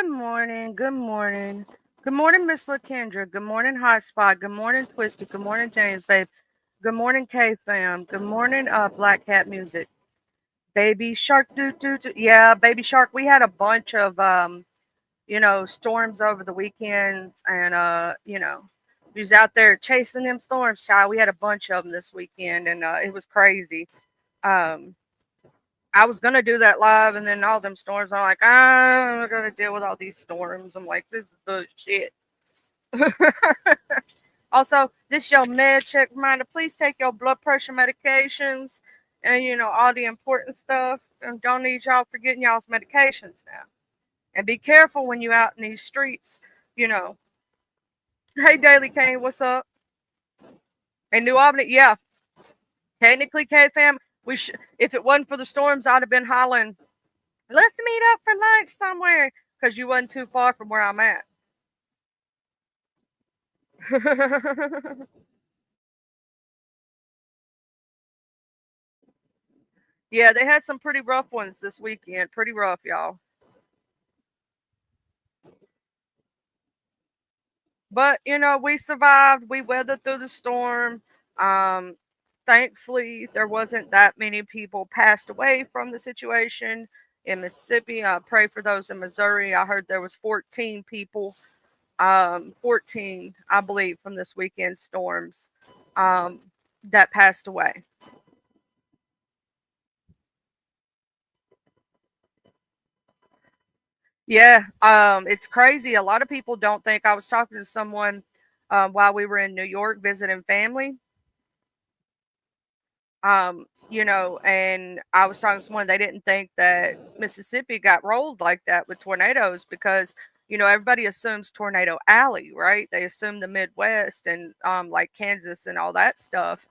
Good morning. Good morning. Good morning, Miss LaKendra. Good morning, Hotspot. Good morning, Twisted. Good morning, James, babe. Good morning, K fam. Good morning, Black Cat Music. Baby Shark, do. Yeah, Baby Shark. We had a bunch of storms over the weekends, and we was out there chasing them storms, child. We had a bunch of them this weekend, and it was crazy. Um, I was gonna do that live, and then all them storms. I'm like, I'm gonna deal with all these storms. I'm like, this is bullshit. Also, this your med check reminder. Please take your blood pressure medications, and all the important stuff. And don't need y'all forgetting y'all's medications now. And be careful when you out in these streets. You know. Hey, Daily Kane, what's up? In New Albany, yeah. Technically, K fam, we should. If it wasn't for the storms, I'd have been hollering, let's meet up for lunch somewhere, because you wasn't too far from where I'm at. Yeah, they had some pretty rough ones this weekend. Pretty rough, y'all. But we survived. We weathered through the storm. Um, Thankfully, there wasn't that many people passed away from the situation in Mississippi. I pray for those in Missouri. I heard there was 14 people, 14, I believe, from this weekend storms um, that passed away. Yeah, it's crazy. A lot of people don't think. I was talking to someone while we were in New York visiting family. And I was talking to someone, they didn't think that Mississippi got rolled like that with tornadoes because, everybody assumes Tornado Alley, right? They assume the Midwest and like Kansas and all that stuff.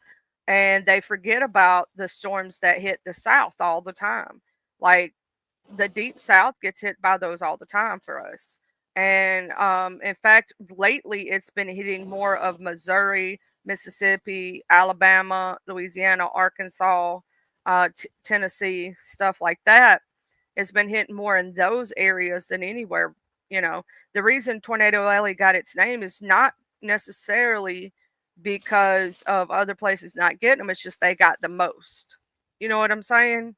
And they forget about the storms that hit the South all the time. Like the deep South gets hit by those all the time for us. And in fact, lately it's been hitting more of Missouri, Mississippi, Alabama, Louisiana, Arkansas, Tennessee, stuff like that. It's been hitting more in those areas than anywhere. The reason Tornado Alley got its name is not necessarily because of other places not getting them. It's just they got the most. You know what I'm saying?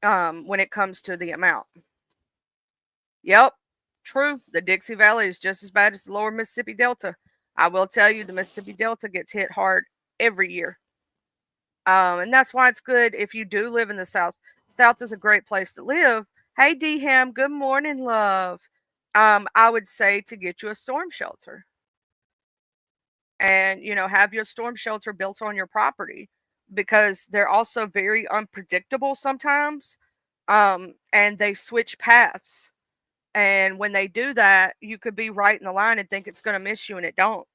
When it comes to the amount. Yep, true. The Dixie Valley is just as bad as the lower Mississippi Delta. I will tell you, the Mississippi Delta gets hit hard every year. And that's why it's good if you do live in the South. South is a great place to live. Hey, D Ham, good morning, love. I would say to get you a storm shelter and, have your storm shelter built on your property because they're also very unpredictable sometimes. And they switch paths. And when they do that, you could be right in the line and think it's going to miss you, and it don't.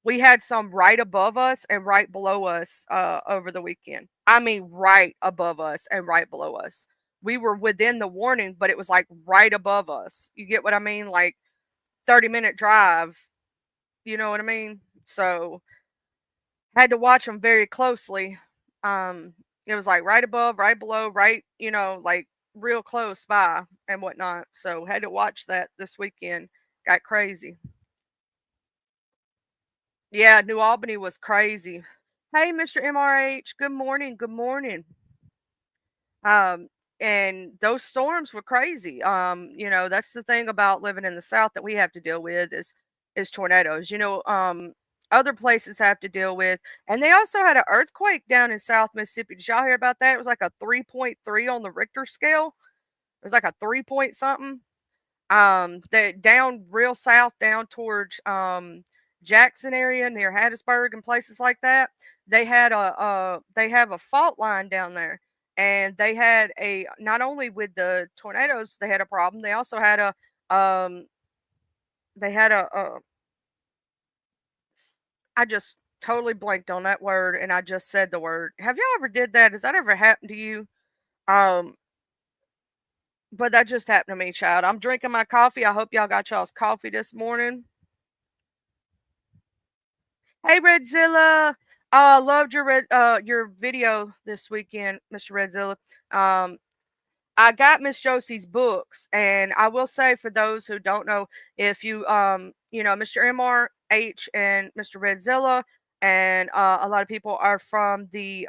We had some right above us and right below us over the weekend. I mean, right above us and right below us. We were within the warning, but it was like right above us. You get what I mean? Like 30-minute drive. You know what I mean? So had to watch them very closely. Um, it was like right above, right below, right, like real close by and whatnot. So had to watch that this weekend. Got crazy. Yeah, New Albany was crazy. Hey, Mr. MRH. Good morning. Good morning. Um, and those storms were crazy. That's the thing about living in the South that we have to deal with is tornadoes. Other places have to deal with, and they also had an earthquake down in South Mississippi. Did y'all hear about that? It was like a 3.3 on the Richter scale. It was like a 3 point something. They down real south, down towards Jackson area near Hattiesburg and places like that. They have a fault line down there, and they had a not only with the tornadoes they had a problem. They also had um a I just totally blanked on that word, and I just said the word. Have y'all ever did that? Has that ever happened to you? Um, but that just happened to me, child. I'm drinking my coffee. I hope y'all got y'all's coffee this morning. Hey, Redzilla. Loved your video this weekend, Mr. Redzilla. Um, I got Miss Josie's books, and I will say for those who don't know, if you Mr. MRH and Mr. Redzilla, and a lot of people are from the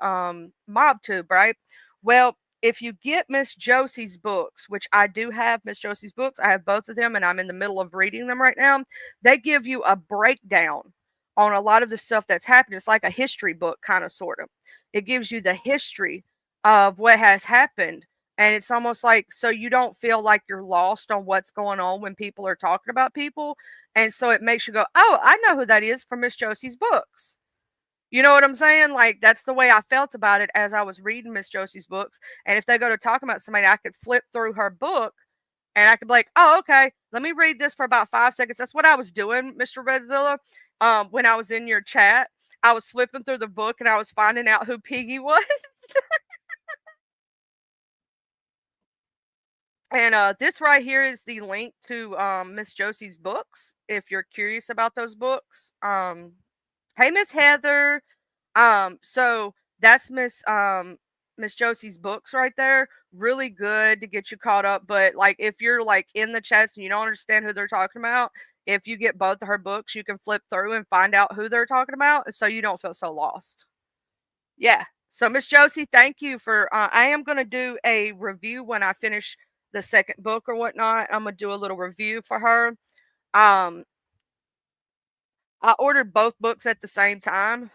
Mob Tube, right? Well, if you get Miss Josie's books, which I do have Miss Josie's books, I have both of them, and I'm in the middle of reading them right now. They give you a breakdown on a lot of the stuff that's happened. It's like a history book, kind of, sort of. It gives you the history of what has happened, and it's almost like so you don't feel like you're lost on what's going on when people are talking about people. And so it makes you go, oh, I know who that is from Miss Josie's books. You know what I'm saying? Like, that's the way I felt about it as I was reading Miss Josie's books. And if they go to talk about somebody, I could flip through her book and I could be like, oh, okay, let me read this for about 5 seconds. That's what I was doing, Mr. Redzilla. When I was in your chat, I was flipping through the book and I was finding out who Piggy was. And this right here is the link to Miss Josie's books if you're curious about those books. Hey, Miss Heather. So that's Miss Josie's books right there. Really good to get you caught up. But like if you're like in the chats and you don't understand who they're talking about, if you get both of her books, you can flip through and find out who they're talking about, so you don't feel so lost. Yeah. So Miss Josie, thank you for. I am gonna do a review when I finish the second book or whatnot. I'm gonna do a little review for her. Um, I ordered both books at the same time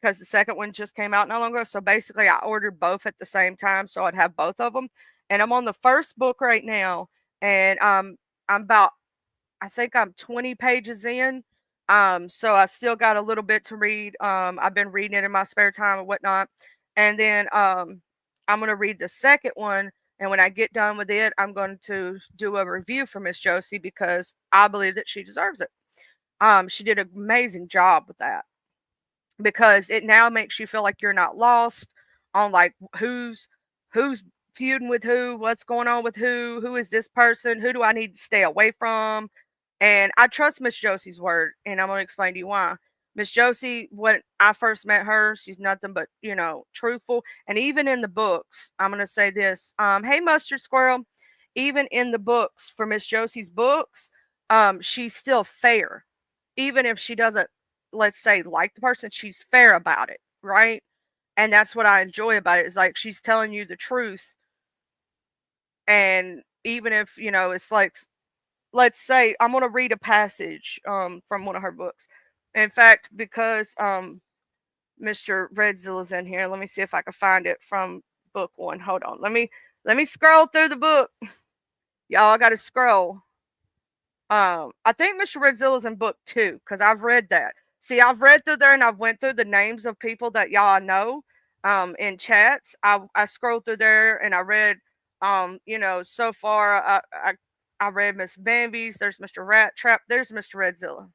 because the second one just came out not long ago. So basically, I ordered both at the same time so I'd have both of them. And I'm on the first book right now, and I'm about, I think I'm 20 pages in. So I still got a little bit to read. I've been reading it in my spare time and whatnot. And then I'm gonna read the second one. And when I get done with it, I'm going to do a review for Miss Josie because I believe that she deserves it. She did an amazing job with that because it now makes you feel like you're not lost on like who's feuding with who, what's going on with who is this person, who do I need to stay away from. And I trust Miss Josie's word, and I'm going to explain to you why. Miss Josie, when I first met her, she's nothing but, truthful. And even in the books, I'm going to say this. Hey, Mustard Squirrel, even in the books for Miss Josie's books, she's still fair. Even if she doesn't, let's say, like the person, she's fair about it, right? And that's what I enjoy about it, is like she's telling you the truth. And even if, it's like, let's say I'm going to read a passage from one of her books. In fact, because Mr. Redzilla's in here, let me see if I can find it from book one. Hold on. Let me scroll through the book. Y'all, I got to scroll. I think Mr. Redzilla's in book 2 because I've read that. See, I've read through there and I've went through the names of people that y'all know in chats. I scrolled through there and I read, so far I read Miss Bambi's. There's Mr. Rat Trap. There's Mr. Redzilla.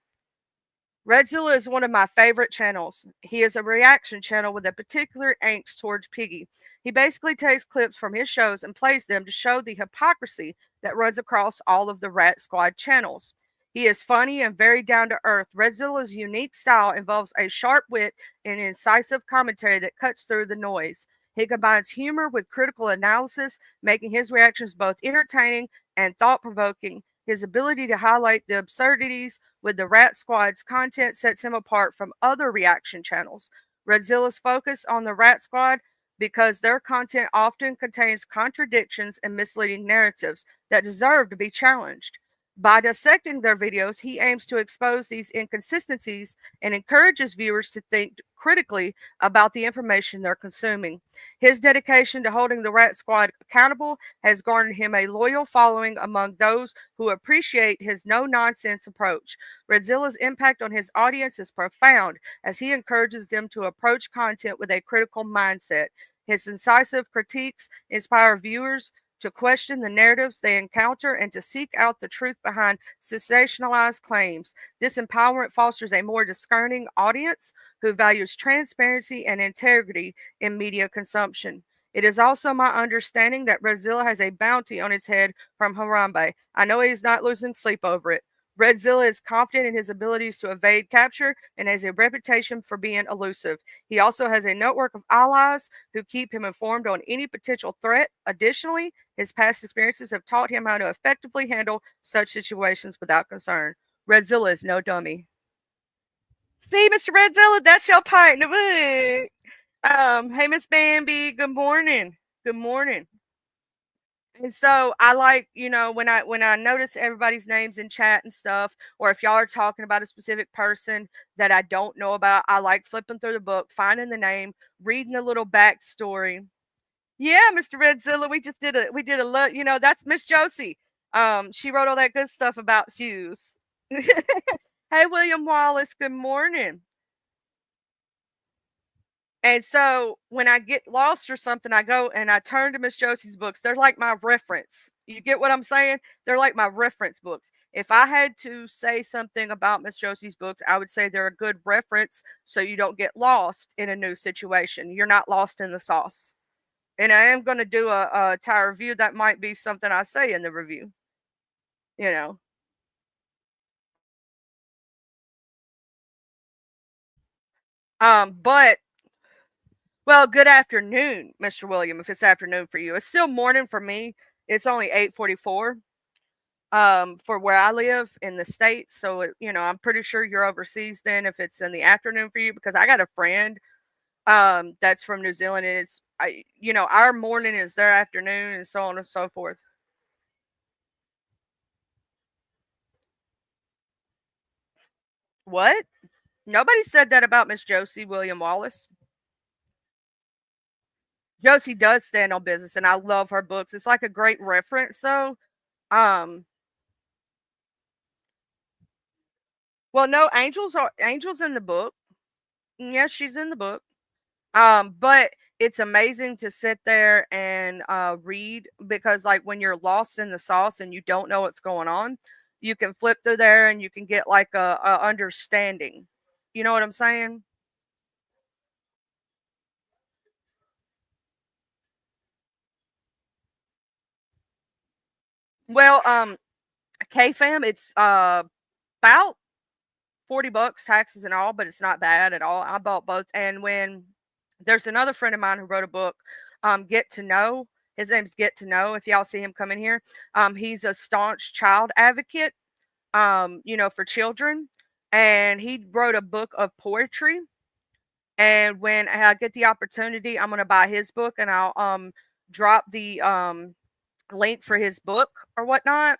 Redzilla is one of my favorite channels. He is a reaction channel with a particular angst towards Piggy. He basically takes clips from his shows and plays them to show the hypocrisy that runs across all of the Rat Squad channels. He is funny and very down to earth. Redzilla's unique style involves a sharp wit and incisive commentary that cuts through the noise. He combines humor with critical analysis, making his reactions both entertaining and thought provoking. His ability to highlight the absurdities with the Rat Squad's content sets him apart from other reaction channels. Redzilla's focus on the Rat Squad because their content often contains contradictions and misleading narratives that deserve to be challenged. By dissecting their videos, he aims to expose these inconsistencies and encourages viewers to think critically about the information they're consuming. His dedication to holding the Rat Squad accountable has garnered him a loyal following among those who appreciate his no nonsense approach. Redzilla's impact on his audience is profound as he encourages them to approach content with a critical mindset. His incisive critiques inspire viewers to question the narratives they encounter and to seek out the truth behind sensationalized claims. This empowerment fosters a more discerning audience who values transparency and integrity in media consumption. It is also my understanding that Brazil has a bounty on his head from Harambe. I know he's not losing sleep over it. Redzilla is confident in his abilities to evade capture and has a reputation for being elusive. He also has a network of allies who keep him informed on any potential threat. Additionally, his past experiences have taught him how to effectively handle such situations without concern. Redzilla is no dummy. See, Mr. Redzilla, that's your part in the book. Hey, Miss Bambi, good morning. Good morning. And so I like, when I notice everybody's names in chat and stuff, or if y'all are talking about a specific person that I don't know about, I like flipping through the book, finding the name, reading a little backstory. Yeah, Mr. Redzilla, we did a look, that's Miss Josie. She wrote all that good stuff about shoes. Hey, William Wallace, good morning. And so when I get lost or something, I go and I turn to Miss Josie's books. They're like my reference. You get what I'm saying? They're like my reference books. If I had to say something about Miss Josie's books, I would say they're a good reference so you don't get lost in a new situation. You're not lost in the sauce. And I am going to do a entire review. That might be something I say in the review, you know. But well, good afternoon, Mr. William. If it's afternoon for you, it's still morning for me. It's only 8:44. For where I live in the States. So, I'm pretty sure you're overseas then if it's in the afternoon for you, because I got a friend that's from New Zealand, and our morning is their afternoon, and so on and so forth. What? Nobody said that about Miss Josie William Wallace. Josie does stand on business, and I love her books. It's like a great reference, though. Um, well, no, angels in the book. Yes, she's in the book. But it's amazing to sit there and read, because like when you're lost in the sauce and you don't know what's going on, you can flip through there and you can get like a understanding. You know what I'm saying? Well, K fam, it's about $40 taxes and all, but it's not bad at all. I bought both, and when there's another friend of mine who wrote a book, Get to Know. His name's Get to Know. If y'all see him come in here, he's a staunch child advocate, for children, and he wrote a book of poetry. And when I get the opportunity, I'm gonna buy his book, and I'll drop the link for his book or whatnot,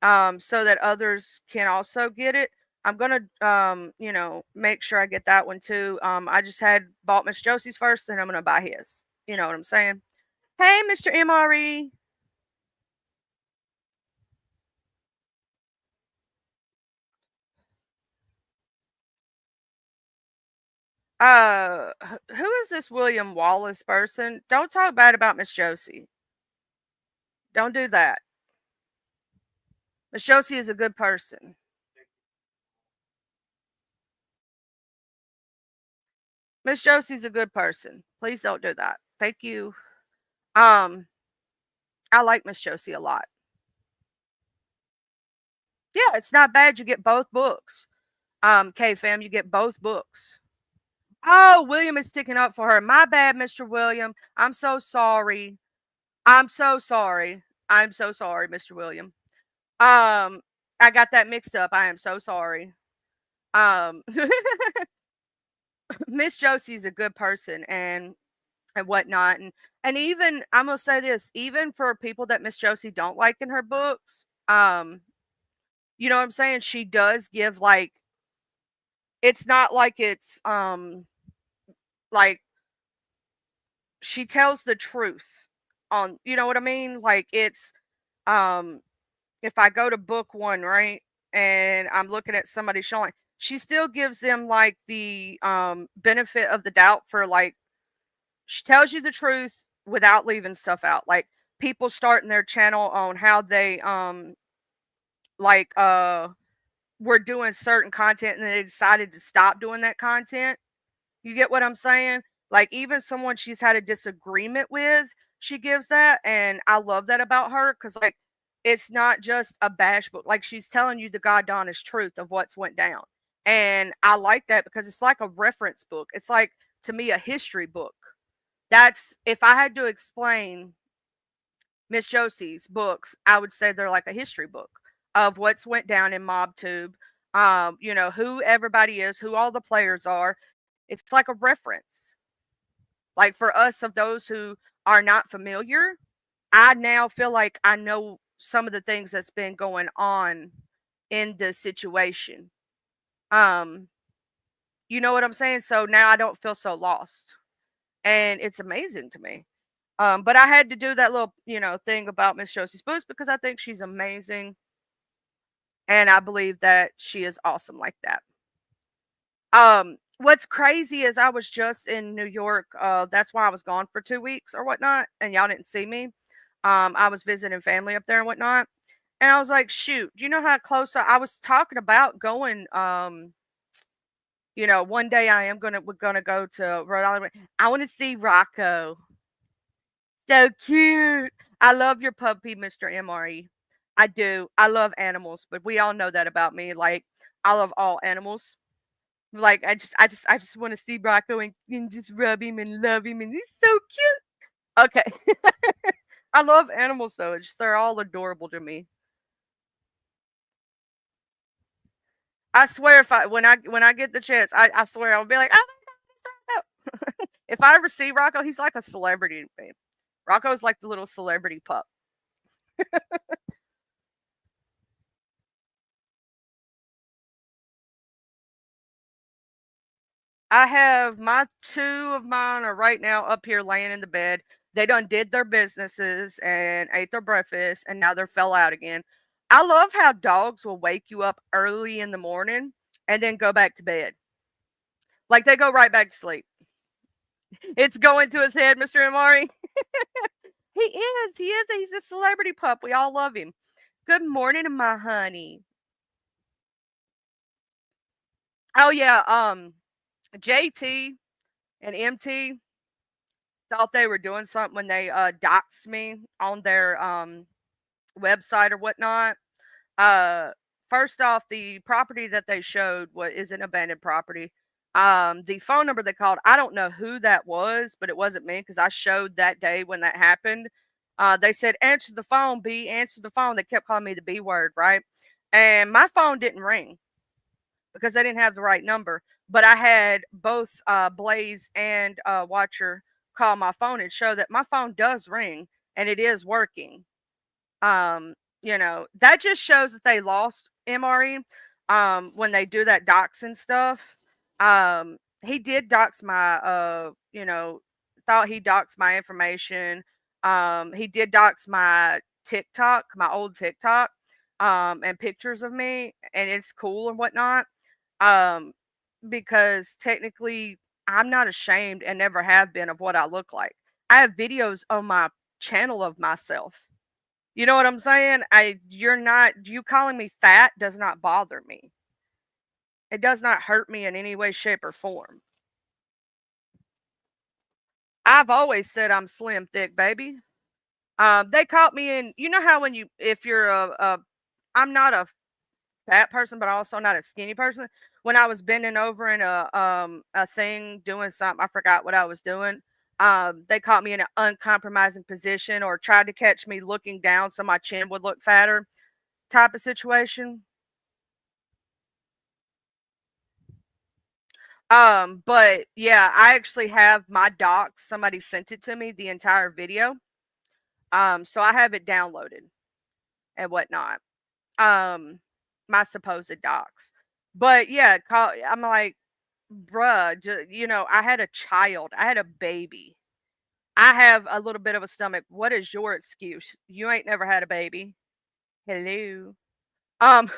so that others can also get it. I'm gonna, make sure I get that one too. I just had bought Miss Josie's first, and I'm gonna buy his. You know what I'm saying? Hey, Mr. MRE. Who is this William Wallace person? Don't talk bad about Miss Josie. Don't do that. Miss Josie is a good person. Miss Josie's a good person. Please don't do that. Thank you. Um, I like Miss Josie a lot. Yeah, it's not bad. You get both books. K fam, you get both books. Oh, William is sticking up for her. My bad, Mr. William. I'm so sorry. I'm so sorry. I'm so sorry, Mr. William. Um, I got that mixed up. I am so sorry. Um, Miss Josie's a good person and whatnot, and even I'm gonna say this, even for people that Miss Josie don't like in her books, you know what I'm saying? She does give like, it's not like it's like she tells the truth on, you know what I mean? Like it's um if I go to book one, right, and I'm looking at somebody showing, she still gives them like the benefit of the doubt for like, she tells you the truth without leaving stuff out. Like people starting their channel on how they like were doing certain content and they decided to stop doing that content. You get what I'm saying? Like even someone she's had a disagreement with, she gives that, and I love that about her, cuz like it's not just a bash book. Like she's telling you the god honest truth of what's went down. And I like that because it's like a reference book. It's like to me a history book. That's if I had to explain Miss Josie's books, I would say they're like a history book of what's went down in MobTube. Who everybody is, who all the players are. It's like a reference. Like for us of those who are not familiar, I now feel like I know some of the things that's been going on in the situation. Um, you know what I'm saying? So now I don't feel so lost. And it's amazing to me. But I had to do that little, thing about Miss Josie's books because I think she's amazing. And I believe that she is awesome like that. What's crazy is I was just in New York. That's why I was gone for 2 weeks or whatnot, and y'all didn't see me. I was visiting family up there and whatnot. And I was like, shoot, you know how close I was talking about going. One day I am we're gonna go to Rhode Island. I want to see Rocco. So cute. I love your puppy, Mr. MRE. I do. I love animals, but we all know that about me. Like I love all animals. Like I just want to see Rocco and just rub him and love him, and he's so cute. Okay. I love animals though. It's just they're all adorable to me. I swear if I when I get the chance, I swear I'll be like, oh my god, if I ever see Rocco, he's like a celebrity to me. Rocco's like the little celebrity pup. I have my two of mine are right now up here laying in the bed. They done did their businesses and ate their breakfast and now they're fell out again. I love how dogs will wake you up early in the morning and then go back to bed. Like they go right back to sleep. It's going to his head, Mr. Amari. He is. He is. He's a celebrity pup. We all love him. Good morning, my honey. Oh yeah. JT and MT thought they were doing something when they doxed me on their website or whatnot. Uh, First off, the property that they showed is an abandoned property. The phone number they called, I don't know who that was, but it wasn't me because I showed that day when that happened. They said, answer the phone, B, answer the phone. They kept calling me the B word, right? And my phone didn't ring because I didn't have the right number. But I had both Blaze and Watcher call my phone and show that my phone does ring and it is working. um that just shows that they lost MRE when they do that doxing stuff. He did dox my thought he doxed my information. He did dox my TikTok, my old TikTok, and pictures of me, and it's cool and whatnot. um because technically I'm not ashamed and never have been of what I look like. I have videos on my channel of myself. You know what I'm saying? You calling me fat does not bother me. It does not hurt me in any way, shape, or form. I've always said I'm slim thick, baby. They caught me in, you know how when if you're I'm not a fat person, but also not a skinny person. When I was bending over in a thing doing something, I forgot what I was doing. They caught me in an uncompromising position or tried to catch me looking down so my chin would look fatter type of situation. But yeah, I actually have my docs. Somebody sent it to me, the entire video. So I have it downloaded and whatnot. Um, my supposed docs. But yeah, I'm like, bruh, I had a child, I had a baby. I have a little bit of a stomach. What is your excuse? You ain't never had a baby. Hello. Um,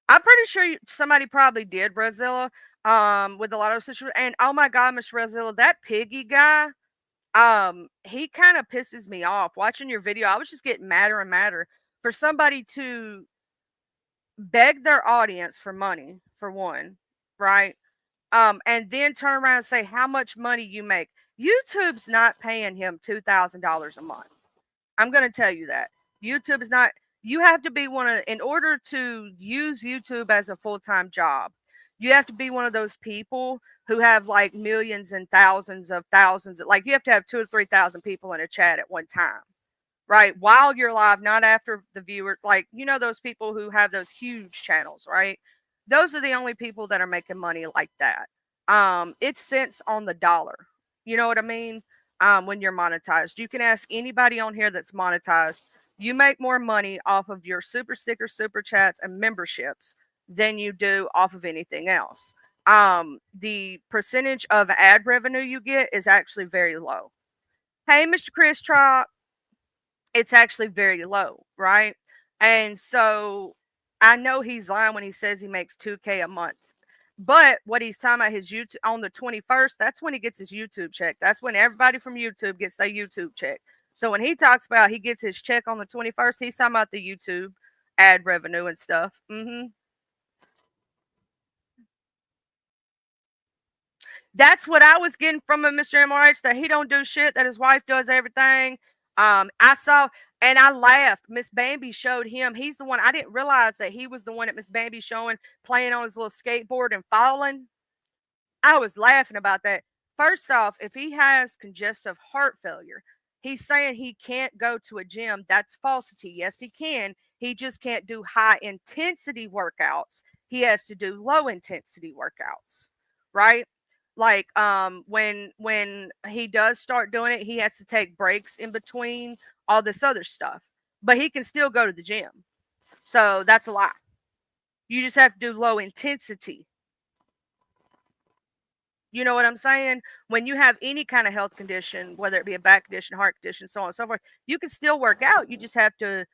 I'm pretty sure somebody probably did, Brazilla, with a lot of situations. And oh my God, Miss Brazilla, that piggy guy. He kind of pisses me off watching your video. I was just getting madder and madder for somebody to beg their audience for money, for one, right? And then turn around and say how much money you make. YouTube's not paying him $2,000 a month. I'm going to tell you that. YouTube is not, you have to be one of, in order to use YouTube as a full time job, you have to be one of those people who have like millions and thousands, like you have to have 2 or 3 thousand people in a chat at one time, right? While you're live, not after the viewers, like, those people who have those huge channels, right? Those are the only people that are making money like that. It's cents on the dollar. You know what I mean? When you're monetized, you can ask anybody on here that's monetized. You make more money off of your super stickers, super chats, and memberships than you do off of anything else. The percentage of ad revenue you get is actually very low. Hey, Mr. Chris Trot, it's actually very low, right? And so I know he's lying when he says he makes 2K a month. But what he's talking about, his YouTube on the 21st, that's when he gets his YouTube check. That's when everybody from YouTube gets their YouTube check. So when he talks about he gets his check on the 21st, he's talking about the YouTube ad revenue and stuff. That's what I was getting from him, Mr. MRH, that he don't do shit, that his wife does everything. I saw and I laughed. Miss Bambi showed him. He's the one. I didn't realize that he was the one at Miss Bambi showing, playing on his little skateboard and falling. I was laughing about that. First off, if he has congestive heart failure, he's saying he can't go to a gym. That's falsity. Yes, he can. He just can't do high intensity workouts. He has to do low intensity workouts, right? Like when he does start doing it, he has to take breaks in between all this other stuff. But he can still go to the gym. So that's a lie. You just have to do low intensity. You know what I'm saying? When you have any kind of health condition, whether it be a back condition, heart condition, so on and so forth, you can still work out. You just have to,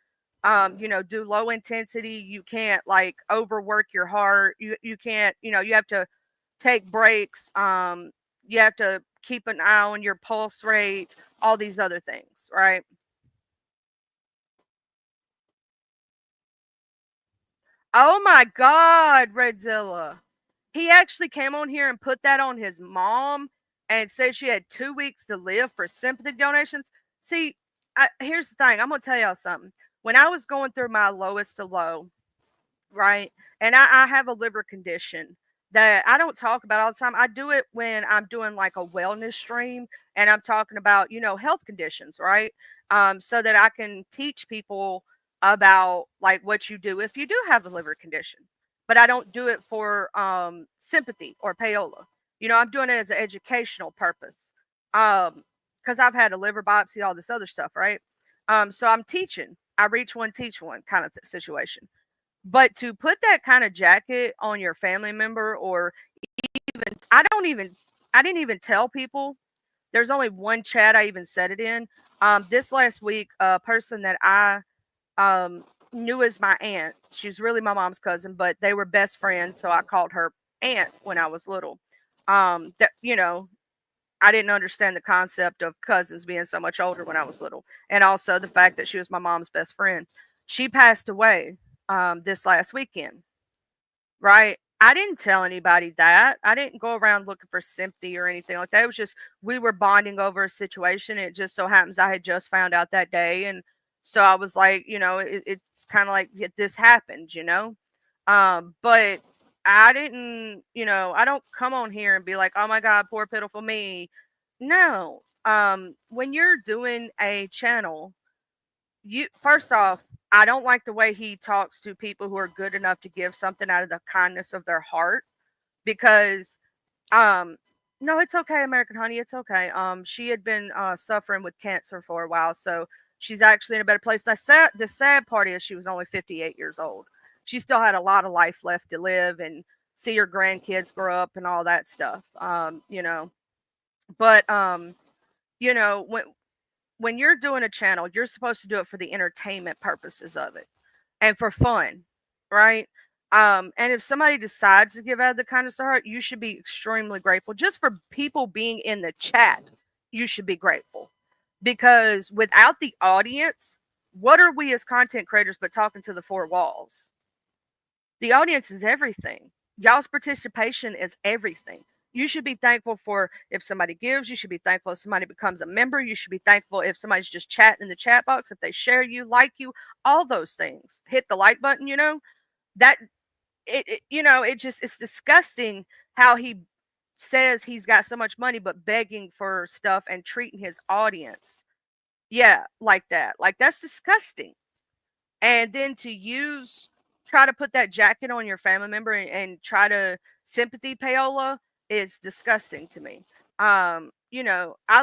do low intensity. You can't like overwork your heart. You can't, you have to take breaks. You have to keep an eye on your pulse rate, all these other things, right? Oh my God, Redzilla. He actually came on here and put that on his mom and said she had 2 weeks to live for sympathy donations. See, here's the thing. I'm going to tell y'all something. When I was going through my lowest of low, right? And I have a liver condition that I don't talk about all the time. I do it when I'm doing like a wellness stream and I'm talking about, health conditions, right? So that I can teach people about like what you do if you do have a liver condition. But I don't do it for sympathy or payola. I'm doing it as an educational purpose. Because I've had a liver biopsy, all this other stuff, right? So I'm teaching. I reach one, teach one kind of situation. But to put that kind of jacket on your family member, or even, I didn't even tell people. There's only one chat I even said it in. This last week, a person that I knew as my aunt, she's really my mom's cousin, but they were best friends, so I called her aunt when I was little. That I didn't understand the concept of cousins being so much older when I was little, and also the fact that she was my mom's best friend. She passed away this last weekend, right? I didn't tell anybody that. I didn't go around looking for sympathy or anything like that. It was just we were bonding over a situation. It just so happens I had just found out that day, and so I was like, it's kind of like this happened, but I didn't, I don't come on here and be like, oh my God, poor pitiful me. No. When you're doing a channel, you first off, I don't like the way he talks to people who are good enough to give something out of the kindness of their heart because um no, it's okay, American Honey, it's okay. She had been suffering with cancer for a while, so she's actually in a better place. The sad part is she was only 58 years old. She still had a lot of life left to live and see her grandkids grow up and all that stuff. But when you're doing a channel, you're supposed to do it for the entertainment purposes of it and for fun, right? And if somebody decides to give out the kindness of heart, you should be extremely grateful just for people being in the chat. you should be grateful. Because without the audience, what are we as content creators but talking to the four walls? The audience is everything. Y'all's participation is everything. You should be thankful for if somebody gives. You should be thankful if somebody becomes a member. You should be thankful if somebody's just chatting in the chat box, if they share you, like you, all those things. Hit the like button, that it just, it's disgusting how he says he's got so much money but begging for stuff and treating his audience, yeah, like that. Like, that's disgusting. And then to try to put that jacket on your family member and try to sympathy payola is disgusting to me. I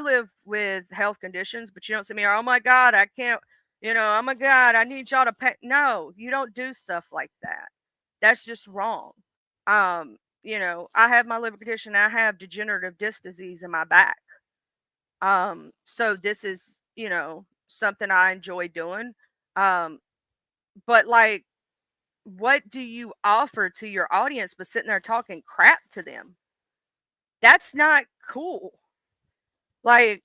live with health conditions, but you don't see me, oh my God, I can't, oh my God, I need y'all to pay. No, you don't do stuff like that. That's just wrong. I have my liver condition, I have degenerative disc disease in my back. So this is, something I enjoy doing. Um, but like, what do you offer to your audience but sitting there talking crap to them? That's not cool. Like,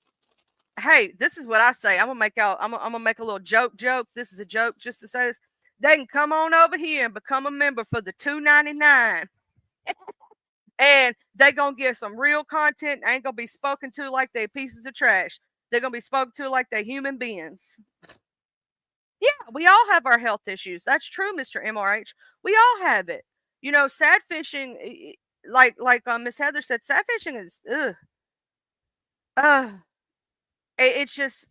hey, this is what I say. I'm gonna make a little joke. This is a joke just to say this. They can come on over here and become a member for the $2.99. And they gonna get some real content. Ain't gonna be spoken to like they pieces of trash. They're gonna be spoken to like they human beings. Yeah, we all have our health issues. That's true, Mr. MRH. We all have it. Sad fishing, like Miss Heather said, sad fishing is uh it's just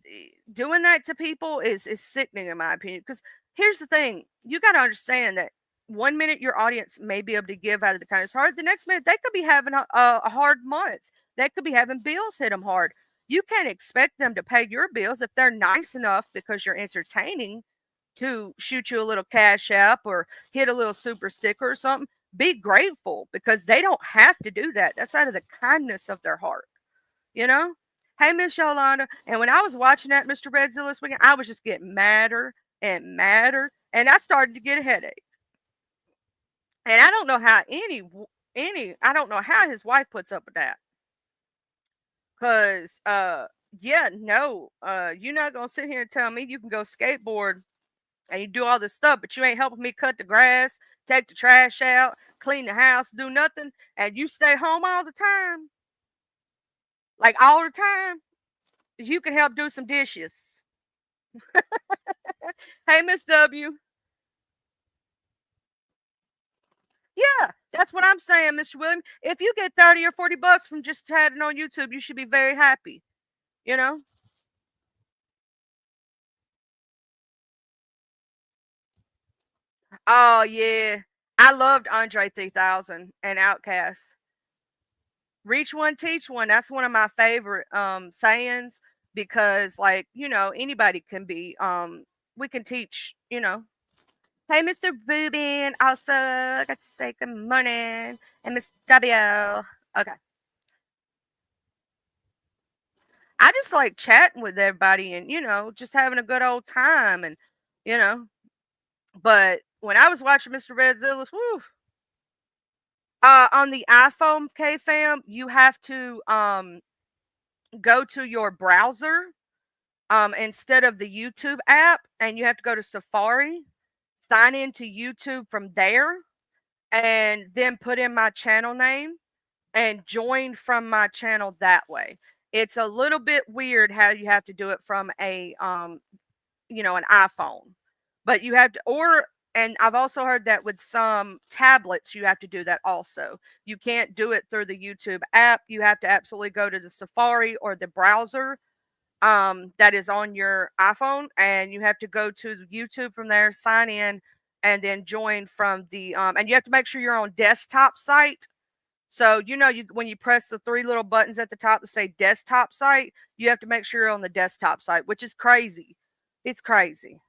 doing that to people is sickening in my opinion. Because here's the thing, you got to understand that 1 minute your audience may be able to give out of the kindness heart, the next minute they could be having a hard month. They could be having bills hit them hard. You can't expect them to pay your bills if they're nice enough because you're entertaining to shoot you a little cash app or hit a little super sticker or something. Be grateful because they don't have to do that. That's out of the kindness of their heart, you know? Hey, Miss Yolanda. And when I was watching that Mr. Redzilla this weekend, I was just getting madder and madder. And I started to get a headache. And I don't know how I don't know how his wife puts up with that. Cause yeah, no, you're not gonna sit here and tell me you can go skateboard and you do all this stuff, but you ain't helping me cut the grass, take the trash out, clean the house, do nothing, and you stay home all the time. Like all the time. You can help do some dishes. Hey, Miss W. Yeah, that's what I'm saying, Mr. William. If you get 30 or 40 bucks from just chatting on YouTube, you should be very happy. You know? Oh yeah. I loved Andre 3000 and Outcast. Reach one, teach one. That's one of my favorite sayings because like, anybody can be we can teach, Hey, Mr. Rubin. Also, got to say good morning. And Miss W. Okay. I just like chatting with everybody and, just having a good old time. And, you know, but when I was watching Mr. Redzillas, woo, on the iPhone, K fam, you have to go to your browser instead of the YouTube app, and you have to go to Safari, sign into YouTube from there, and then put in my channel name and join from my channel that way. It's a little bit weird how you have to do it from an iPhone. But you have to and I've also heard that with some tablets you have to do that also. You can't do it through the YouTube app. You have to absolutely go to the Safari or the browser that is on your iPhone, and you have to go to YouTube from there, sign in, and then join from the and you have to make sure you're on desktop site. So you when you press the three little buttons at the top to say desktop site, you have to make sure you're on the desktop site, which is crazy. It's crazy.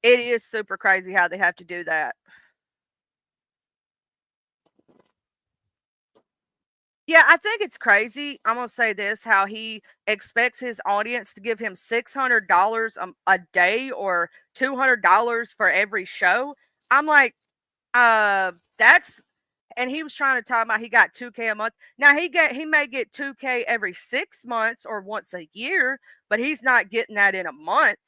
It is super crazy how they have to do that. Yeah, I think it's crazy. I'm gonna say this: how he expects his audience to give him $600 a day or $200 for every show. I'm like, that's And he was trying to talk about he got 2K a month. Now he may get 2K every 6 months or once a year, but he's not getting that in a month.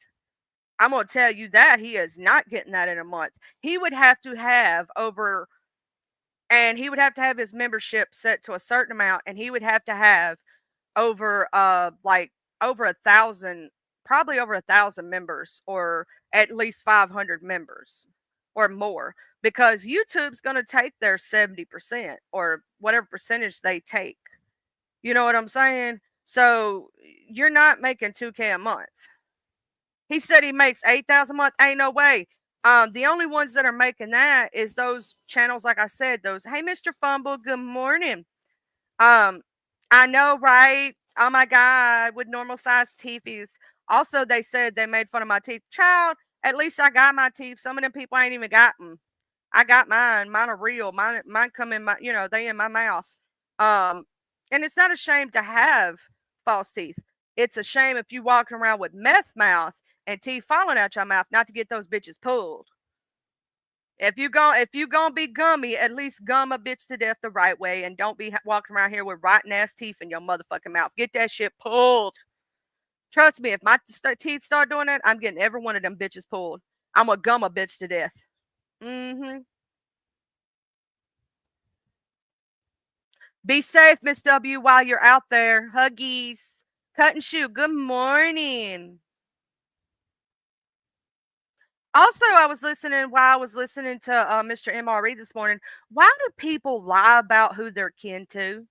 I'm gonna tell you that he is not getting that in a month. He would have to have over, and he would have to have his membership set to a certain amount, and he would have to have over like over 1,000, probably over 1,000 members, or at least 500 members or more, because YouTube's going to take their 70% or whatever percentage they take. You know what I'm saying? So you're not making 2K a month. He said he makes 8,000 a month. Ain't no way. The only ones that are making that is those channels, like I said, those, hey, Mr. Fumble, good morning. Um, I know, right? Oh my God, with normal sized teethies. Also, they said they made fun of my teeth. Child, at least I got my teeth. Some of them people ain't even got them. I got mine. Mine are real. Mine come in my, they in my mouth. Um, and it's not a shame to have false teeth. It's a shame if you walking around with meth mouth and teeth falling out your mouth, not to get those bitches pulled. If you gonna be gummy, at least gum a bitch to death the right way, and don't be walking around here with rotten ass teeth in your motherfucking mouth. Get that shit pulled. Trust me, if my teeth start doing that, I'm getting every one of them bitches pulled. I'm gonna gum a bitch to death. Mm-hmm. Be safe, Miss W, while you're out there. Huggies. Cut and shoot. Good morning. Also, while I was listening to Mr. MRE this morning. Why do people lie about who they're kin to?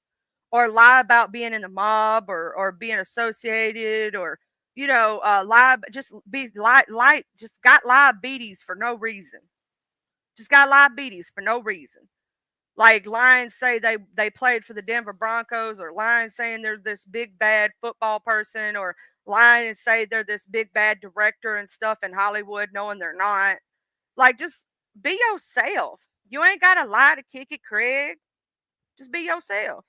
Or lie about being in the mob, or being associated, or lie, just be light just got diabetes for no reason, just got diabetes for no reason, like lying, say they played for the Denver Broncos, or lying saying they're this big bad football person, or lying and say they're this big bad director and stuff in Hollywood knowing they're not. Like, just be yourself. You ain't gotta lie to kick it, Craig. Just be yourself.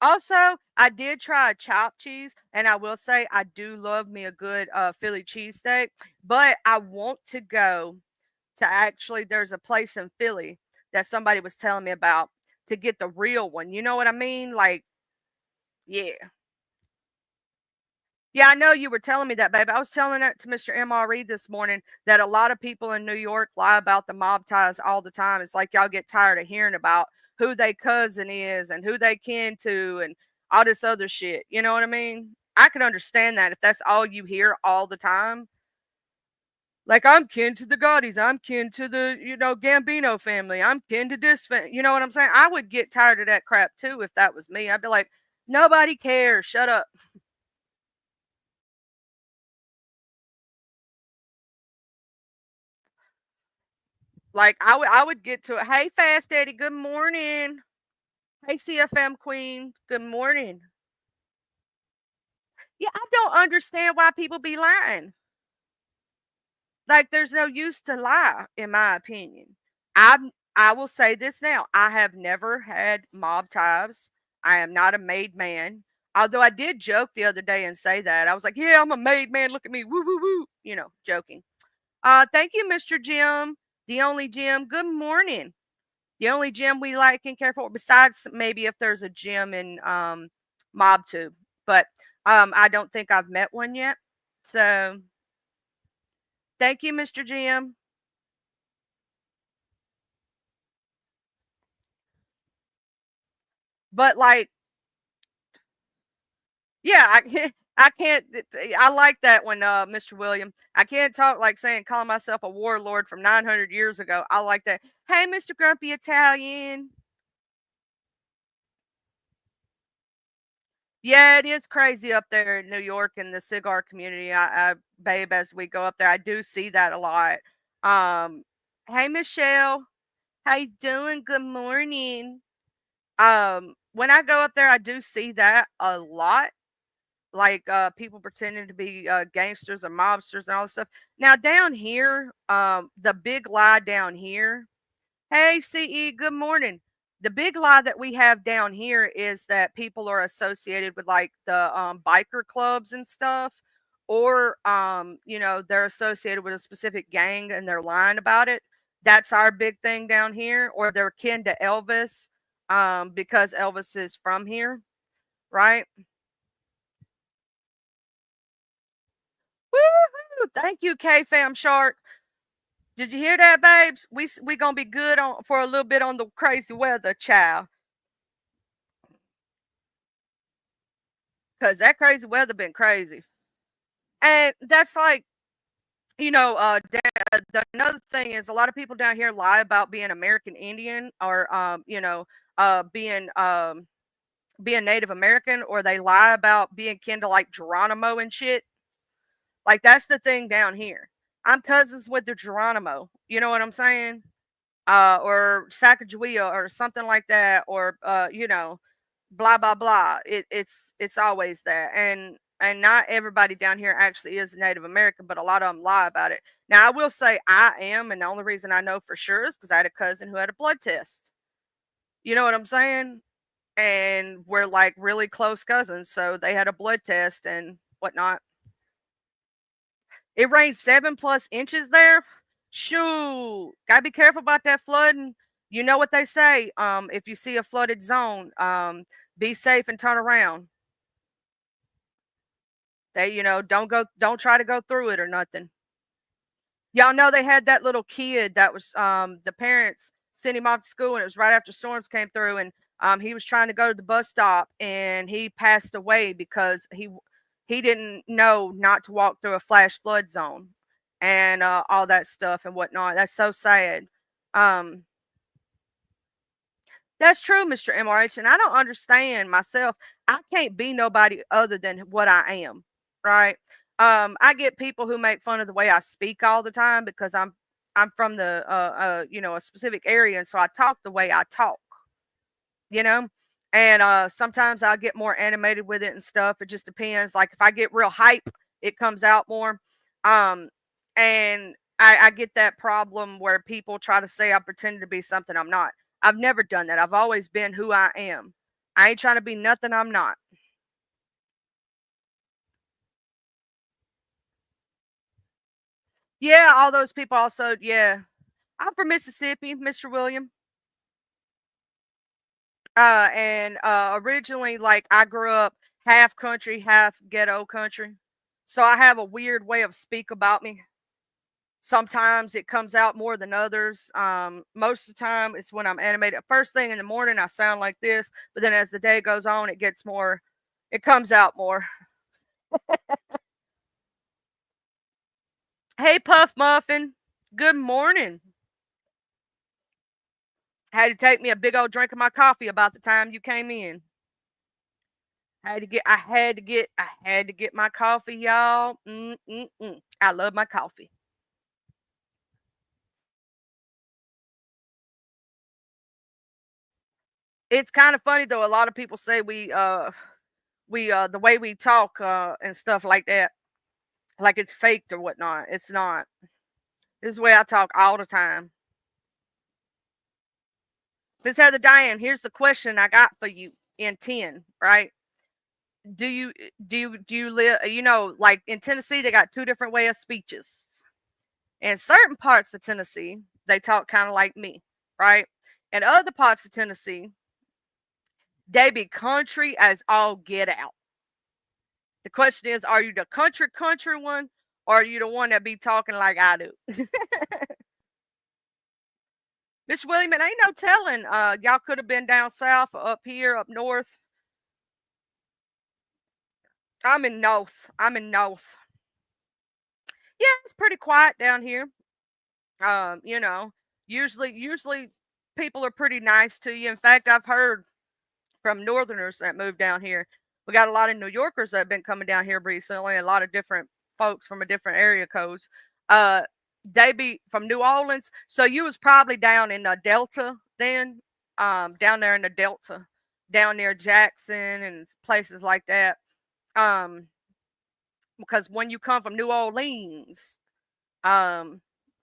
Also, I did try a chopped cheese, and I will say I do love me a good Philly cheesesteak, but I want to go to, actually, there's a place in Philly that somebody was telling me about, to get the real one. You know what I mean? Like, yeah. Yeah, I know you were telling me that, babe. I was telling that to Mr. MRE this morning, that a lot of people in New York lie about the mob ties all the time. It's like y'all get tired of hearing about who they cousin is and who they kin to and all this other shit. You know what I mean? I can understand that if that's all you hear all the time. Like, I'm kin to the Gaudis. I'm kin to the, Gambino family. I'm kin to this family. You know what I'm saying? I would get tired of that crap too if that was me. I'd be like, nobody cares. Shut up. Like, I would get to it. Hey, Fast Eddie, good morning. Hey, CFM Queen, good morning. Yeah, I don't understand why people be lying. Like, there's no use to lie, in my opinion. I will say this now. I have never had mob ties. I am not a made man. Although I did joke the other day and say that. I was like, yeah, I'm a made man. Look at me. Woo, woo, woo. Joking. Thank you, Mr. Jim. The only Jim. Good morning. The only gym we like and care for, besides maybe if there's a gym in MobTube, but I don't think I've met one yet. So thank you, Mr. Jim. But like, yeah, I can't. I like that one, Mr. William. I can't talk like saying calling myself a warlord from 900 years ago. I like that. Hey, Mr. Grumpy Italian. Yeah, it is crazy up there in New York in the cigar community. Babe, as we go up there, I do see that a lot. Um, hey, Michelle, how you doing? Good morning. When I go up there, I do see that a lot. Like, people pretending to be gangsters or mobsters and all this stuff. Now down here, the big lie down here. Hey, CE, good morning. The big lie that we have down here is that people are associated with like the biker clubs and stuff, or they're associated with a specific gang and they're lying about it. That's our big thing down here. Or they're kin to Elvis, because Elvis is from here, right? Woo! Thank you, K Fam Shark. Did you hear that, babes? We gonna be good on for a little bit on the crazy weather, child. Cause that crazy weather been crazy, and that's like, another thing is a lot of people down here lie about being American Indian, or being Native American, or they lie about being kin to like Geronimo and shit. Like that's the thing down here. I'm cousins with the Geronimo. You know what I'm saying? Or Sacagawea or something like that, or blah blah blah. It's always that, and not everybody down here actually is Native American, but a lot of them lie about it. Now I will say I am, and the only reason I know for sure is because I had a cousin who had a blood test. You know what I'm saying? And we're like really close cousins, so they had a blood test and whatnot. It rained 7+ inches there. Shoot, gotta be careful about that flooding. You know what they say? If you see a flooded zone, be safe and turn around. They, don't try to go through it or nothing. Y'all know they had that little kid that was the parents sent him off to school, and it was right after storms came through, and he was trying to go to the bus stop and he passed away because he didn't know not to walk through a flash flood zone and all that stuff and whatnot. That's so sad. Um, that's true, Mr. MRH, and I don't understand myself. I can't be nobody other than what I am, right? I get people who make fun of the way I speak all the time because I'm from the a specific area, and so I talk the way I talk, you know. And sometimes I'll get more animated with it and stuff. It just depends. Like if I get real hype, it comes out more. Um, and I get that problem where people try to say I'm pretending to be something I'm not. I've never done that. I've always been who I am. I ain't trying to be nothing I'm not. Yeah, all those people also, yeah. I'm from Mississippi, Mr. William. And originally, like, I grew up half country, half ghetto country. So I have a weird way of speak about me. Sometimes it comes out more than others. Most of the time, it's when I'm animated. First thing in the morning, I sound like this, but then as the day goes on, it gets more, it comes out more. Hey, Puff Muffin. Good morning. Had to take me a big old drink of my coffee about the time you came in. I had to get my coffee, y'all. I love my coffee. It's kind of funny though. A lot of people say we the way we talk and stuff like that, like it's faked or whatnot. It's not. This is the way I talk all the time. Miss Heather Diane, here's the question I got for you in 10, right? Do you live, like in Tennessee they got two different way of speeches. In certain parts of Tennessee, they talk kind of like me, right? In other parts of Tennessee, they be country as all get out. The question is, are you the country one, or are you the one that be talking like I do? Miss William, it ain't no telling. Y'all could have been down south or up here, up north. I'm in north. Yeah, it's pretty quiet down here. Um, you know, usually people are pretty nice to you. In fact, I've heard from northerners that moved down here. We got a lot of New Yorkers that have been coming down here recently, a lot of different folks from a different area codes. Uh they be from New Orleans. So you was probably down in the Delta then, down there in the Delta, down near Jackson and places like that. Um, because when you come from um,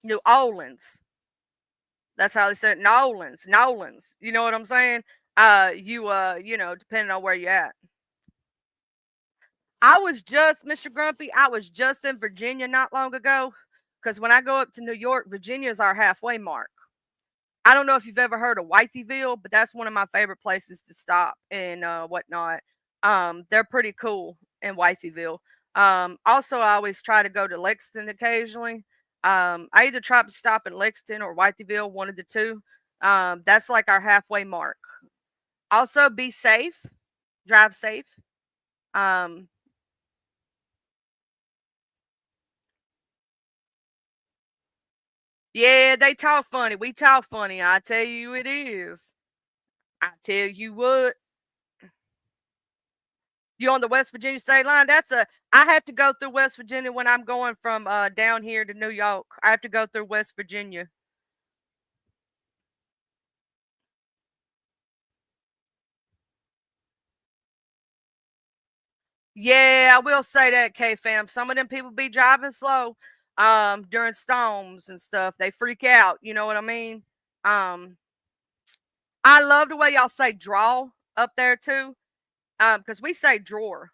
New Orleans, that's how they said it, Nolans. You know what I'm saying? Depending on where you're at. I was just Mr. Grumpy. I was just in Virginia not long ago. Because when I go up to New York, Virginia is our halfway mark. I don't know if you've ever heard of Whiteyville, but that's one of my favorite places to stop and whatnot. They're pretty cool in Whiteyville. Also, I always try to go to Lexington occasionally. I either try to stop in Lexington or Whiteyville, one of the two. That's like our halfway mark. Also, be safe, drive safe. Um, yeah, they talk funny. We talk funny. I tell you, it is. I tell you what. You on the West Virginia state line? That's a. I have to go through West Virginia when I'm going from down here to New York. I have to go through West Virginia. Yeah, I will say that, K fam. Some of them people be driving slow during storms and stuff. They freak out. You know what I mean? Um, I love the way y'all say draw up there too. Because we say drawer,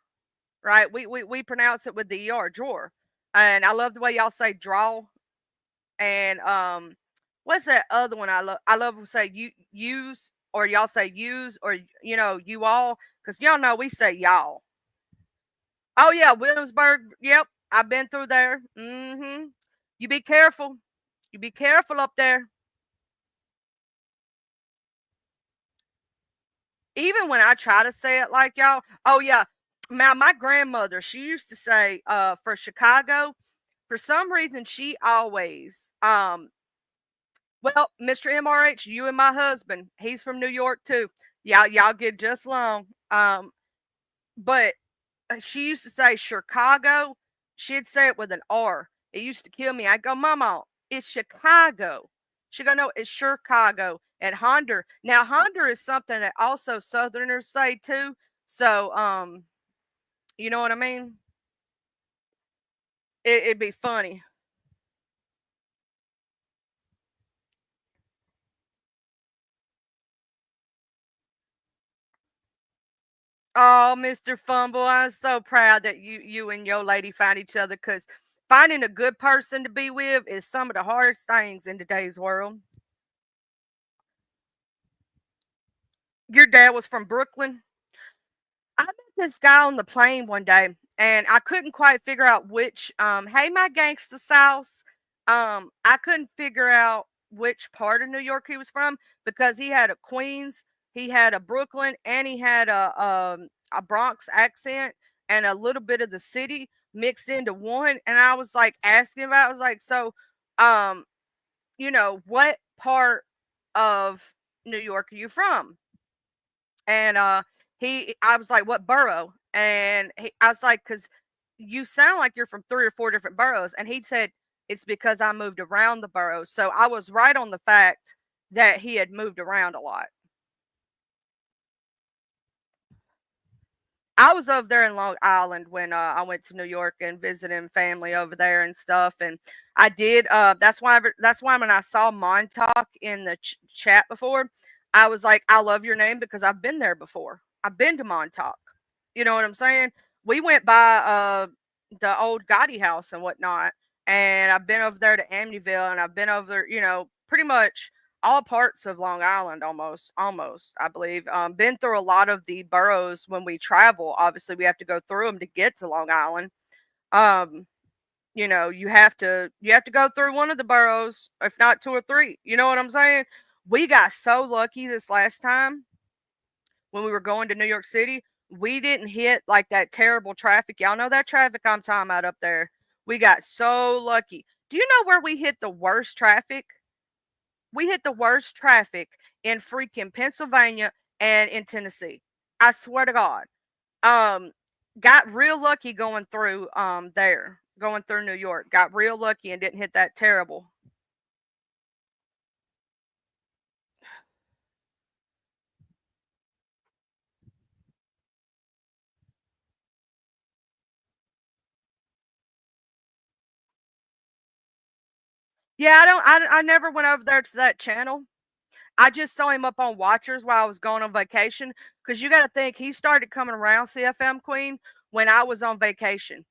right? We pronounce it with the er drawer, and I love the way y'all say draw. And what's that other one I love? I love to say you use, or y'all say use, or you all, because y'all know we say y'all. Oh yeah, Williamsburg. Yep, I've been through there. You be careful. You be careful up there. Even when I try to say it like y'all. Oh yeah. Now my grandmother, she used to say for Chicago, for some reason she always well, Mr. MRH, you and my husband, he's from New York too. Y'all get just along. But she used to say Chicago. She'd say it with an R. It used to kill me. I'd go, Mama, it's Chicago. She'd go, no, it's Chicago. And Honda. Now, Honda is something that also Southerners say too. So, you know what I mean? It'd be funny. Oh, Mr. Fumble, I'm so proud that you and your lady found each other, because finding a good person to be with is some of the hardest things in today's world. Your dad was from Brooklyn? I met this guy on the plane one day, and I couldn't quite figure out which. Hey, my gangsta sauce. I couldn't figure out which part of New York he was from, because he had a Queens, he had a Brooklyn, and he had a Bronx accent and a little bit of the city mixed into one. And I was like asking about. I was like, so, um, what part of New York are you from? And I was like, what borough? And I was like, because you sound like you're from three or four different boroughs. And he said, it's because I moved around the boroughs. So I was right on the fact that he had moved around a lot. I was over there in Long Island when I went to New York and visiting family over there and stuff. And I did. That's why when I saw Montauk in the chat before, I was like, I love your name because I've been there before. I've been to Montauk. You know what I'm saying? We went by the old Gotti house and whatnot, and I've been over there to Amityville, and I've been over there, pretty much all parts of Long Island, almost, I believe. Been through a lot of the boroughs when we travel. Obviously, we have to go through them to get to Long Island. Um, you have to go through one of the boroughs, if not two or three. You know what I'm saying? We got so lucky this last time when we were going to New York City. We didn't hit like that terrible traffic. Y'all know that traffic I'm talking about up there. We got so lucky. Do you know where we hit the worst traffic? We hit the worst traffic in freaking Pennsylvania and in Tennessee. I swear to God. Um, got real lucky going through going through New York. Got real lucky and didn't hit that terrible. Yeah, I never went over there to that channel. I just saw him up on Watchers while I was going on vacation. Because you got to think, he started coming around CFM Queen when I was on vacation.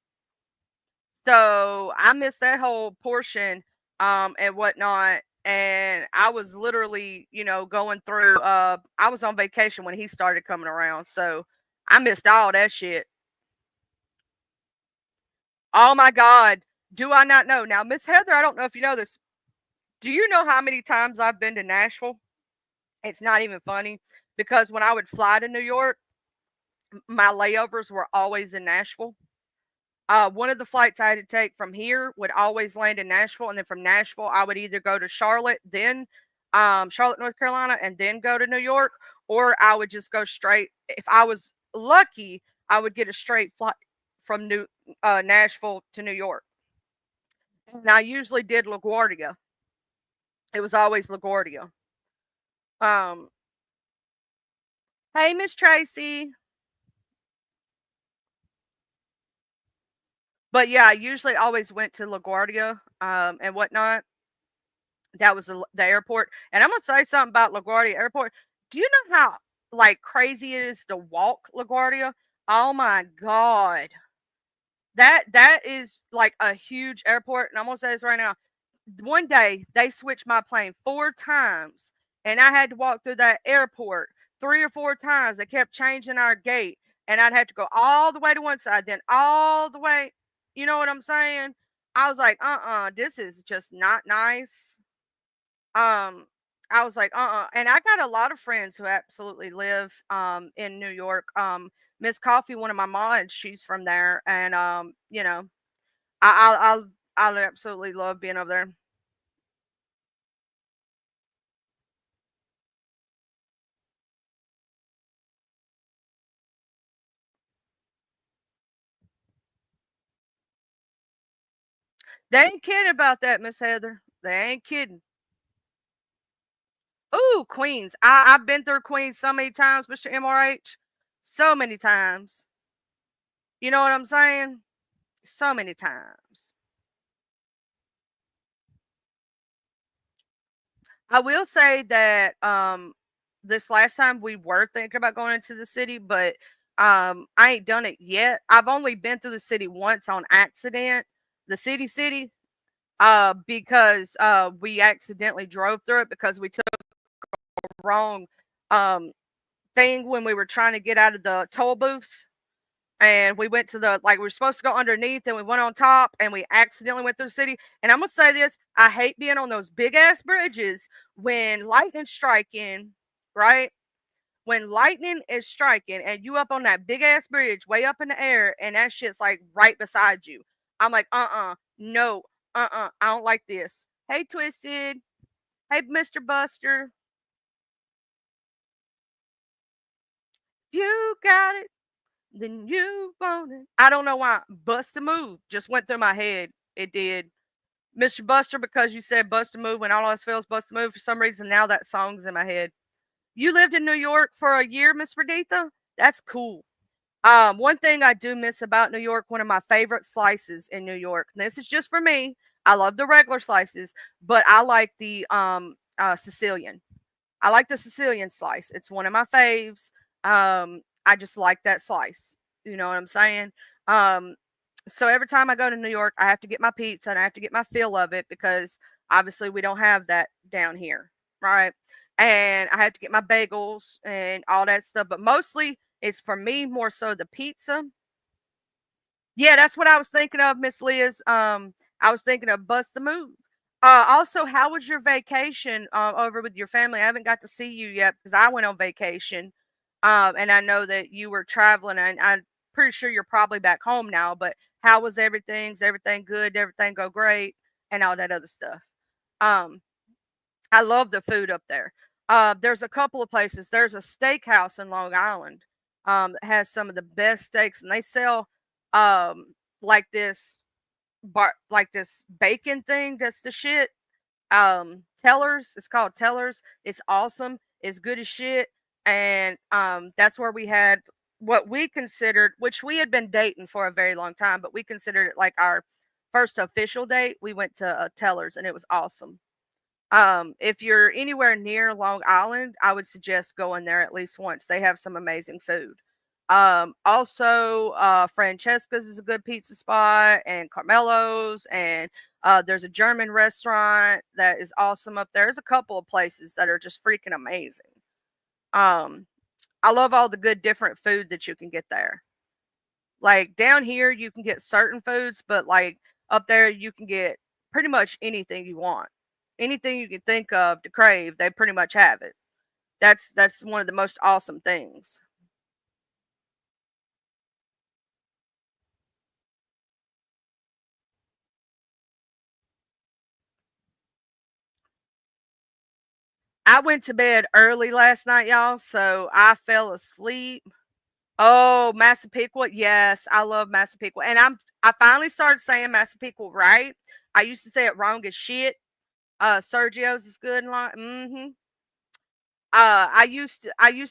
So I missed that whole portion and whatnot. And I was literally, going through I was on vacation when he started coming around. So I missed all that shit. Oh my God. Do I not know? Now, Miss Heather, I don't know if you know this. Do you know how many times I've been to Nashville? It's not even funny because when I would fly to New York, my layovers were always in Nashville. One of the flights I had to take from here would always land in Nashville, and then from Nashville, I would either go to Charlotte, then Charlotte, North Carolina, and then go to New York, or I would just go straight. If I was lucky, I would get a straight flight from Nashville to New York, and I usually did LaGuardia. It was always LaGuardia. Um, hey, Miss Tracy. But yeah, I usually always went to LaGuardia and whatnot. That was the airport. And I'm gonna say something about LaGuardia Airport. Do you know how like crazy it is to walk LaGuardia? Oh my god, that is like a huge airport. And I'm gonna say this right now. One day they switched my plane 4 times, and I had to walk through that airport 3 or 4 times. They kept changing our gate, and I'd have to go all the way to one side, then all the way. You know what I'm saying? I was like, this is just not nice. Um, I was like, and I got a lot of friends who absolutely live in New York. Miss Coffee, one of my mods, she's from there, and I I absolutely love being over there. They ain't kidding about that, Miss Heather. They ain't kidding. Ooh, Queens. I've been through Queens so many times, Mr. MRH. So many times. You know what I'm saying? So many times. I will say that this last time we were thinking about going into the city, but I ain't done it yet. I've only been through the city once on accident, the city, because we accidentally drove through it because we took the wrong um thing when we were trying to get out of the toll booths. And we went to the like we were supposed to go underneath and we went on top and we accidentally went through the city. And I'm gonna say this, I hate being on those big ass bridges when lightning's striking, right? When lightning is striking and you up on that big ass bridge way up in the air and that shit's like right beside you. I'm like, no, I don't like this. Hey Twisted. Hey Mr. Buster. You got it. Then you want it. I don't know why. Bust a move just went through my head. It did. Mr. Buster, because you said bust a move when all else fails, bust a move. For some reason, now that song's in my head. You lived in New York for a year, Miss Raditha? That's cool. One thing I do miss about New York, one of my favorite slices in New York. And this is just for me. I love the regular slices, but I like the Sicilian. I like the Sicilian slice. It's one of my faves. I just like that slice. You know what I'm saying? Um, so every time I go to New York, I have to get my pizza and I have to get my fill of it because obviously we don't have that down here, right? And I have to get my bagels and all that stuff. But mostly it's for me more so the pizza. Yeah, that's what I was thinking of, Miss Liz. I was thinking of Bust the Move. Also, how was your vacation over with your family? I haven't got to see you yet because I went on vacation. And I know that you were traveling, and I'm pretty sure you're probably back home now. But how was everything? Is everything good? Did everything go great? And all that other stuff. Um, I love the food up there. There's a couple of places. There's a steakhouse in Long Island that has some of the best steaks, and they sell like this like this bacon thing. That's the shit. Tellers. It's called Tellers. It's awesome. It's good as shit. And that's where we had what we considered, which we had been dating for a very long time, but we considered it like our first official date. We went to Tellers, and it was awesome. If you're anywhere near Long Island, I would suggest going there at least once. They have some amazing food. Also, Francesca's is a good pizza spot, and Carmelo's, and there's a German restaurant that is awesome up there. There's a couple of places that are just freaking amazing. Um, I love all the good different food that you can get there. Like down here, you can get certain foods, but like up there, you can get pretty much anything you want. Anything you can think of to crave, they pretty much have it. That's one of the most awesome things. I went to bed early last night, y'all, so I fell asleep. Oh, Massapequa, yes, I love Massapequa, and I finally started saying Massapequa right. I used to say it wrong as shit. Sergio's is good and like, mm-hmm. I used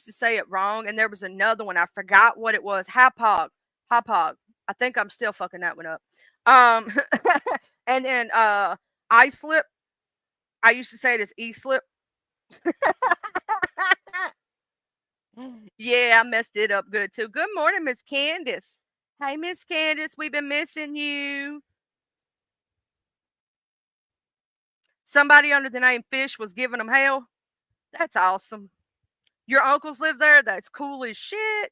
to say it wrong, and there was another one. I forgot what it was. Hapog, Hapog. I think I'm still fucking that one up. Um, and then Islip. I used to say it as E-slip. Yeah, I messed it up good too. Good morning, Miss Candace. Hey, Miss Candace, we've been missing you. Somebody under the name Fish was giving them hell. That's awesome. Your uncles live there? That's cool as shit.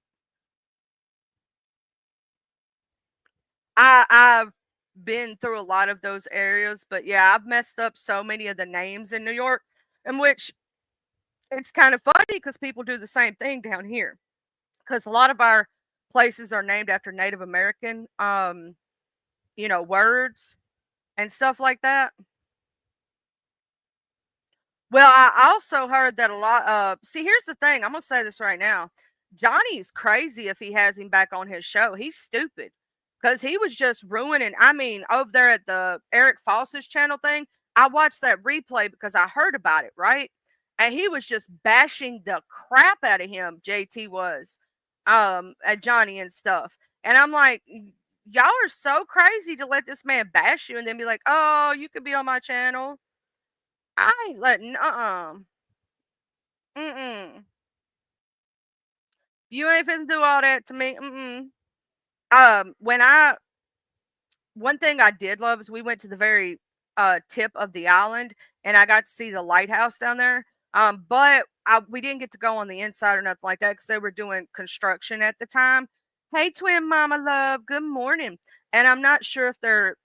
I've been through a lot of those areas, but yeah, I've messed up so many of the names in New York, in which it's kind of funny because people do the same thing down here. Because a lot of our places are named after Native American, words and stuff like that. Well, I also heard that a lot. See, here's the thing. I'm gonna say this right now. Johnny's crazy if he has him back on his show. He's stupid because he was just ruining. I mean, over there at the Eric Foss's channel thing, I watched that replay because I heard about it, right? And he was just bashing the crap out of him. JT was, at Johnny and stuff. And I'm like, y'all are so crazy to let this man bash you and then be like, oh, you could be on my channel. I ain't letting mm-mm. You ain't finna do all that to me. Mm-mm. When I one thing I did love is we went to the very tip of the island and I got to see the lighthouse down there. But we didn't get to go on the inside or nothing like that because they were doing construction at the time. Hey, twin mama love, good morning. And I'm not sure if they're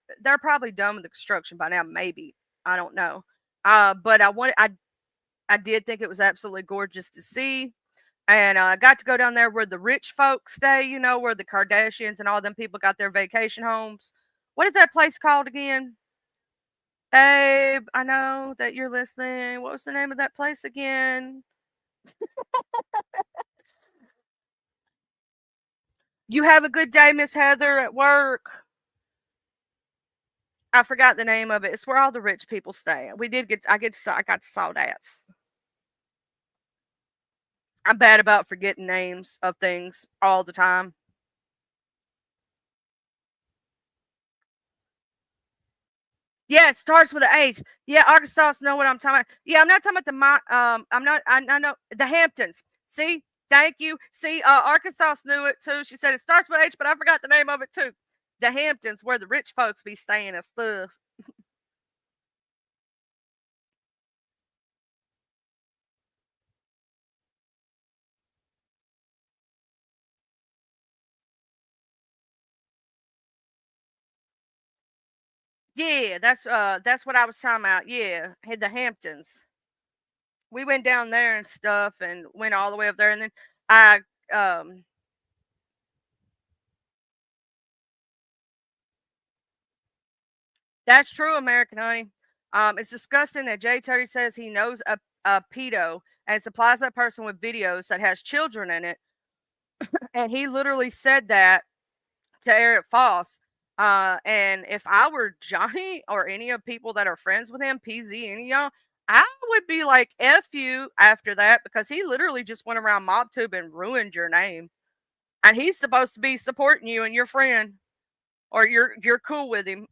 probably done with the construction by now. Maybe I don't know. But I did think it was absolutely gorgeous to see. And I got to go down there where the rich folks stay, where the Kardashians and all them people got their vacation homes. What is that place called again? Babe, I know that you're listening. What was the name of that place again? You have a good day, Miss Heather, at work. I forgot the name of it. It's where all the rich people stay. I got saw that. I'm bad about forgetting names of things all the time. Yeah, it starts with an H. Yeah, Arkansas know what I'm talking about. Yeah, I'm not talking about I'm not I know the Hamptons. See? Thank you. See, Arkansas knew it too. She said it starts with H, but I forgot the name of it too. The Hamptons, where the rich folks be staying and stuff. Yeah, that's what I was talking about. Yeah, had the Hamptons. We went down there and stuff and went all the way up there and then I um that's true, American honey. It's disgusting that Jay Turdy says he knows a pedo and supplies that person with videos that has children in it. And he literally said that to Eric Foss. And if I were Johnny or any of people that are friends with him, PZ, any of y'all, I would be like, F you after that because he literally just went around MobTube and ruined your name. And he's supposed to be supporting you and your friend, or you're cool with him.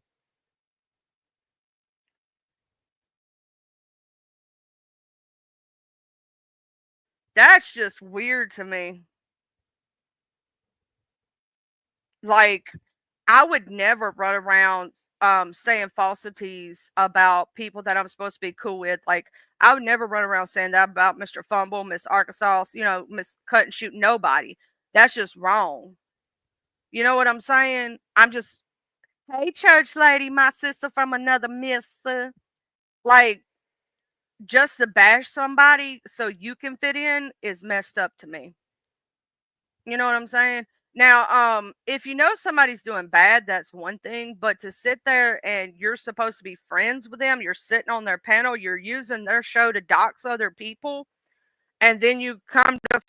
That's just weird to me. Like, I would never run around saying falsities about people that I'm supposed to be cool with. Like, I would never run around saying that about Mr. Fumble, Miss Arkansas, Miss Cut and Shoot, nobody. That's just wrong. You know what I'm saying? I'm just, hey, church lady, my sister from another mister. Like, just to bash somebody so you can fit in is messed up to me. You know what I'm saying? Now, if you know somebody's doing bad, that's one thing, but to sit there and you're supposed to be friends with them, you're sitting on their panel, you're using their show to dox other people, and then you come to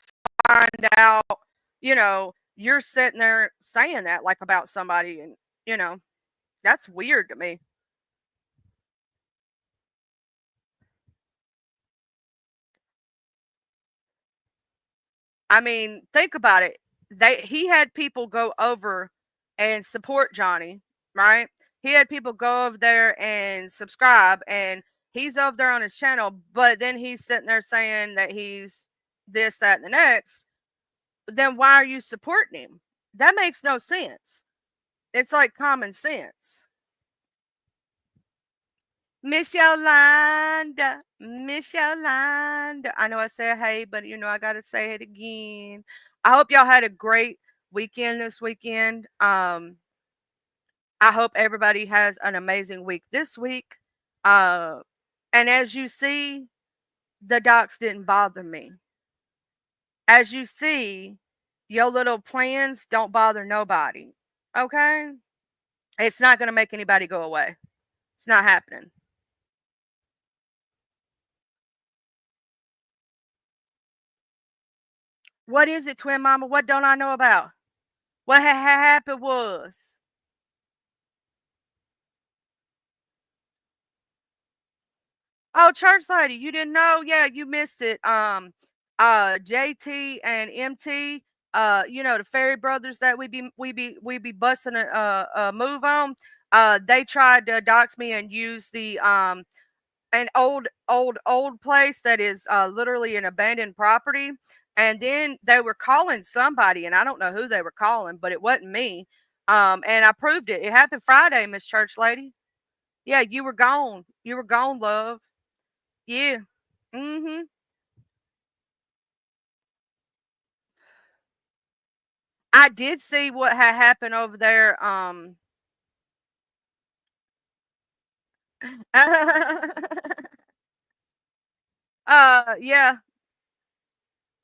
find out, you're sitting there saying that like about somebody, and you know, that's weird to me. I mean, think about it. He had people go over and support Johnny, right? He had people go over there and subscribe, and he's over there on his channel, but then he's sitting there saying that he's this, that, and the next. Then why are you supporting him? That makes no sense. It's like common sense. Miss Yolanda, Miss Yolanda. I know I said hey, but I gotta say it again. I hope y'all had a great weekend this weekend. I hope everybody has an amazing week this week. Uh, and as you see, the docs didn't bother me. As you see, your little plans don't bother nobody. Okay? It's not gonna make anybody go away. It's not happening. What is it, twin mama? What don't I know about? What happened was, oh, church lady, you didn't know? Yeah, you missed it. JT and MT, the Fairy Brothers that we be busting a move on. They tried to dox me and use the an old place that is literally an abandoned property. And then they were calling somebody, and I don't know who they were calling, but it wasn't me. And I proved it. It happened Friday, Miss Church Lady. Yeah, you were gone. You were gone, love. Yeah. Mm-hmm. I did see what had happened over there. Yeah.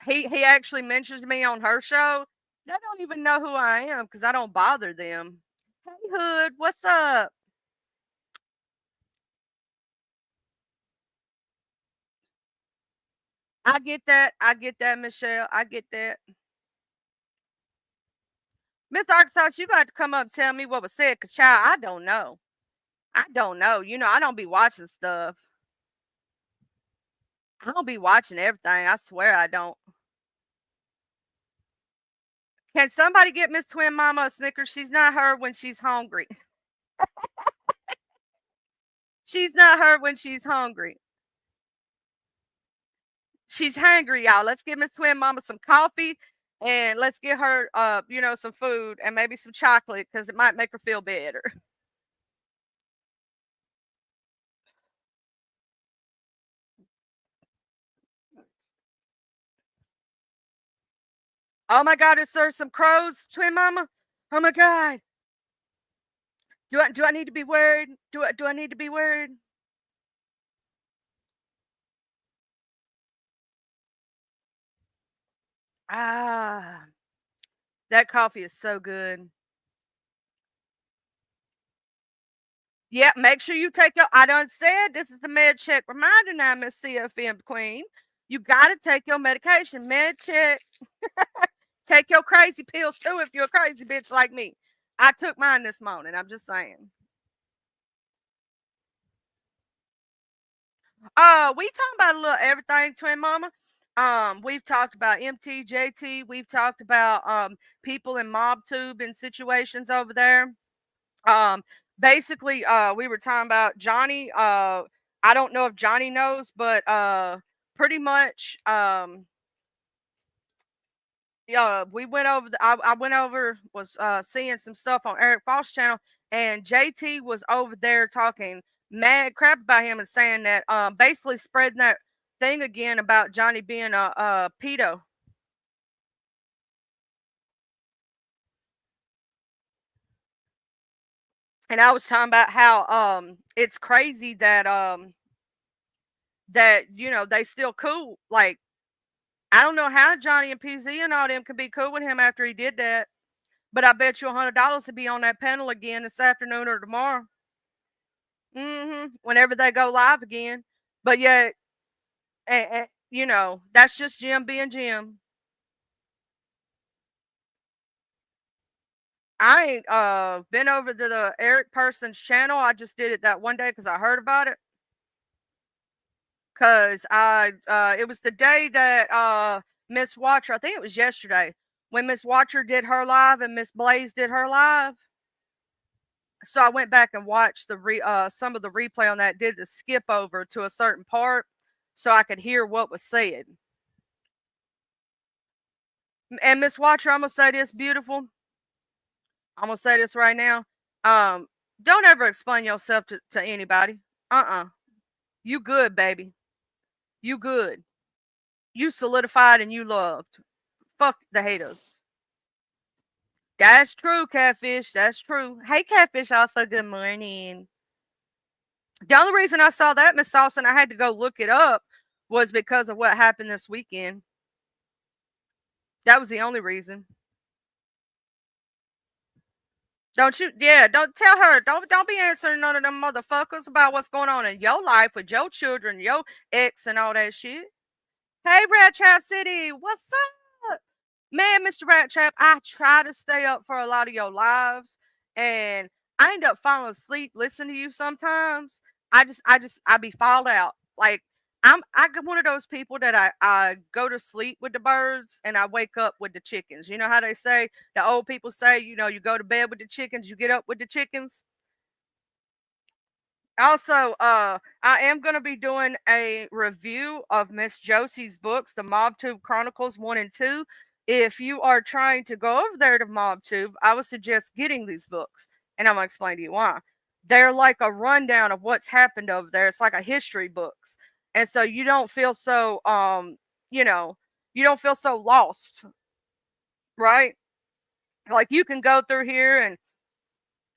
He actually mentions me on her show. They don't even know who I am because I don't bother them. Hey, Hood, what's up? I get that. I get that, Michelle. I get that. Miss Arkansas, you got to come up and tell me what was said, cause child, I don't know. I don't know. I don't be watching stuff. I don't be watching everything. I swear I don't. Can somebody get Miss Twin Mama a Snickers? She's not her when she's hungry. She's not her when she's hungry. She's hungry, y'all. Let's give Miss Twin Mama some coffee and let's get her some food and maybe some chocolate because it might make her feel better. Oh my god, is there some crows, Twin Mama? Oh my god. Do I need to be worried? Do I need to be worried? Ah, that coffee is so good. Yeah, make sure you take your. I done said this is the med check reminder now, Miss CFM Queen. You got to take your medication. Med check. Take your crazy pills too if you're a crazy bitch like me. I took mine this morning. I'm just saying. We talking about a little everything, twin mama. We've talked about MTJT. We've talked about people in mob tube and situations over there. Um, Basically, we were talking about Johnny. I don't know if Johnny knows, but pretty much Yeah, we went over. I went over, was seeing some stuff on Eric Foss channel, and JT was over there talking mad crap about him and saying that basically spreading that thing again about Johnny being a pedo. And I was talking about how it's crazy that they still cool. Like, I don't know how Johnny and PZ and all them could be cool with him after he did that. But I bet you $100 to be on that panel again this afternoon or tomorrow. Whenever they go live again. But yet, that's just Jim being Jim. I ain't been over to the Eric Person's channel. I just did it that one day because I heard about it. Cause it was the day that Miss Watcher, I think it was yesterday, when Miss Watcher did her live and Miss Blaze did her live. So I went back and watched some of the replay on that, did the skip over to a certain part so I could hear what was said. And Miss Watcher, I'm gonna say this, beautiful. I'm gonna say this right now. Don't ever explain yourself to anybody. You good, baby. You good. You solidified and you loved. Fuck the haters. That's true, Catfish. That's true. Hey, Catfish. Also, good morning. The only reason I saw that, Miss Sauce, and I had to go look it up, was because of what happened this weekend. That was the only reason. Don't you? Yeah, don't tell her. Don't be answering none of them motherfuckers about what's going on in your life with your children, your ex, and all that shit. Hey, Red Trap City, what's up? Man, Mr. Rat Trap, I try to stay up for a lot of your lives, and I end up falling asleep listening to you sometimes. I be fouled out. Like, I get one of those people that I go to sleep with the birds and I wake up with the chickens. You know how they say, the old people say, you go to bed with the chickens, you get up with the chickens. Also, I am going to be doing a review of Miss Josie's books, the MobTube Chronicles 1 and 2. If you are trying to go over there to MobTube, I would suggest getting these books, and I'm going to explain to you why. They're like a rundown of what's happened over there. It's like a history books. And so you don't feel so, you don't feel so lost, right? Like, you can go through here and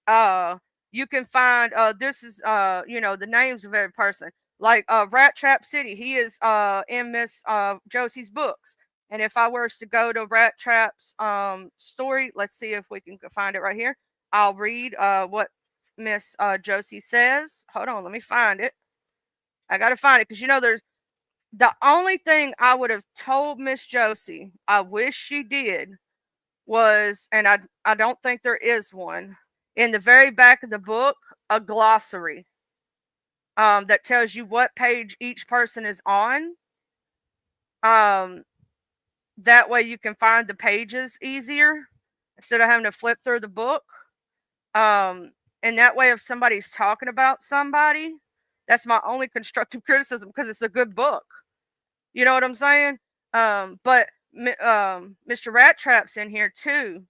uh you can find this is the names of every person, like Rat Trap City. He is in Miss Josie's books. And if I were to go to Rat Trap's story, let's see if we can find it right here. I'll read what Miss Josie says. Hold on, let me find it. I gotta find it because there's the only thing I would have told Miss Josie, I wish she did, was, and I don't think there is one, in the very back of the book, a glossary that tells you what page each person is on. Um, that way you can find the pages easier instead of having to flip through the book. And that way, if somebody's talking about somebody, that's my only constructive criticism, because it's a good book. You know what I'm saying? But Mr. Rat Trap's in here too,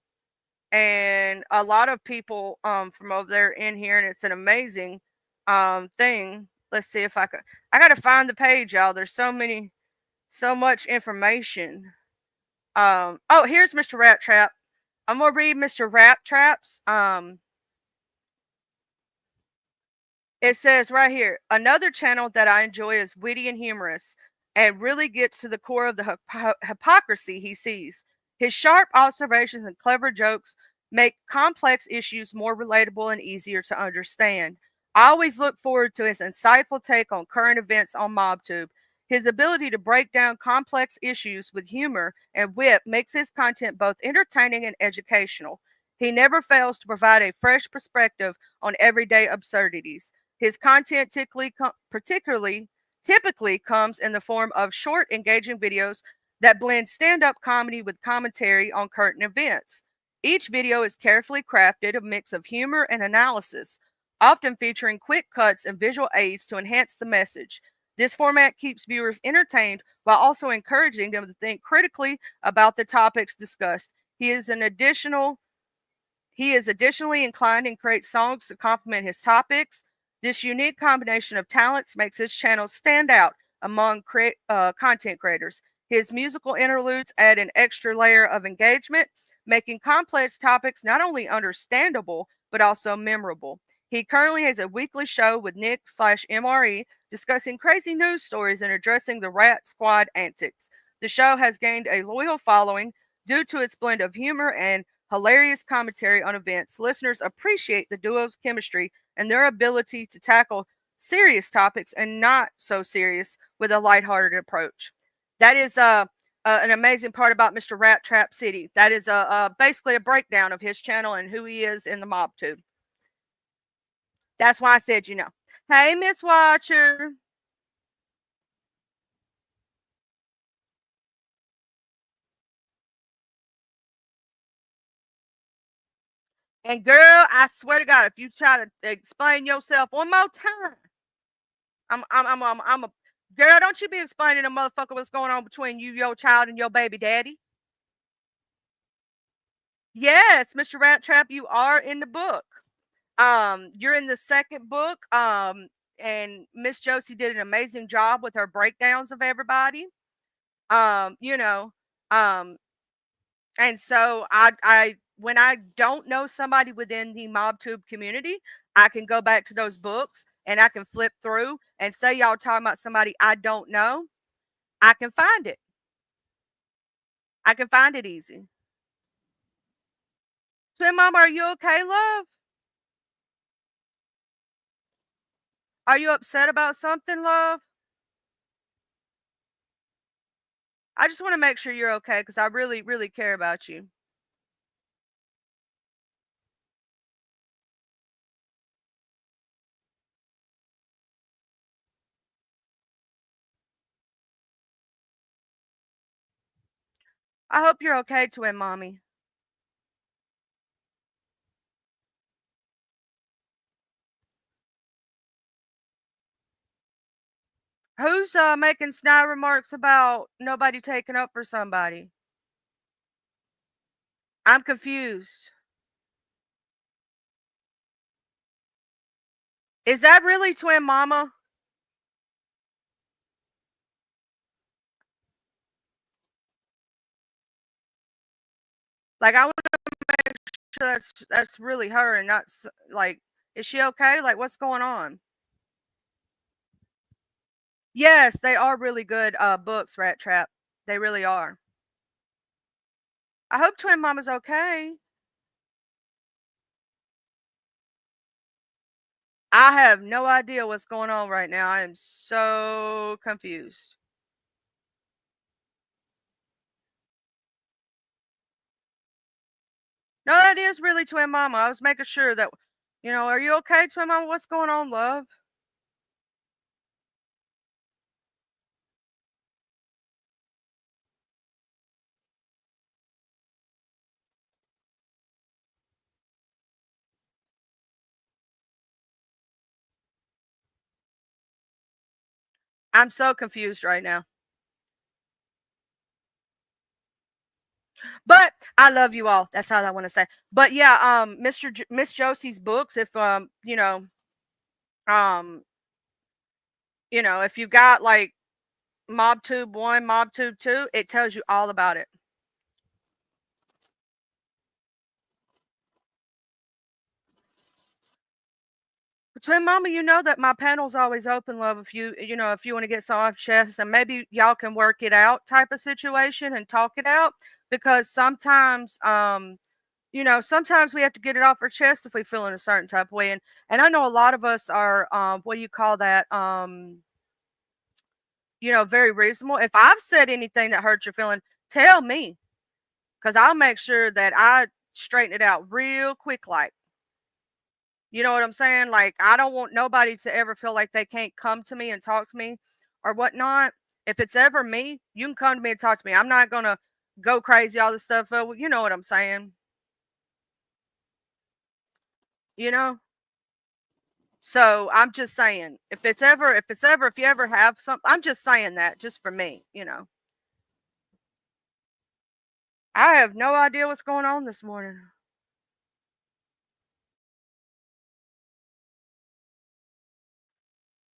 and a lot of people from over there in here, and it's an amazing thing. Let's see if I gotta find the page, y'all. There's so much information. Oh, here's Mr. Rat Trap. I'm gonna read Mr. Rat Trap's. It says right here, another channel that I enjoy is witty and humorous and really gets to the core of the hypocrisy he sees. His sharp observations and clever jokes make complex issues more relatable and easier to understand. I always look forward to his insightful take on current events on MobTube. His ability to break down complex issues with humor and wit makes his content both entertaining and educational. He never fails to provide a fresh perspective on everyday absurdities. His content typically comes in the form of short, engaging videos that blend stand up comedy with commentary on current events. Each video is carefully crafted, a mix of humor and analysis, often featuring quick cuts and visual aids to enhance the message. This format keeps viewers entertained while also encouraging them to think critically about the topics discussed. He is additionally inclined and creates songs to complement his topics. This unique combination of talents makes his channel stand out among content creators. His musical interludes add an extra layer of engagement, making complex topics not only understandable but also memorable. He currently has a weekly show with Nick/MRE discussing crazy news stories and addressing the Rat Squad antics. The show has gained a loyal following due to its blend of humor and hilarious commentary on events. Listeners appreciate the duo's chemistry and their ability to tackle serious topics and not so serious with a lighthearted approach. That is an amazing part about Mr. Rat Trap City. That is basically a breakdown of his channel and who he is in the mob tube. That's why I said, Hey, Miss Watcher. And girl, I swear to God, if you try to explain yourself one more time, I'm a girl. Don't you be explaining to motherfucker what's going on between you, your child, and your baby daddy. Yes, Mr. Rat Trap, you are in the book. You're in the second book. And Miss Josie did an amazing job with her breakdowns of everybody. Um, you know, um, and so I when I don't know somebody within the MobTube community, I can go back to those books and I can flip through and say y'all talking about somebody I don't know. I can find it. I can find it easy. Twin Mama, are you okay, love? Are you upset about something, love? I just want to make sure you're okay because I really, really care about you. I hope you're okay, Twin Mommy. Who's making snide remarks about nobody taking up for somebody? I'm confused. Is that really Twin Mama? Like, I want to make sure that's really her and not like, is she okay? Like, what's going on? Yes, they are really good books, Rat Trap. They really are. I hope Twin Mama's okay. I have no idea what's going on right now. I am so confused. No, that is really Twin Mama. I was making sure that, are you okay, Twin Mama? What's going on, love? I'm so confused right now. But I love you all. That's all I want to say. But yeah, Miss Josie's books, if um, if you got like MobTube 1, MobTube 2, it tells you all about it. Twin Mama, you know that my panel's always open, love. If you want to get some off chest and maybe y'all can work it out type of situation and talk it out because sometimes we have to get it off our chest if we feel in a certain type of way. And I know a lot of us are, what do you call that? Very reasonable. If I've said anything that hurts your feeling, tell me because I'll make sure that I straighten it out real quick, like. You know what I'm saying? Like, I don't want nobody to ever feel like they can't come to me and talk to me or whatnot. If it's ever me, you can come to me and talk to me. I'm not gonna go crazy, all this stuff. You know what I'm saying? You know? So I'm just saying, if you ever have some, I'm just saying that just for me, you know. I have no idea what's going on this morning.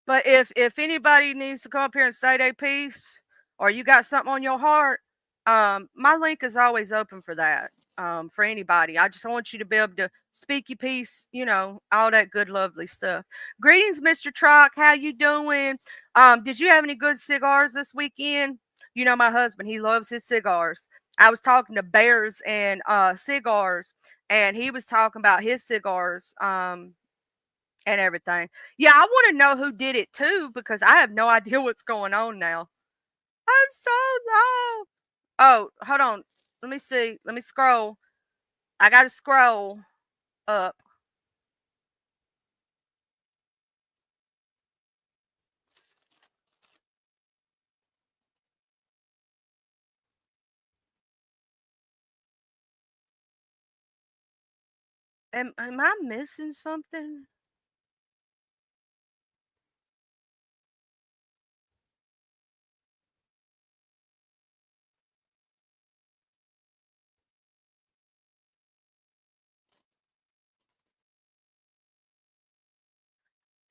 But if anybody needs to come up here and say their piece, or you got something on your heart, my link is always open for that. For anybody, I just want you to be able to speak your piece, you know, all that good, lovely stuff. Greetings, Mr. Trock. How you doing? Did you have any good cigars this weekend? You know, my husband, he loves his cigars. I was talking to Bears and cigars, and he was talking about his cigars. And everything. Yeah, I wanna know who did it too because I have no idea what's going on now. I'm so low. Oh, hold on. Let me see. Let me scroll. I gotta scroll up. Am I missing something?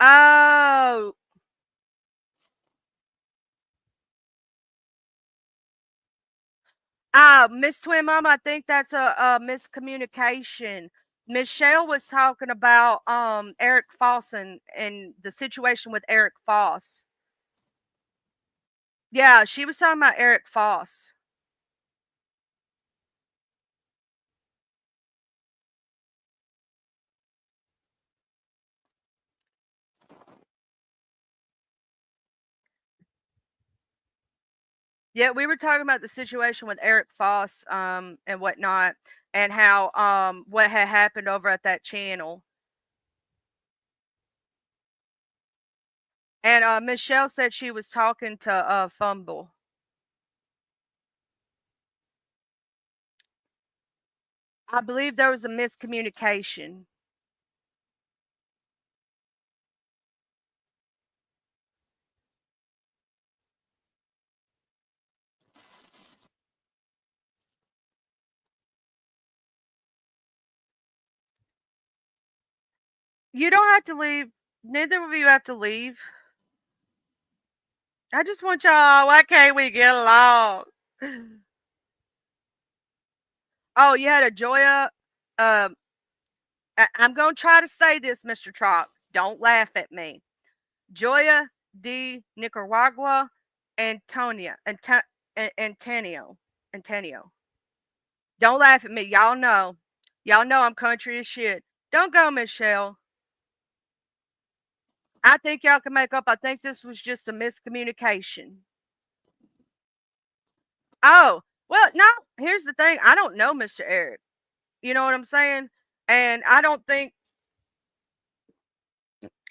Oh, Miss Twin Mama, I think that's a miscommunication. Michelle was talking about Eric Foss and the situation with Eric Foss. Yeah, she was talking about Eric Foss. Yeah, we were talking about the situation with Eric Foss, and whatnot, and how what had happened over at that channel. And Michelle said she was talking to Fumble. I believe there was a miscommunication. You don't have to leave. Neither of you have to leave. I just want y'all. Why can't we get along? Oh, you had a Joya. Um, I'm gonna try to say this, Mr. Trock. Don't laugh at me. Joya de Nicaragua, Antonia, Antonio, Antonio. Don't laugh at me. Y'all know I'm country as shit. Don't go, Michelle. I think y'all can make up. I think this was just a miscommunication. Oh, well, no. Here's the thing. I don't know Mr. Eric. You know what I'm saying? And I don't think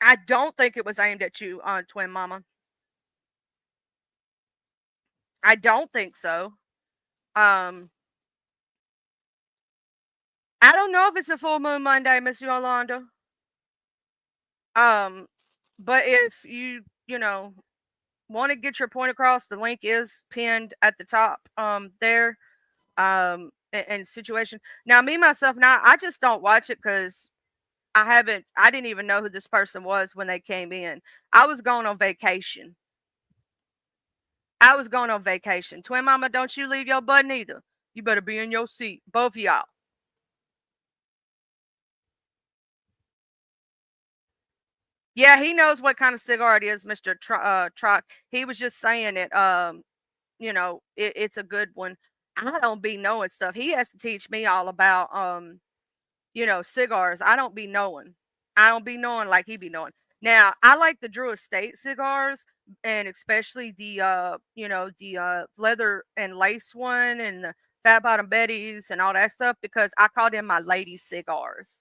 it was aimed at you, twin mama. I don't think so. Um, I don't know if it's a full moon Monday, Miss Yolanda. Um, but if you know, want to get your point across, the link is pinned at the top there. And situation. Now me myself now I just don't watch it because I didn't even know who this person was when they came in. I was going on vacation. I was going on vacation. Twin mama, don't you leave your butt neither. You better be in your seat. Both of y'all. Yeah, he knows what kind of cigar it is, Mr. Truck. He was just saying it. You know, it's a good one. I don't be knowing stuff. He has to teach me all about you know, cigars. I don't be knowing. I don't be knowing like he be knowing. Now, I like the Drew Estate cigars and especially the you know, the leather and lace one and the fat bottom Betty's and all that stuff because I call them my lady cigars.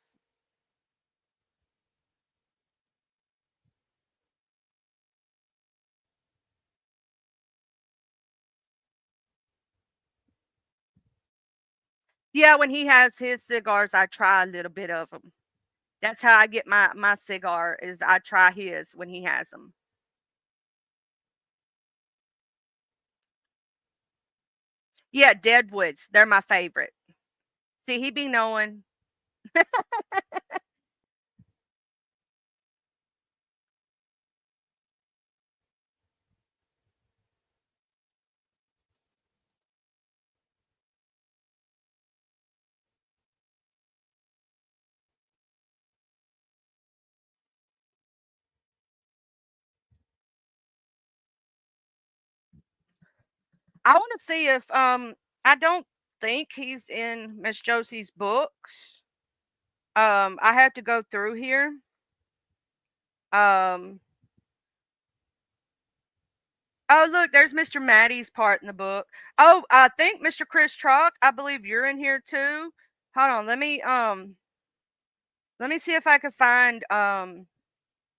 Yeah, when he has his cigars, I try a little bit of them. That's how I get my cigar is I try his when he has them. Yeah, Deadwoods, they're my favorite. See, he be knowing. I want to see if I don't think he's in Miss Josie's books. I have to go through here. Um Oh, look, there's Mr. Maddie's part in the book. Oh, I think Mr. Chris Truck, I believe you're in here too. Hold on, let me see if I can find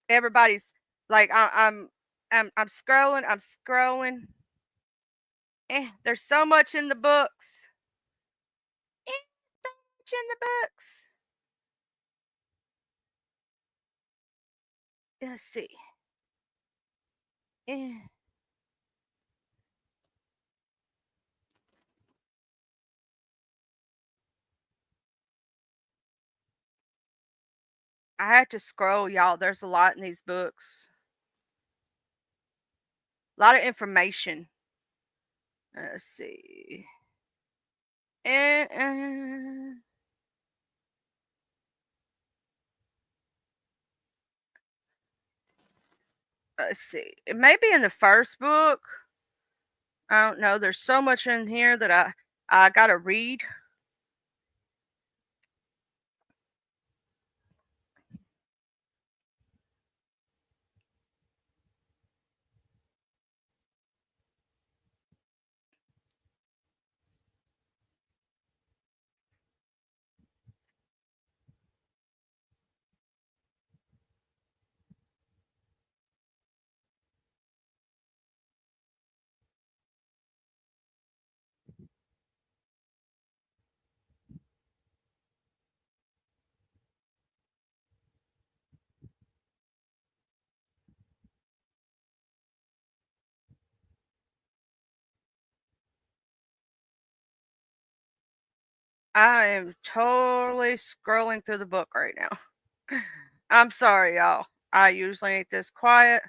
everybody's like I'm scrolling, I'm scrolling. There's so much in the books. So much in the books. Let's see. Eh, I had to scroll, y'all. There's a lot in these books. A lot of information. Let's see. Eh, eh. Let's see. It may be in the first book. I don't know. There's so much in here that I gotta read. I am totally scrolling through the book right now. I'm sorry, y'all. I usually ain't this quiet.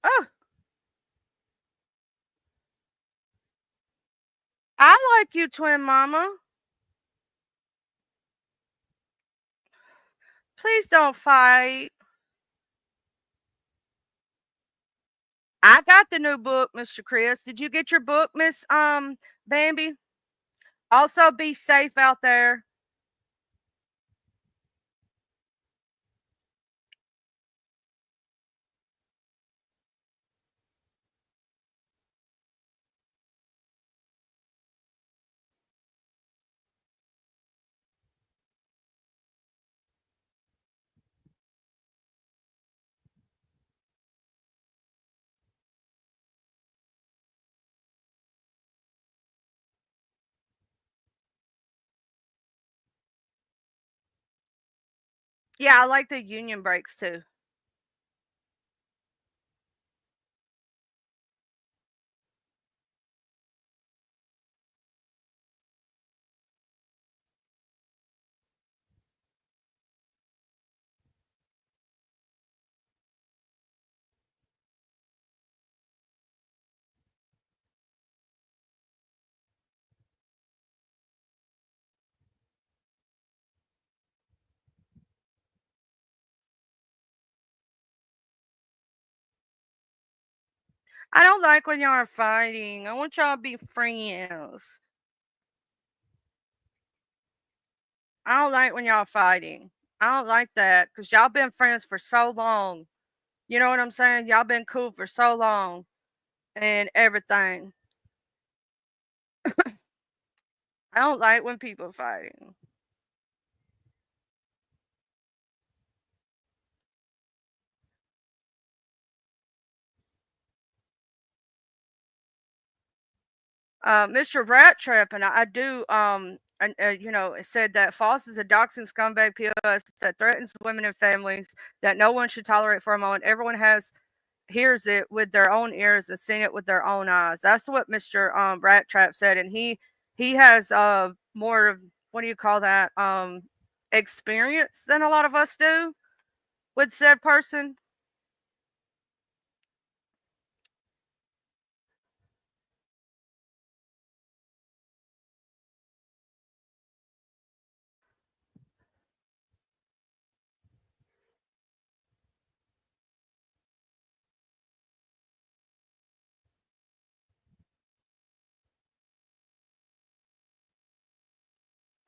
Oh, I like you, twin mama. Please don't fight. I got the new book, Mr. Chris. Did you get your book, Miss Bambi? Also, be safe out there. Yeah, I like the union breaks too. I don't like when y'all are fighting. I want y'all to be friends. I don't like when y'all fighting. I don't like that because y'all been friends for so long. You know what I'm saying? Y'all been cool for so long and everything. I don't like when people fighting. Mr. Rat Trap, and I do it said that false is a doxing scumbag POS that threatens women and families that no one should tolerate for a moment. Everyone has hears it with their own ears and seen it with their own eyes. That's what Mr. Rat Trap said, and he has more of, what do you call that, experience than a lot of us do with said person.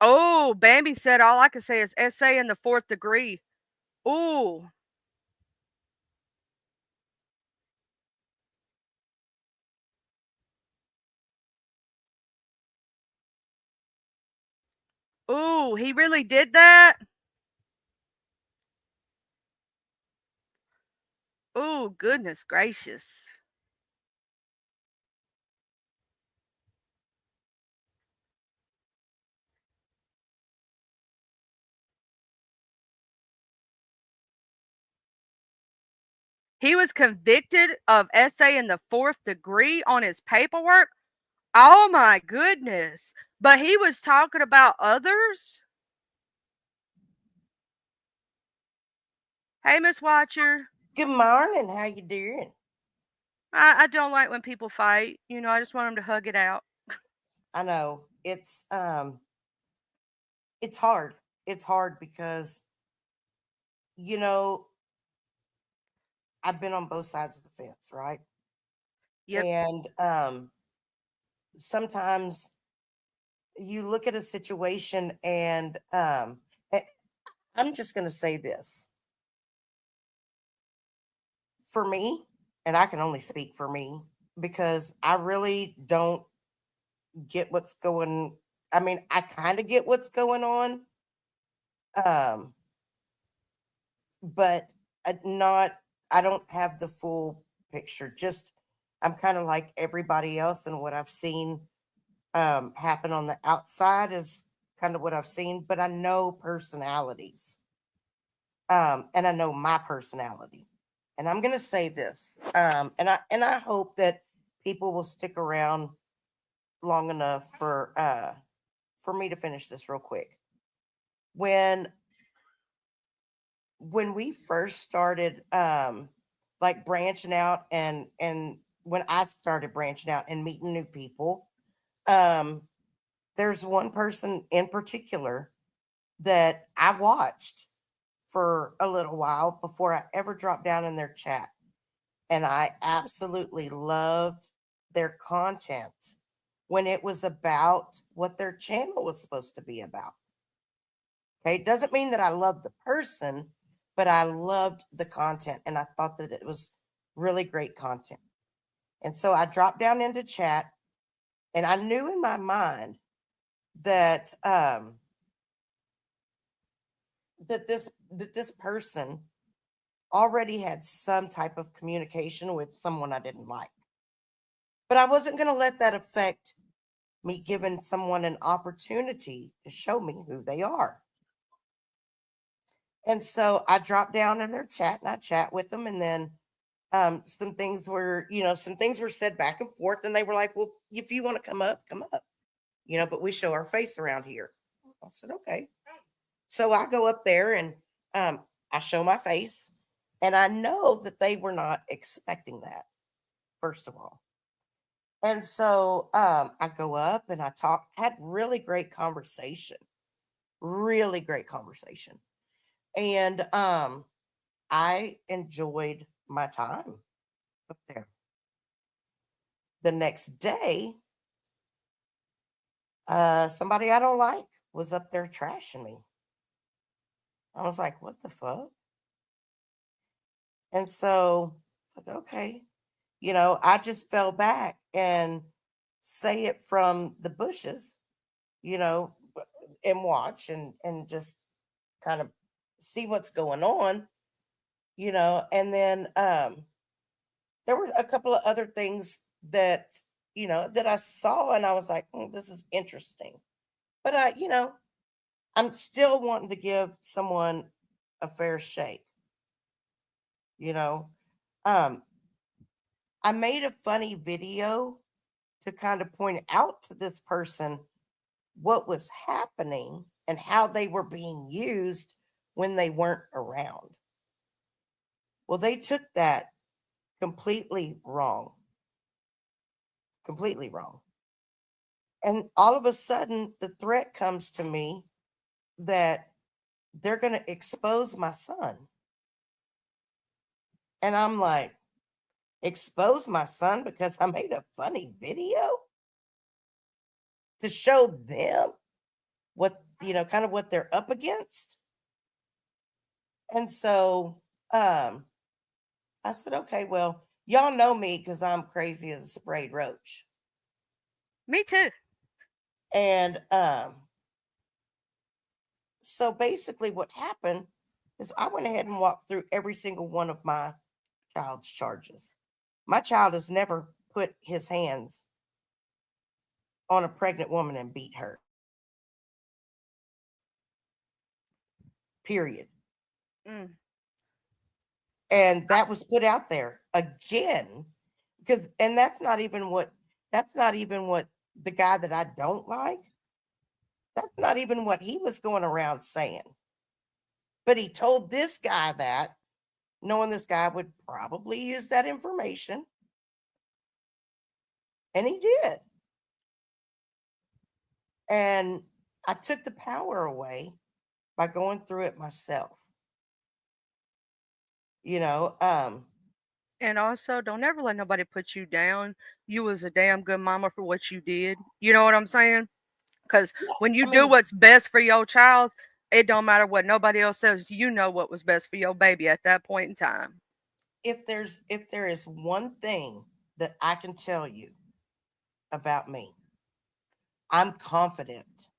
Oh, Bambi said all I can say is essay in the fourth degree. Ooh, ooh, he really did that. Ooh, goodness gracious. He was convicted of essay in the fourth degree on his paperwork. Oh my goodness. But he was talking about others? Hey, Miss Watcher. Good morning. How you doing? I don't like when people fight. I just want them to hug it out. I know it's hard. It's hard because you know I've been on both sides of the fence, right? Yep. And sometimes you look at a situation and I'm just going to say this for me, and I can only speak for me because I really don't get what's going. I mean, I kind of get what's going on. Um, but not I don't have the full picture. Just I'm kind of like everybody else, and what I've seen happen on the outside is kind of what I've seen. But I know personalities, and I know my personality, and I'm gonna say this, and I hope that people will stick around long enough for me to finish this real quick. When when we first started like branching out and when I started branching out and meeting new people, um there's one person in particular that I watched for a little while before I ever dropped down in their chat, and I absolutely loved their content when it was about what their channel was supposed to be about. Okay, it doesn't mean that I love the person, but I loved the content and I thought that it was really great content. And so I dropped down into chat and I knew in my mind that that this person already had some type of communication with someone I didn't like. But I wasn't going to let that affect me giving someone an opportunity to show me who they are. And so I dropped down in their chat and I chat with them, and then some things were said back and forth, and they were like, well, if you want to come up, but we show our face around here. I said, okay. So I go up there and um, I show my face, and I know that they were not expecting that, first of all. And so I go up and I had really great conversation. And I enjoyed my time up there. The next day, somebody I don't like was up there trashing me. I was like, what the fuck? And so it's like, okay, I just fell back and say it from the bushes, you know, and watch and just kind of see what's going on, and then there were a couple of other things that I saw and I was like, this is interesting. But I'm still wanting to give someone a fair shake, you know. Um, I made a funny video to kind of point out to this person what was happening and how they were being used when they weren't around. Well, they took that completely wrong, completely wrong. And all of a sudden, the threat comes to me that they're going to expose my son. And I'm like, expose my son because I made a funny video to show them what, kind of what they're up against. And so I said, okay, well, y'all know me because I'm crazy as a sprayed roach. Me too. And so basically, what happened is I went ahead and walked through every single one of my child's charges. My child has never put his hands on a pregnant woman and beat her, period. Mm. And that was put out there again because, and that's not even what the guy that I don't like, that's not even what he was going around saying. But he told this guy that, knowing this guy would probably use that information, and he did. And I took the power away by going through it myself. You know, And also, don't ever let nobody put you down. You was a damn good mama for what you did. You know what I'm saying? Because yeah, when you I do mean, what's best for your child, it don't matter what nobody else says. You know what was best for your baby at that point in time. if there is one thing that I can tell you about me, I'm confident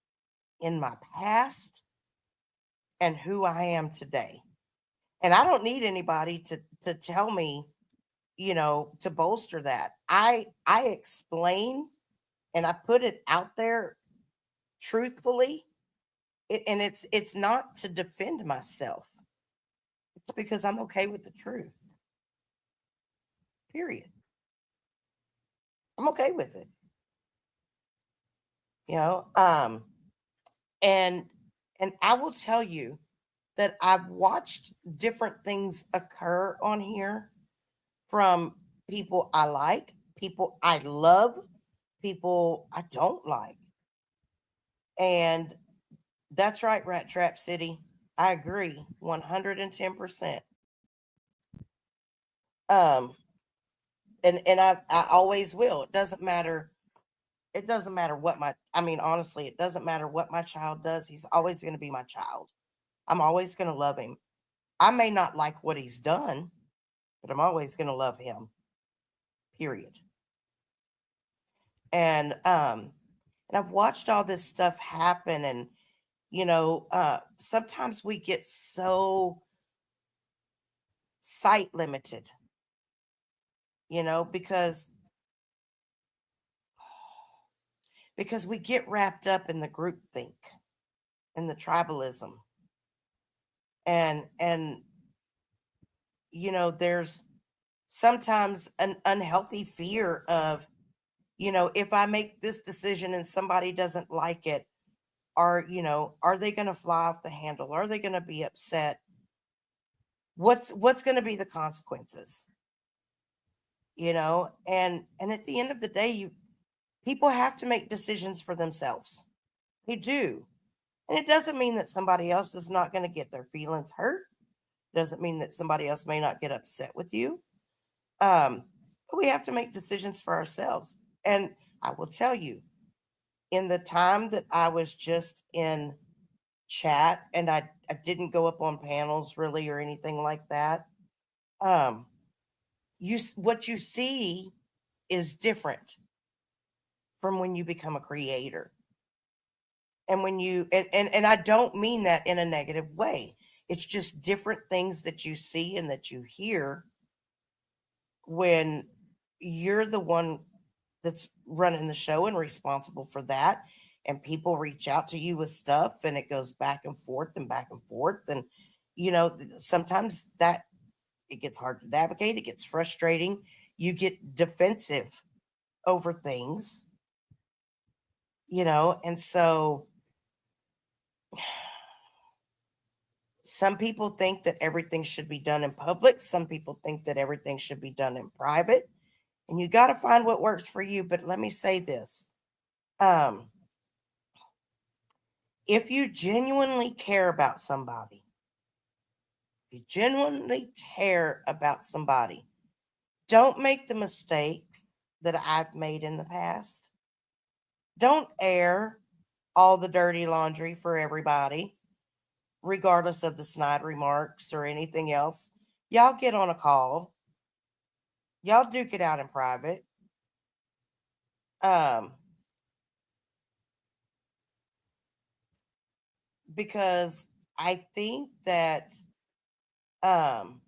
in my past and who I am today. And I don't need anybody to tell me, to bolster that. I explain and I put it out there truthfully. And it's not to defend myself. It's because I'm okay with the truth. Period. I'm okay with it. You know, and and I will tell you that I've watched different things occur on here from people I like, people I love, people I don't like. And that's right, Rat Trap City. I agree 110%. Um and I always will. It doesn't matter what my I mean honestly, it doesn't matter what my child does. He's always going to be my child. I'm always going to love him. I may not like what he's done, but I'm always going to love him. Period. And I've watched all this stuff happen, and sometimes we get so sight limited, because we get wrapped up in the group think and the tribalism, and there's sometimes an unhealthy fear of, if I make this decision and somebody doesn't like it, are they going to fly off the handle? Are they going to be upset? What's going to be the consequences? And at the end of the day, people have to make decisions for themselves. They do. And it doesn't mean that somebody else is not going to get their feelings hurt. Doesn't mean that somebody else may not get upset with you. But we have to make decisions for ourselves. And I will tell you, in the time that I was just in chat and I didn't go up on panels really or anything like that, um, what you see is different from when you become a creator. And when you and I don't mean that in a negative way. It's just different things that you see and that you hear when you're the one that's running the show and responsible for that. and people reach out to you with stuff, and it goes back and forth and back and forth. And, you know, sometimes that it gets hard to navigate, it gets frustrating. You get defensive over things, and so some people think that everything should be done in public. Some people think that everything should be done in private. And you got to find what works for you. But let me say this. Um, if you genuinely care about somebody, don't make the mistakes that I've made in the past. Don't air all the dirty laundry for everybody, regardless of the snide remarks or anything else. Y'all get on a call. Y'all duke it out in private. Um, because um,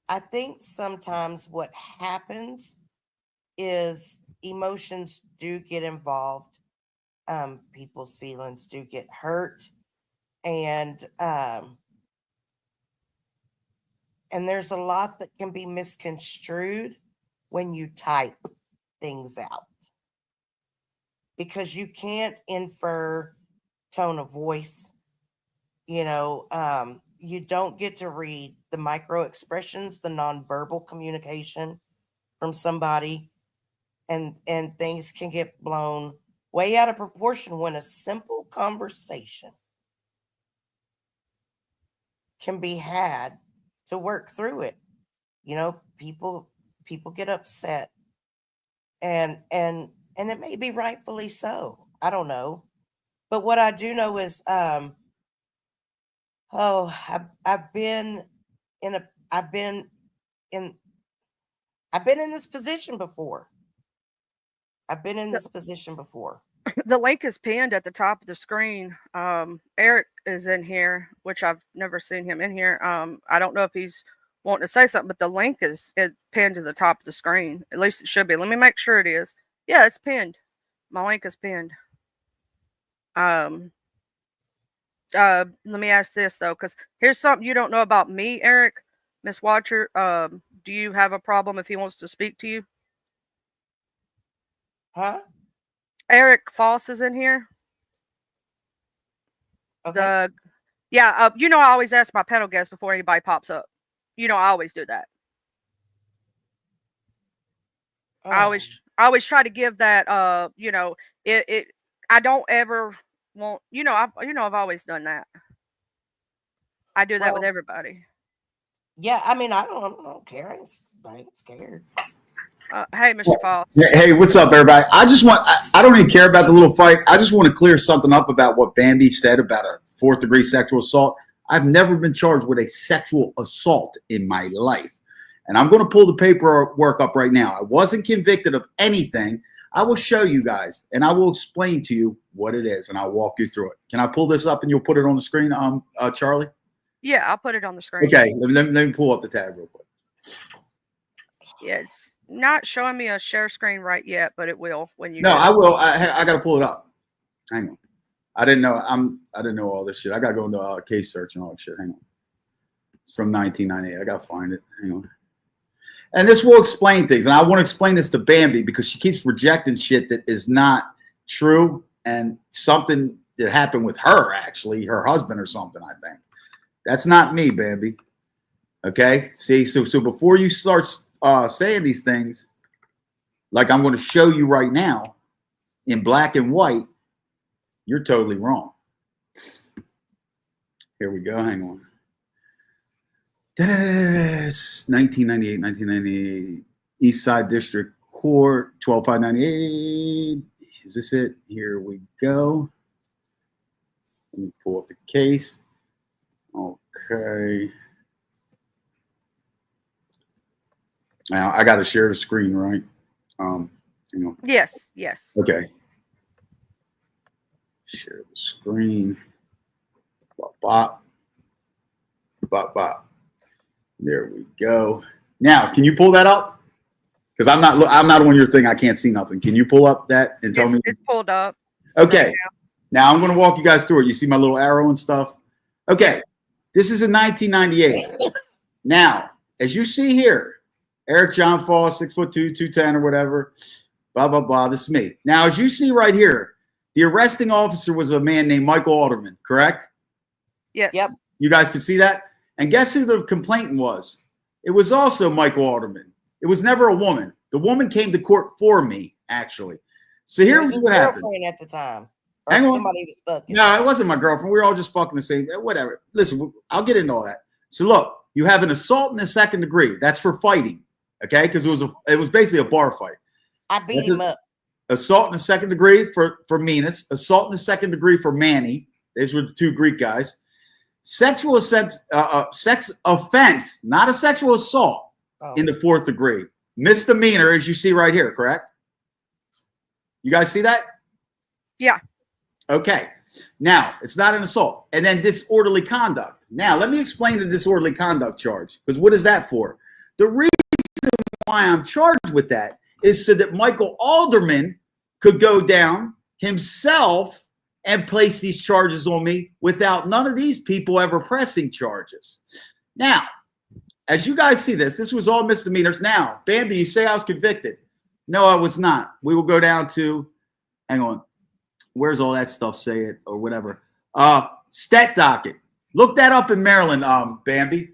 I think sometimes what happens is emotions do get involved. People's feelings do get hurt, and there's a lot that can be misconstrued when you type things out, because you can't infer tone of voice. You don't get to read the micro expressions, the nonverbal communication from somebody, and things can get blown way out of proportion when a simple conversation can be had to work through it. People get upset, and it may be rightfully so. I don't know. But what I do know is I've been in a in I've been in this position before. I've been in The, this position before. the link is pinned at the top of the screen. Eric is in here, which I've never seen him in here. I don't know if he's wanting to say something, but the link is pinned to the top of the screen. At least it should be. Let me make sure it is. Yeah, it's pinned. My link is pinned. Um, Let me ask this though, because here's something you don't know about me, Eric, Miss Watcher. Do you have a problem if he wants to speak to you? Huh? Eric Foss is in here. Okay. The Yeah, I always ask my panel guests before anybody pops up. I always do that. I Oh. always I always try to give that. It. I don't ever want. I've always done that. I do that with Well, everybody. yeah, I mean, I don't care. I ain't scared. Hey, Mr. Foss. Hey, what's up, everybody? I don't even care about the little fight. I just want to clear something up about what Bambi said about a fourth degree sexual assault. I've never been charged with a sexual assault in my life. And I'm going to pull the paperwork up right now. I wasn't convicted of anything. I will show you guys and I will explain to you what it is and I'll walk you through it. Can I pull this up and you'll put it on the screen, Charlie? Yeah, I'll put it on the screen. Okay, let me pull up the tab real quick. Yeah, it's not showing me a share screen right yet, but it will when you No, do. I will. I got to pull it up. Hang on. I didn't know all this shit. I got to go into case search and all that shit. Hang on. It's from 1998. I got to find it. Hang on. And this will explain things. And I want to explain this to Bambi because she keeps rejecting shit that is not true and something that happened with her, actually, her husband or something, I think. That's not me, Bambi. Okay? See, so before you start saying these things, like I'm going to show you right now in black and white, you're totally wrong. Here we go. Hang on. 1998, East Side District Court, 12598. Is this it? Here we go. Let me pull up the case. Okay. Now I got to share the screen, right? Yes. Okay. Share the screen. Bop, bop. Bop, bop. There we go. Now, can you pull that up? Because I'm not on your thing. I can't see nothing. Can you pull up that and tell me? It's pulled up. Okay. Now I'm going to walk you guys through it. You see my little arrow and stuff? Okay. This is in 1998. Now, as you see here, Eric John Fall, 6'2", 210 or whatever, blah, blah, blah. This is me. Now, as you see right here, the arresting officer was a man named Michael Alderman, correct? Yes. Yep. You guys can see that? And guess who the complainant was? It was also Michael Alderman. It was never a woman. The woman came to court for me, actually. So here's what happened. At the time. Hang on. Somebody was fucking. No, it wasn't my girlfriend. We were all just fucking the same. Whatever. Listen, I'll get into all that. So look, you have an assault in the second degree. That's for fighting, okay? Because it was basically a bar fight. I beat him up. Assault in the second degree for Minas. Assault in the second degree for Manny. These were the two Greek guys. Sex offense, not a sexual assault, in the fourth degree. Misdemeanor, as you see right here, correct? You guys see that? Yeah. Okay. Now, it's not an assault. And then disorderly conduct. Now, let me explain the disorderly conduct charge, because what is that for? The reason why I'm charged with that is so that Michael Alderman could go down himself and place these charges on me without none of these people ever pressing charges. Now, as you guys see this was all misdemeanors. Now, Bambi, you say I was convicted. No, I was not. We will go down to, hang on, where's all that stuff, say it, or whatever. Stet docket. Look that up in Maryland, Bambi.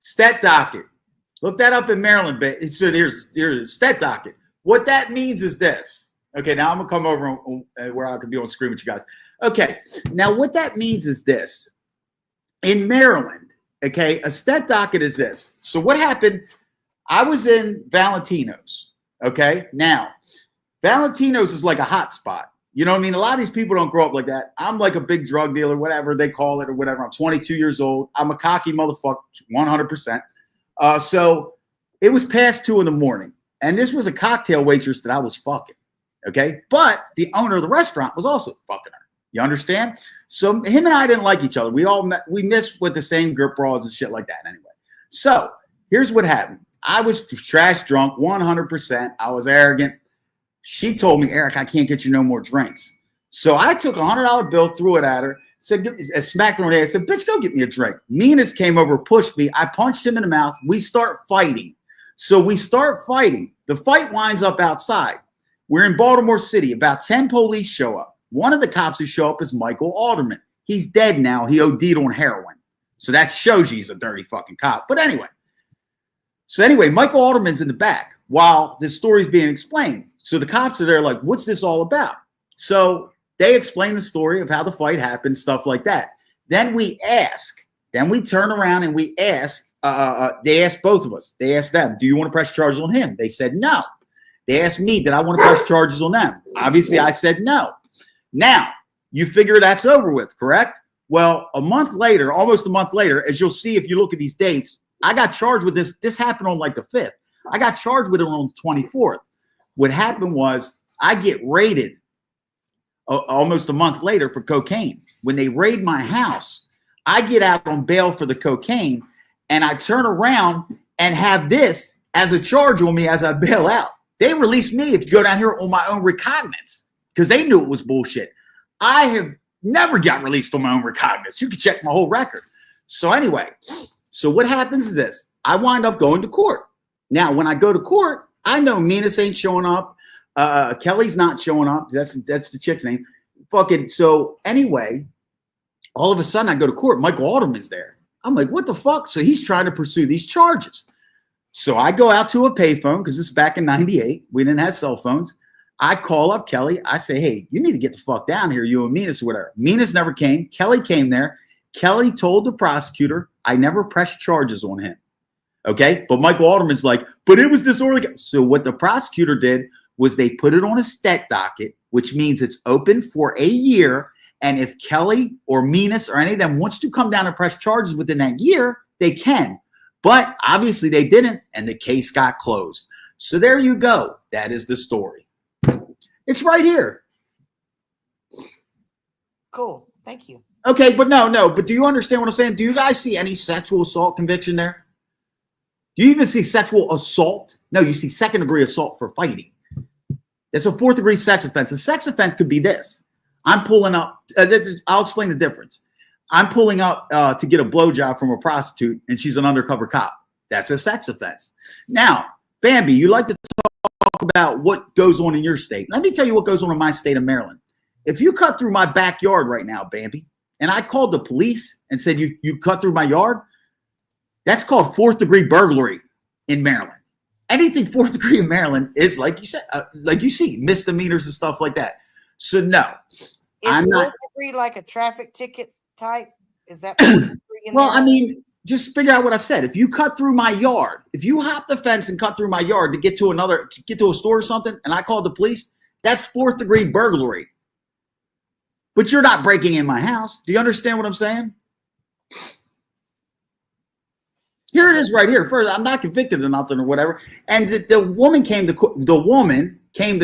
Stet docket. Look that up in Maryland. So here's stet docket. What that means is this. Okay, now I'm going to come over where I can be on screen with you guys. Okay, now what that means is this. In Maryland, okay, a stet docket is this. So what happened, I was in Valentino's, okay? Now, Valentino's is like a hot spot. You know what I mean? A lot of these people don't grow up like that. I'm like a big drug dealer, whatever they call it or whatever. I'm 22 years old. I'm a cocky motherfucker, 100%. So it was past 2 a.m, and this was a cocktail waitress that I was fucking. Okay, but the owner of the restaurant was also fucking her. You understand? So him and I didn't like each other. We missed with the same grip broads and shit like that anyway. So here's what happened. I was trash drunk, 100%. I was arrogant. She told me, Eric, I can't get you no more drinks. So I took a $100 bill, threw it at her, smacked her on the head, said, bitch, go get me a drink. Minas came over, pushed me. I punched him in the mouth. We start fighting. So we start fighting. The fight winds up outside. We're in Baltimore City. About 10 police show up. One of the cops who show up is Michael Alderman. He's dead now. He OD'd on heroin. So that shows you he's a dirty fucking cop. But anyway. Michael Alderman's in the back while this story's being explained. So the cops are there like, what's this all about? So they explain the story of how the fight happened, stuff like that. Then we turn around and we ask, they asked both of us. They asked them, do you want to press charges on him? They said no. They asked me, did I want to press charges on them? Obviously, I said no. Now, you figure that's over with, correct? Well, almost a month later, as you'll see if you look at these dates, I got charged with this. This happened on like the 5th. I got charged with it on the 24th. What happened was I get raided almost a month later for cocaine. When they raid my house, I get out on bail for the cocaine, and I turn around and have this as a charge on me as I bail out. They released me if you go down here on my own recognizance because they knew it was bullshit. I have never got released on my own recognizance. You can check my whole record. So anyway, so what happens is this. I wind up going to court. Now, when I go to court, I know Minas ain't showing up. Kelly's not showing up. That's the chick's name. Fucking so anyway, all of a sudden I go to court. Michael Alderman's there. I'm like, what the fuck? So he's trying to pursue these charges. So I go out to a payphone because this is back in 98. We didn't have cell phones. I call up Kelly. I say, hey, you need to get the fuck down here, you and Minas or whatever. Minas never came. Kelly came there. Kelly told the prosecutor, I never pressed charges on him. Okay? But Michael Alderman's like, but it was disorderly. So what the prosecutor did was they put it on a stet docket, which means it's open for a year. And if Kelly or Minas or any of them wants to come down and press charges within that year, they can. But obviously they didn't, and the case got closed. So there you go. That is the story. It's right here. Cool. Thank you. Okay, but no. But do you understand what I'm saying? Do you guys see any sexual assault conviction there? Do you even see sexual assault? No, you see second-degree assault for fighting. It's a fourth-degree sex offense. A sex offense could be this. I'm pulling up. I'll explain the difference. I'm pulling up to get a blowjob from a prostitute, and she's an undercover cop. That's a sex offense. Now, Bambi, you like to talk about what goes on in your state. Let me tell you what goes on in my state of Maryland. If you cut through my backyard right now, Bambi, and I called the police and said you cut through my yard, that's called fourth-degree burglary in Maryland. Anything fourth degree in Maryland is, like you said, like you see, misdemeanors and stuff like that. So no, I'm not. Fourth degree like a traffic ticket type? Is that? Well, I mean, just figure out what I said. If you cut through my yard, if you hop the fence and cut through my yard to get to a store or something, and I called the police, that's fourth degree burglary. But you're not breaking in my house. Do you understand what I'm saying? Here it is right here. First, I'm not convicted of nothing or whatever. And the woman came to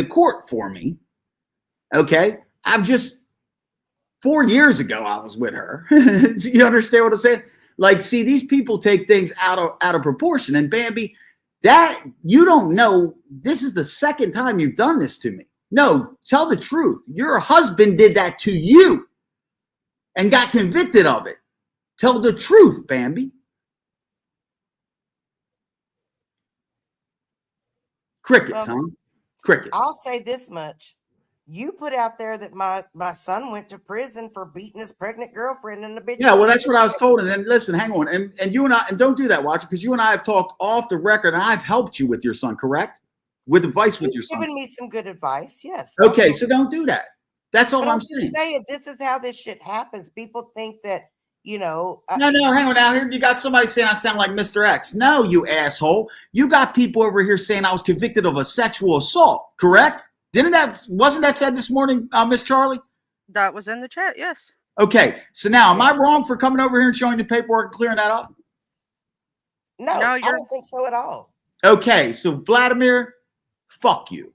court for me. Okay. 4 years ago, I was with her. You understand what I'm saying? Like, see, these people take things out of proportion. And Bambi, that you don't know. This is the second time you've done this to me. No, tell the truth. Your husband did that to you and got convicted of it. Tell the truth, Bambi. Crickets, huh? Crickets. I'll say this much. You put out there that my son went to prison for beating his pregnant girlfriend in the bitch. Yeah, well, that's what I was told. And then listen, hang on. And you and I, and don't do that, Watcher, because you and I have talked off the record, and I've helped you with your son, correct? With advice with your son. Given me some good advice, yes. Okay, so don't do that. That's all I'm saying. This is how this shit happens. People think that, No, hang on now. Here you got somebody saying I sound like Mr. X. No, you asshole. You got people over here saying I was convicted of a sexual assault, correct? Wasn't that said this morning, Miss Charlie? That was in the chat, yes. Okay, so now am I wrong for coming over here and showing the paperwork and clearing that up? No, I don't think so at all. Okay, so Vladimir, fuck you.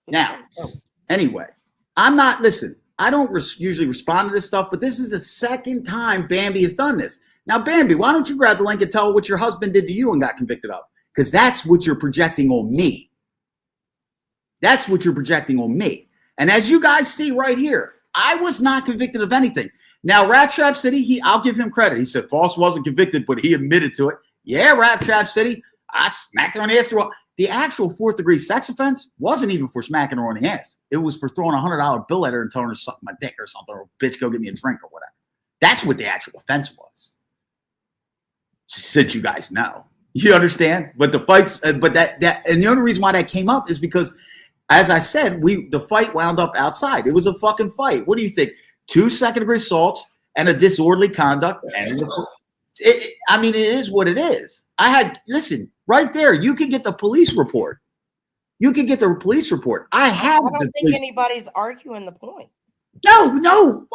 Now, anyway, I don't usually respond to this stuff, but this is the second time Bambi has done this. Now, Bambi, why don't you grab the link and tell what your husband did to you and got convicted of? Because that's what you're projecting on me. That's what you're projecting on me. And as you guys see right here, I was not convicted of anything. Now, Rat Trap City, I'll give him credit. He said False wasn't convicted, but he admitted to it. Yeah, Rat Trap City, I smacked her on the ass. The actual fourth degree sex offense wasn't even for smacking her on the ass. It was for throwing a $100 bill at her and telling her to suck my dick or something, or bitch, go get me a drink or whatever. That's what the actual offense was. Since you guys know, you understand. But the fights, and the only reason why that came up is because, as I said, the fight wound up outside. It was a fucking fight. What do you think? 2 second-degree assaults and a disorderly conduct. And it is what it is. Listen, right there, you can get the police report. I don't think anybody's arguing the point. No.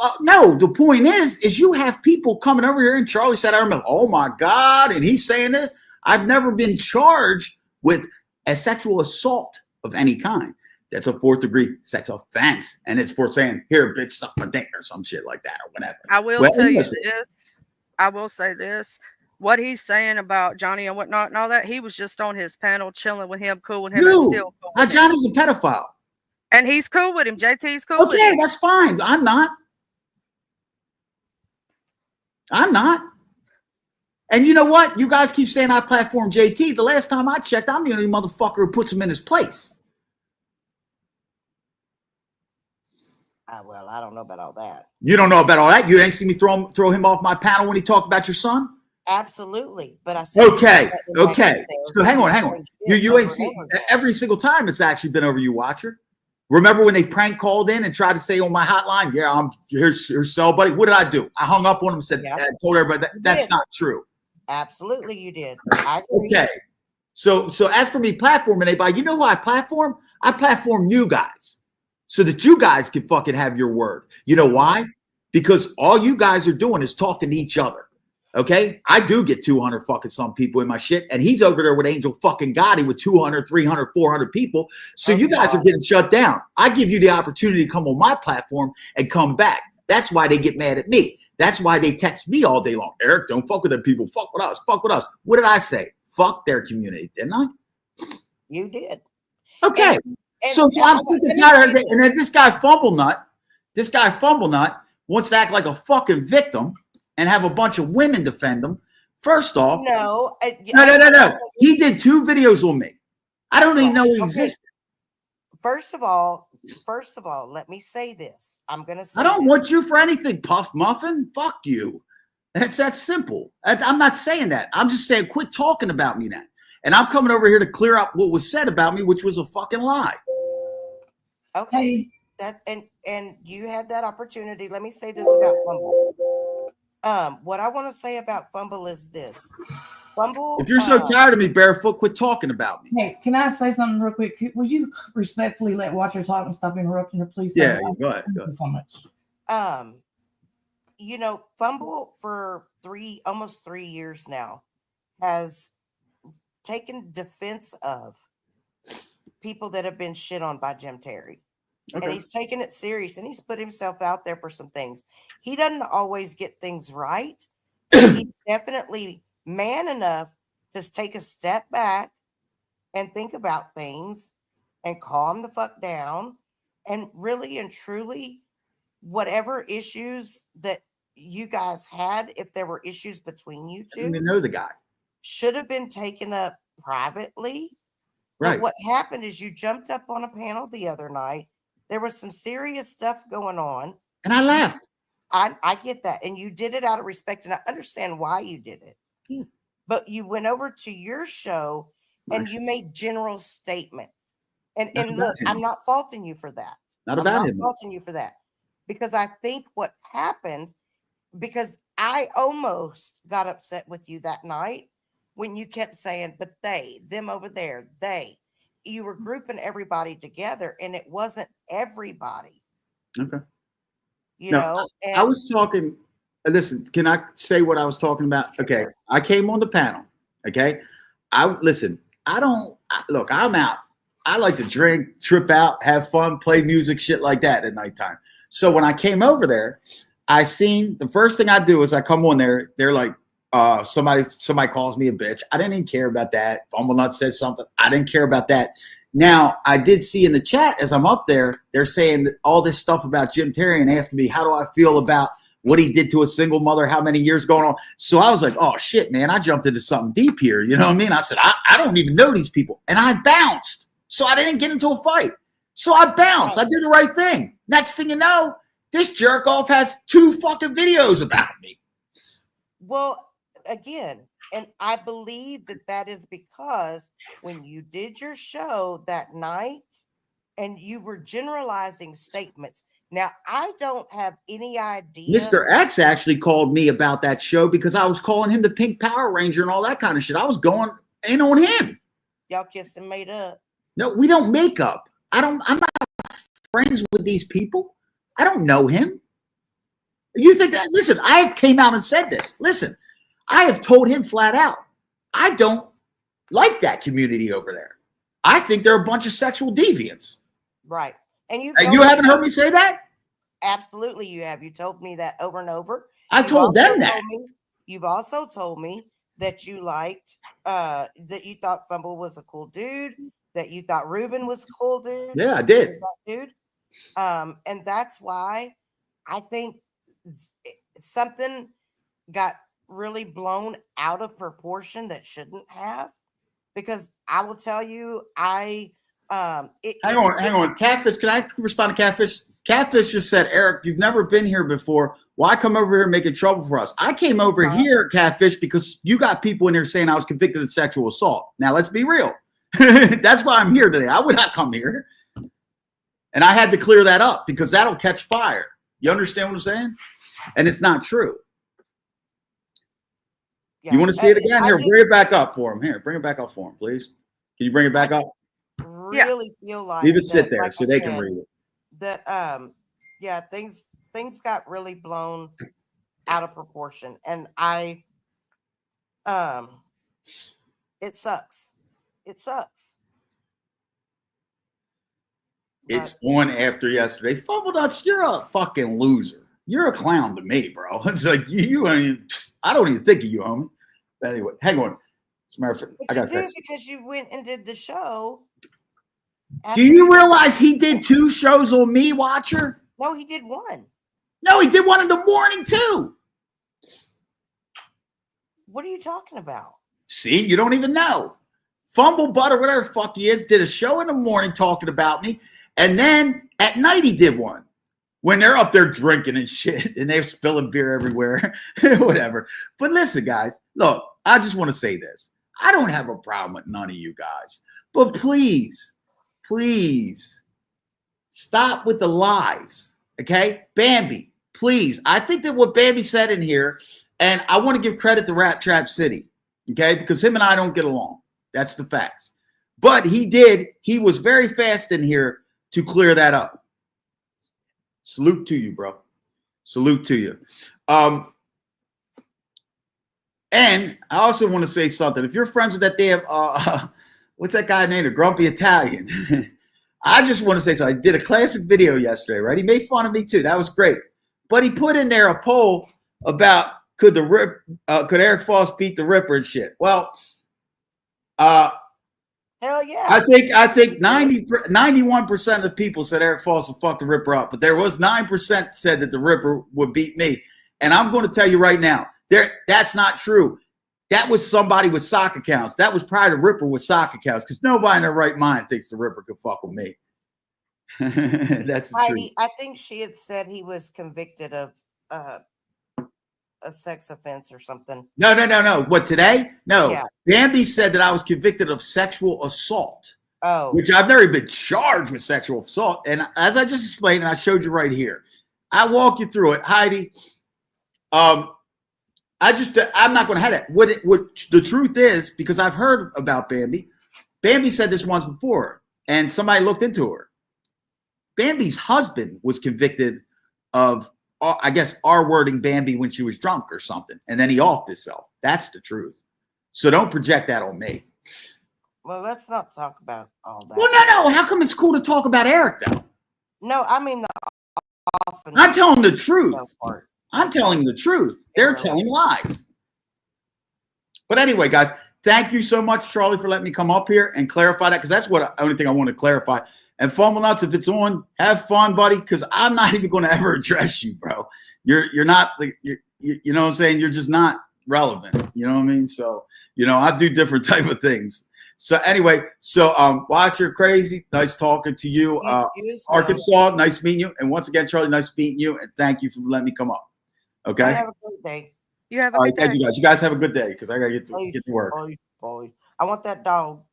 The point is you have people coming over here, and Charlie said, I remember, oh my God, and he's saying this. I've never been charged with a sexual assault of any kind. That's a fourth degree sex offense. And it's for saying, here, bitch, suck my dick or some shit like that or whatever. I will say this. What he's saying about Johnny and whatnot and all that, he was just on his panel chilling with him, cool with him. And still cool with Johnny's a pedophile. And he's cool with him. JT's cool with him. Okay, that's fine. I'm not. And you know what? You guys keep saying I platform JT. The last time I checked, I'm the only motherfucker who puts him in his place. Well, I don't know about all that. You don't know about all that? You ain't see me throw him off my panel when he talked about your son? Absolutely. But I said okay. So hang on. You ain't seen every single time it's actually been over you, Watcher. Remember when they prank called in and tried to say on my hotline, yeah, I'm here's cell buddy. What did I do? I hung up on him and said, I told everybody that's not true. Absolutely, you did. I agree. Okay. So as for me platforming anybody, you know who I platform? I platform you guys so that you guys can fucking have your word. You know why? Because all you guys are doing is talking to each other. Okay? I do get 200 fucking some people in my shit, and he's over there with Angel fucking Gotti with 200, 300, 400 people. So you guys are getting shut down. I give you the opportunity to come on my platform and come back. That's why they get mad at me. That's why they text me all day long. Eric, don't fuck with them people. Fuck with us. Fuck with us. What did I say? Fuck their community, didn't I? You did. Okay. So I'm sick and tired of it. And then this guy Fumblenut, This guy Fumblenut wants to act like a fucking victim and have a bunch of women defend him. First off, No. no. He did 2 videos on me. I don't even know he existed. First of all, let me say this. I'm gonna say I don't this. want you for anything, Puff Muffin. Fuck you. That's that simple. I'm not saying that. I'm just saying quit talking about me then. And I'm coming over here to clear up what was said about me, which was a fucking lie. Okay. That and you had that opportunity. Let me say this about Fumble. What I want to say about Fumble is this. Fumble. If you're so tired of me, Barefoot, quit talking about me. Hey, can I say something real quick? Would you respectfully let Watcher talk and stop interrupting her, please? Yeah, go ahead. Thank you so much. You know, Fumble for almost 3 years now has taken defense of people that have been shit on by Jim Terry. Okay. And he's taken it serious and he's put himself out there for some things. He doesn't always get things right. He's definitely man enough to take a step back and think about things and calm the fuck down. And really and truly, whatever issues that you guys had, if there were issues between you two, I didn't even know the guy. Should have been taken up privately. Right. But what happened is you jumped up on a panel the other night. There was some serious stuff going on. And I left. I get that. And you did it out of respect. And I understand why you did it. Yeah. But you went over to your show and you made general statements. And look, I'm not faulting you for that. I'm not faulting you for that. Because I think what happened, because I almost got upset with you that night when you kept saying, but they, them over there, they. You were grouping everybody together and it wasn't everybody. Okay. You know, I was talking. Listen, can I say what I was talking about? Sure. Okay. I came on the panel. Okay. Look, I'm out. I like to drink, trip out, have fun, play music, shit like that at nighttime. So when I came over there, I seen the first thing I do is I come on there. They're like, somebody calls me a bitch. I didn't even care about that. Fumblenut says something. I didn't care about that. Now, I did see in the chat as I'm up there, they're saying all this stuff about Jim Terry and asking me, how do I feel about what he did to a single mother, how many years going on. So I was like, oh, shit, man, I jumped into something deep here. You know what I mean? I said, I don't even know these people. And I bounced. So I didn't get into a fight. So I bounced. I did the right thing. Next thing you know, this jerk off has 2 fucking videos about me. Well, again, and I believe that is because when you did your show that night and you were generalizing statements. Now, I don't have any idea. Mr. X actually called me about that show because I was calling him the Pink Power Ranger and all that kind of shit. I was going in on him. Y'all kissed and made up. No, we don't make up. I'm not friends with these people. I don't know him. You think that? Listen, I have came out and said this. Listen, I have told him flat out, I don't like that community over there. I think they're a bunch of sexual deviants. Right. And you haven't heard me say that? Absolutely, you have. You told me that over and over. I told them that. You've also told me that you liked, that you thought Fumble was a cool dude, that you thought Ruben was a cool dude. Yeah, I did. Dude. And that's why I think something got really blown out of proportion that shouldn't have. Because I will tell you, hang on. Catfish, can I respond to Catfish? Catfish just said, Eric, you've never been here before. Why come over here making trouble for us? I came over here, Catfish, because you got people in here saying I was convicted of sexual assault. Now, let's be real. That's why I'm here today. I would not come here. And I had to clear that up because that'll catch fire. You understand what I'm saying? And it's not true. Yeah. You want to see it again? Here, bring it back up for him. Here, bring it back up for him, please. Can you bring it back up? Really feel like leave it sit there so they can read it. That things got really blown out of proportion, and it sucks. It sucks. It's on after yesterday. Fumblenuts, you're a fucking loser. You're a clown to me, bro. It's like I don't even think of you, homie. But anyway, hang on. As a matter of fact, I got that because you went and did the show. Do you realize he did 2 shows on me, Watcher? No, he did one. No, he did one in the morning too. What are you talking about? See, you don't even know. Fumble Butt or whatever the fuck he is did a show in the morning talking about me, and then at night he did one when they're up there drinking and shit, and they're spilling beer everywhere, whatever. But listen, guys, look, I just want to say this. I don't have a problem with none of you guys, but please, please stop with the lies, okay? Bambi, please. I think that what Bambi said in here, and I want to give credit to Rap Trap City, okay? Because him and I don't get along. That's the facts. But he was very fast in here to clear that up. Salute to you, bro. Salute to you. And I also want to say something. If you're friends with that damn, what's that guy named? A Grumpy Italian. I just want to say something. I did a classic video yesterday, right? He made fun of me too. That was great. But he put in there a poll about could Eric Foss beat the Ripper and shit. Well, Hell yeah. I think 91% of the people said Eric Foss would fuck the Ripper up, but there was 9% said that the Ripper would beat me. And I'm going to tell you right now, that's not true. That was somebody with sock accounts. That was probably the Ripper with sock accounts, because nobody in their right mind thinks the Ripper could fuck with me. That's the truth. I think she had said he was convicted of a sex offense or something. No. What, today? No. Yeah. Bambi said that I was convicted of sexual assault. Oh. Which I've never been charged with sexual assault. And as I just explained, and I showed you right here, I walk you through it, Heidi. I'm not going to have that. What the truth is, because I've heard about Bambi. Bambi said this once before, and somebody looked into her. Bambi's husband was convicted of, I guess, R-wording Bambi when she was drunk or something, and then he offed himself. That's the truth. So don't project that on me. Well, let's not talk about all that. Well, no. How come it's cool to talk about Eric, though? No, I mean the often. I'm telling the truth. Part. I'm telling the truth. They're telling lies. But anyway, guys, thank you so much, Charlie, for letting me come up here and clarify that, because that's the only thing I want to clarify. And Fumble Nuts, if it's on, have fun, buddy, because I'm not even going to ever address you, bro. You're not, you know what I'm saying? You're just not relevant. You know what I mean? So, I do different type of things. So anyway, Watcher Crazy, nice talking to you. Arkansas, nice meeting you. And once again, Charlie, nice meeting you. And thank you for letting me come up. Okay. Have a good day. You have a good day. Thank you guys. You guys have a good day, because I gotta get to work. Boy. I want that dog.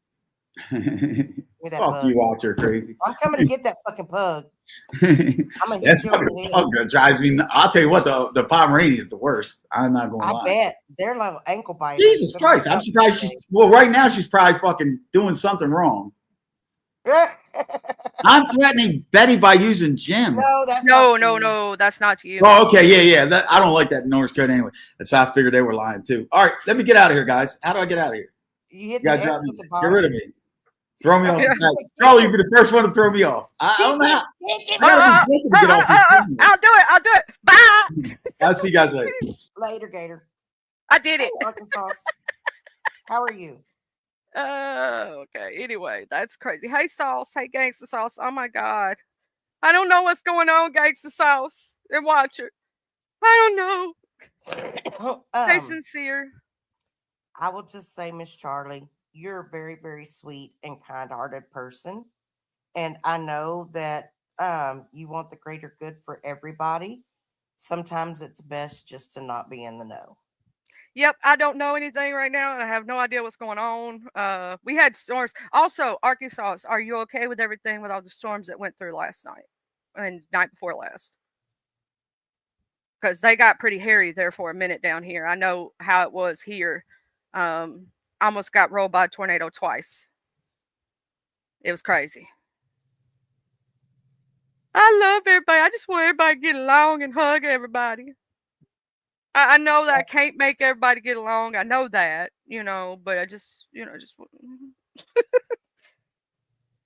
Fuck you, Watcher Crazy. I'm coming to get that fucking pug. I'm gonna hit you over the head. That drives me. I'll tell you what, the Pomeranian is the worst. I'm not going to lie. I bet they're like ankle biters. Jesus Christ! I'm surprised right now she's probably fucking doing something wrong. I'm threatening Betty by using Jim. No, that's not you. Oh, okay, yeah. I don't like that Norris code anyway. That's how I figured they were lying too. All right, let me get out of here, guys. How do I get out of here? You hit you guys the X at the bottom. Get rid of me. Throw me off. Charlie, you'll be the first one to throw me off. I don't know how. I'll do it. Bye. I'll see you guys later. Later, Gator. I did it. Arkansas. How are you? Okay. Anyway, that's crazy. Hey, Sauce. Hey, Gangsta Sauce. Oh, my God. I don't know what's going on, Gangsta Sauce. And Watcher. I don't know. Hey, Sincere. I will just say, Miss Charlie, you're a very, very sweet and kind-hearted person. And I know that you want the greater good for everybody. Sometimes it's best just to not be in the know. Yep, I don't know anything right now, and I have no idea what's going on. We had storms. Also, Arkansas, are you okay with everything with all the storms that went through last night and night before last? Because they got pretty hairy there for a minute down here. I know how it was here. Almost got rolled by a tornado twice. It was crazy. I love everybody. I just want everybody to get along and hug everybody. I know that I can't make everybody get along. I know that, but I just,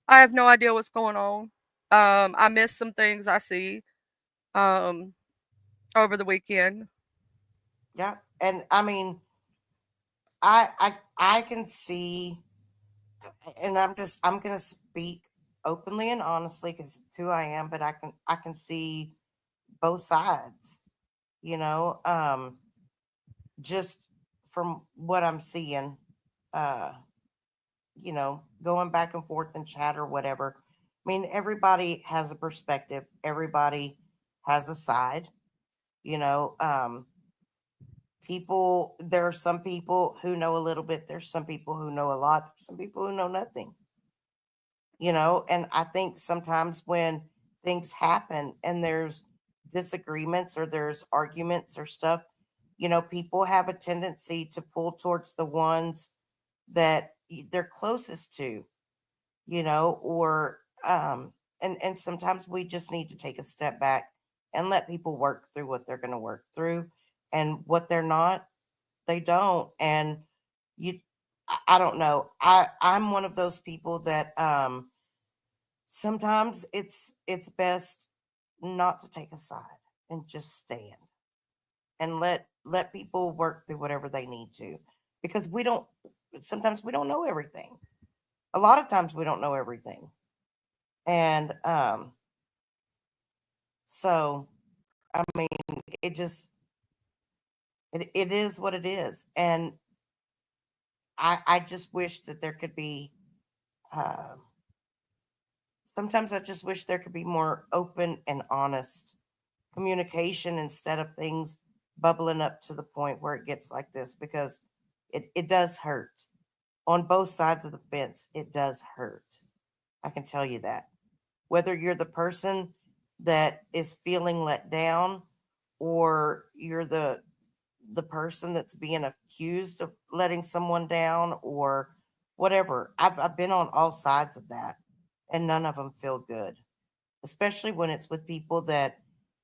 I have no idea what's going on. I missed some things I see over the weekend. Yeah. And I mean, I can see, and I'm going to speak openly and honestly, because it's who I am, but I can see both sides, you know. Just from what I'm seeing, uh, going back and forth in chat or whatever. I mean, everybody has a perspective, everybody has a side, you know. There are some people who know a little bit, there's some people who know a lot, there's some people who know nothing, and I think sometimes when things happen and there's disagreements or there's arguments or stuff, people have a tendency to pull towards the ones that they're closest to, or and sometimes we just need to take a step back and let people work through what they're going to work through, and what they're not, they don't. And you I don't know, I'm one of those people that sometimes it's best not to take a side and just stand and let people work through whatever they need to, because we don't sometimes we don't know everything. A lot of times we don't know everything. And so I mean, it just it is what it is. And I just wish that there could be uh, sometimes I just wish there could be more open and honest communication instead of things bubbling up to the point where it gets like this, because it does hurt on both sides of the fence. It does hurt. I can tell you that. Whether you're the person that is feeling let down, or you're the person that's being accused of letting someone down, or whatever. I've been on all sides of that, and none of them feel good, especially when it's with people that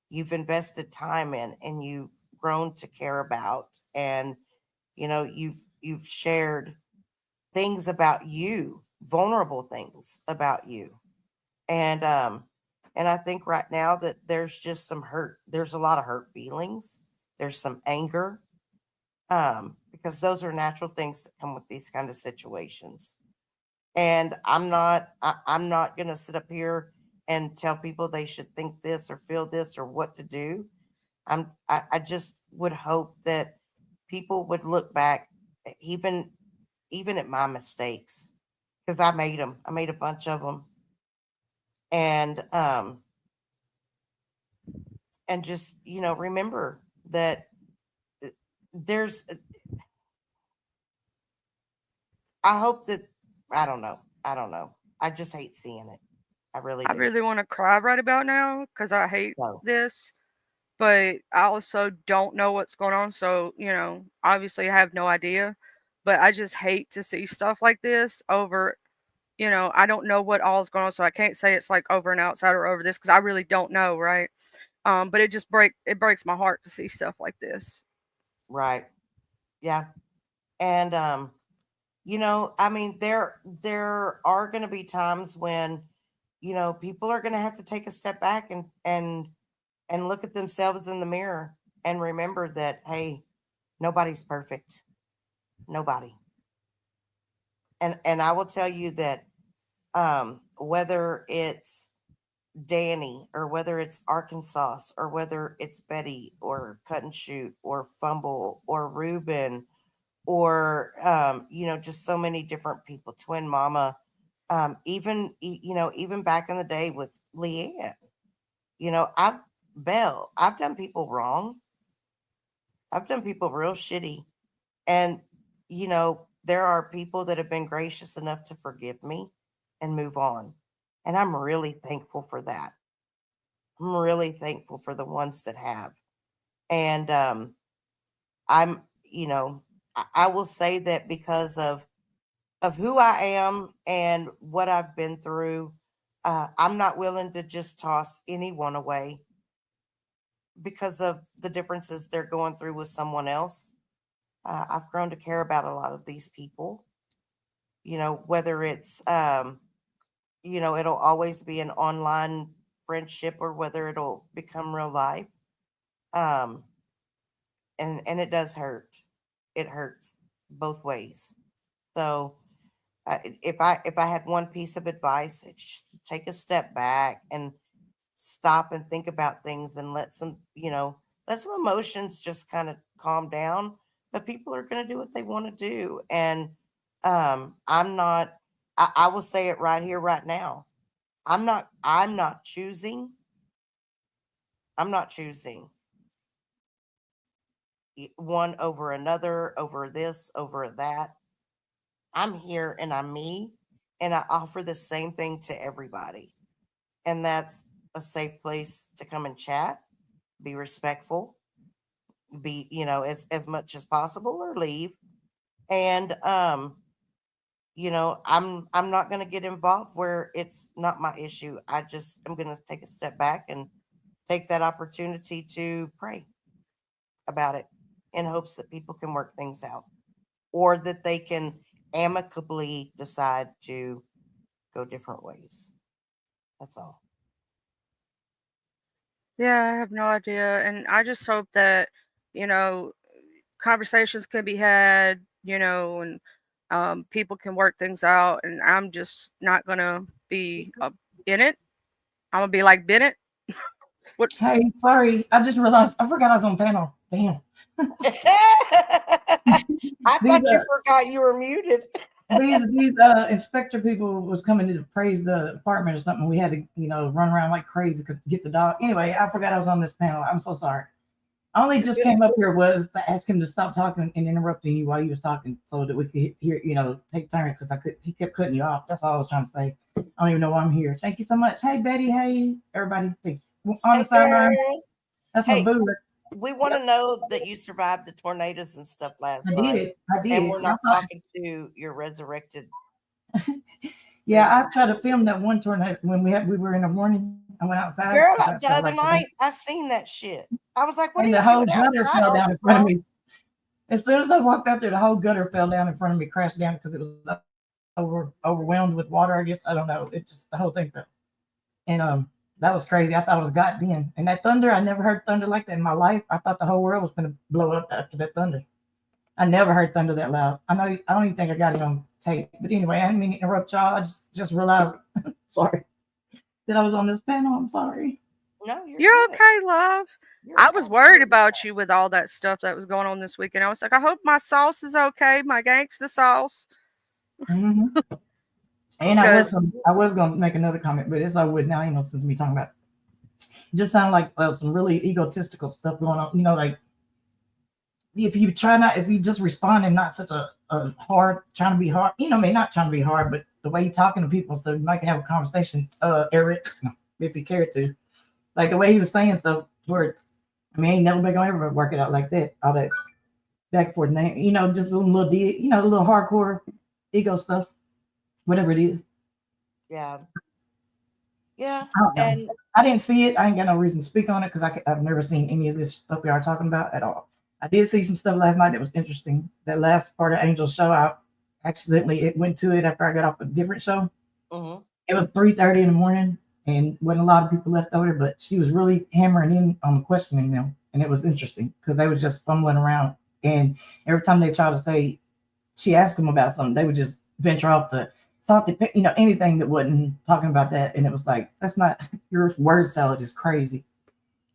you've invested time in and you've grown to care about, and you've shared things about you, vulnerable things about you. And I think right now that there's just some hurt, there's a lot of hurt feelings, there's some anger, because those are natural things that come with these kind of situations. And I'm not going to sit up here and tell people they should think this or feel this or what to do. I just would hope that people would look back, even even at my mistakes, because I made them. I made a bunch of them. And just remember that uh, there's I hope that I don't know. I just hate seeing it. I really I do. really want to cry right about now because I hate So this, but I also don't know what's going on. So, obviously I have no idea, but I just hate to see stuff like this over, I don't know what all is going on. So I can't say it's like over an outsider over this because I really don't know. Right. But it breaks my heart to see stuff like this. right, yeah. And I mean, there are going to be times when people are going to have to take a step back and look at themselves in the mirror and remember that, hey, nobody's perfect. Nobody. And I will tell you that, whether it's Danny, or whether it's Arkansas, or whether it's Betty, or Cut and Shoot, or Fumble, or Ruben, or just so many different people, Twin Mama, even back in the day with Leanne, I've done people wrong. I've done people real shitty. And there are people that have been gracious enough to forgive me and move on, and I'm really thankful for that. I'm really thankful for the ones that have. And I'm, I will say that because of who I am and what I've been through, I'm not willing to just toss anyone away because of the differences they're going through with someone else. I've grown to care about a lot of these people. Whether it's it'll always be an online friendship, or whether it'll become real life. Um, and it does hurt. It hurts both ways. So If I had one piece of advice, it's just to take a step back and stop and think about things and let some emotions just kind of calm down. But people are going to do what they want to do, and I'm not. I will say it right here, right now. I'm not choosing. I'm not choosing one over another, over this, over that. I'm here and I'm me, and I offer the same thing to everybody. And that's a safe place to come and chat, be respectful, be, as much as possible or leave. And I'm not going to get involved where it's not my issue. I just am going to take a step back and take that opportunity to pray about it in hopes that people can work things out or that they can amicably decide to go different ways. That's all. Yeah, I have no idea. And I just hope that, you know, conversations can be had, and people can work things out. And I'm just not going to be in it. I'm going to be like Bennett. What? Hey, sorry. I just realized I forgot I was on panel. Damn. I These thought you forgot you were muted. these inspector people was coming to praise the apartment or something. We had to, run around like crazy to get the dog. Anyway, I forgot I was on this panel. I'm so sorry. I only just came up here was to ask him to stop talking and interrupting you while you was talking so that we could hear, take turns because he kept cutting you off. That's all I was trying to say. I don't even know why I'm here. Thank you so much. Hey Betty, hey everybody. Thank you. On the Hey, sideline. girl. That's my Hey, boo. we want to know that you survived the tornadoes and stuff last I night. did. I And did. we're not talking to your resurrected Yeah, friends. I tried to film that one tornado when we were in the morning. I went outside Girl, because I the felt other like night I seen that shit. I was like, what are and the you whole doing gutter outside, fell down in front of Arkansas? me. As soon as I walked out there, the whole gutter fell down in front of me, crashed down because it was overwhelmed with water. I guess I don't know. It just the whole thing fell, and that was crazy. I thought it was God then. And that thunder, I never heard thunder like that in my life. I thought the whole world was going to blow up after that thunder. I never heard thunder that loud. I know. I don't even think I got it on tape. But anyway, I didn't mean to interrupt y'all. I just realized. Sorry that I was on this panel. I'm sorry. No, you're You're good. okay, love. You're I was worried absolutely about you with all that stuff that was going on this weekend. I was like, I hope my sauce is okay, my gangsta sauce. Mm-hmm. And Because, I was gonna make another comment, but it's over with now. Since me talking about it. Just sound like some really egotistical stuff going on. Like if you just respond and not such a hard trying to be hard. I mean, not trying to be hard, but the way you're talking to people, so you might have a conversation, Eric, if you care to. Like the way he was saying stuff, words. I mean, ain't never been gonna ever work it out like that. All that back and forth name, just a little a little hardcore ego stuff, whatever it is. yeah. Yeah. I don't know. And I didn't see it. I ain't got no reason to speak on it because I've never seen any of this stuff we are talking about at all. I did see some stuff last night that was interesting. That last part of Angel's show, I accidentally it went to it after I got off a different show. mhm. It was 3:30 in the morning, and wasn't a lot of people left over there, but she was really hammering in on questioning them, and it was interesting because they was just fumbling around, and every time they tried to say, she asked them about something, they would just venture off to talk to anything that wasn't talking about that, and it was like that's not your word salad is crazy,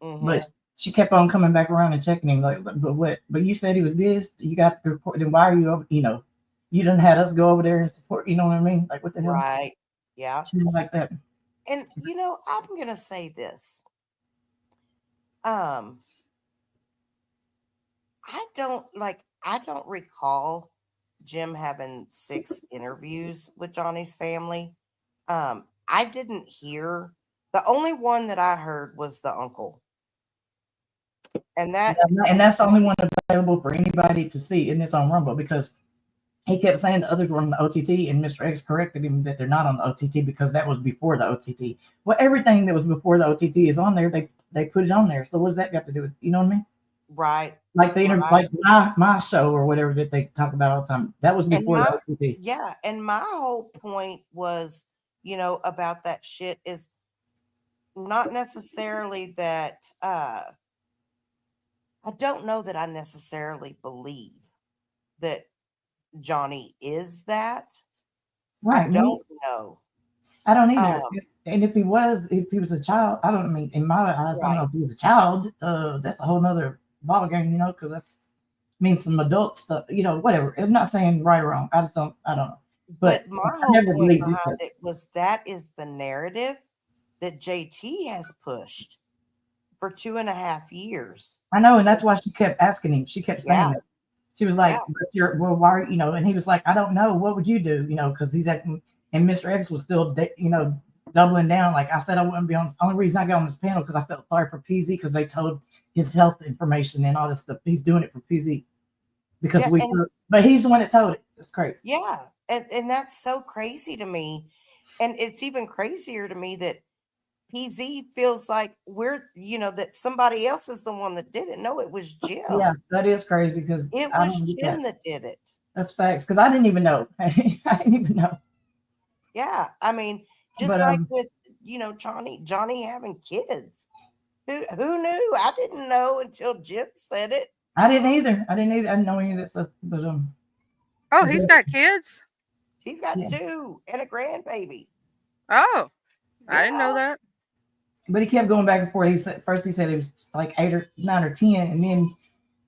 but Mhm. she kept on coming back around and checking him like, but what? But you said he was this. You got the report. Then why are you over? You didn't have us go over there and support. You know what I mean? Like what the hell? Right. Yeah. She didn't like that. And I'm gonna say this. Um, I don't recall Jim having 6 interviews with Johnny's family. I didn't hear the only one that I heard was the uncle. And Yeah, that and that's the only one available for anybody to see in this on Rumble because he kept saying the others were on the OTT, and Mr. X corrected him that they're not on the OTT because that was before the OTT. Well, everything that was before the OTT is on there. They put it on there. So what does that got to do with what I mean? right, Like right. like my show or whatever that they talk about all the time. That was And before the my OTT. yeah, and my whole point was, about that shit is not necessarily that I don't know that I necessarily believe that Johnny is that. I Right. Me, don't know. I don't either. Um, And if he was a child, I don't I mean in my eyes, I don't know right. if he was a child. That's a whole nother ball game, because that's means some adult stuff, whatever. I'm not saying right or wrong. I just don't. I don't know. But But my I whole never point believed it. behind it was that is the narrative that JT has pushed for 2.5 years. I know, and that's why she kept asking him. She kept saying Yeah, that. She was yeah, like, "But you're well, why?" And he was like, "I don't know. What would you do?" Because he's acting, and Mr. X was still, doubling down. Like I said, I wouldn't be on. The only reason I got on this panel because I felt sorry for PZ because they told his health information and all this stuff. He's doing it for PZ because yeah, and but he's the one that told it. It's crazy. yeah, and that's so crazy to me. And it's even crazier to me that PZ feels like that somebody else is the one that did it. No, it was Yeah, Jim. that is crazy because It I was don't get that. Jim that did it. That's facts because I didn't even know. I didn't even know. Yeah, I mean, just But like with Johnny having kids. Who knew? I didn't know until Jim said it. I didn't either. I didn't either. I didn't know any of that stuff. But Oh, because he's got kids. He's got yeah. two and a grandbaby. Oh, I didn't know Yeah. that. But he kept going back and forth. He said it was like 8 or 9 or 10, and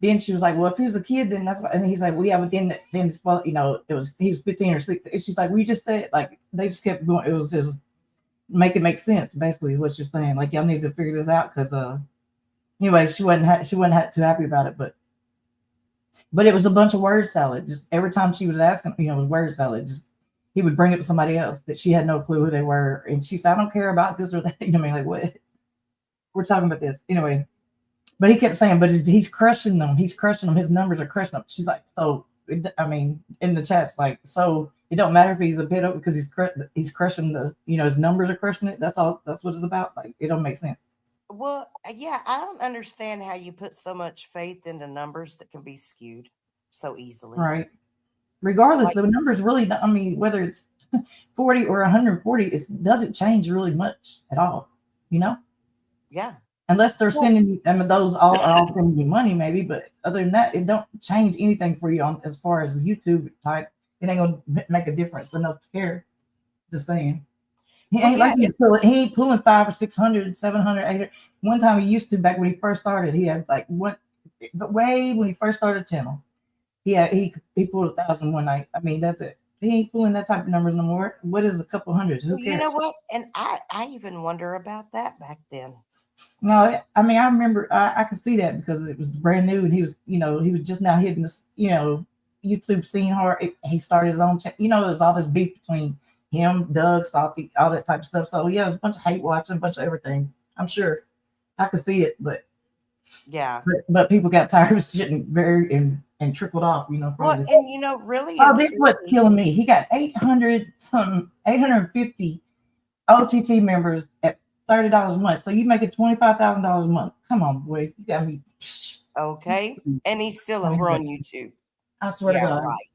then she was like, "Well, if he was a kid, then that's what." And he's like, "Well, yeah, but then well, it was he was 15 or 16." And she's like, "We just said like they just kept going. It was just make sense, basically, what you're saying. Like y'all need to figure this out because anyway, she wasn't too happy about it, but it was a bunch of word salad. Just every time she was asking, it was word salad. Just he would bring it to somebody else that she had no clue who they were, and she said, "I don't care about this or that." I mean, like what? We're talking about this anyway. But he kept saying, "But he's crushing them. He's crushing them. His numbers are crushing them." She's like, "So, I mean, in the chat's like, so it don't matter if he's a pedo because he's crushing his numbers are crushing it. That's all. That's what it's about. Like, it don't make sense, Well, yeah, I don't understand how you put so much faith into numbers that can be skewed so easily. right? Regardless, Like, the numbers really. I mean, whether it's 40 or 140, it doesn't change really much at all. You know, yeah. unless they're Well, sending you. I mean, those all are all sending you money, maybe. But other than that, it don't change anything for you on as far as YouTube type. It ain't gonna make a difference enough to care. Just saying. He well, ain't like yeah, he ain't pulling 500 or 600, 700, 800. One time he used to back when he first started. He had like one way when he first started the channel. He pulled 1,000 one night. I mean that's it. He ain't pulling that type of numbers no more. What is a couple hundred? Who well, you cares? know what? And I even wonder about that back then. No, I mean I remember I could see that because it was brand new and he was just now hitting this YouTube scene hard. He started his own channel. There's all this beef between him, Doug, Salty, all that type of stuff. So yeah, there's a bunch of hate watching, a bunch of everything. I'm sure I could see it, but Yeah. but people got tired of shit and trickled off. Well, Probably. and really Oh, and this is what's truly, killing me. He got 850 OTT members at $30 a month. So you make it $25,000 a month. Come on, boy, you got me. okay, and he's still I over on mean, YouTube. I swear to Yeah, God, right.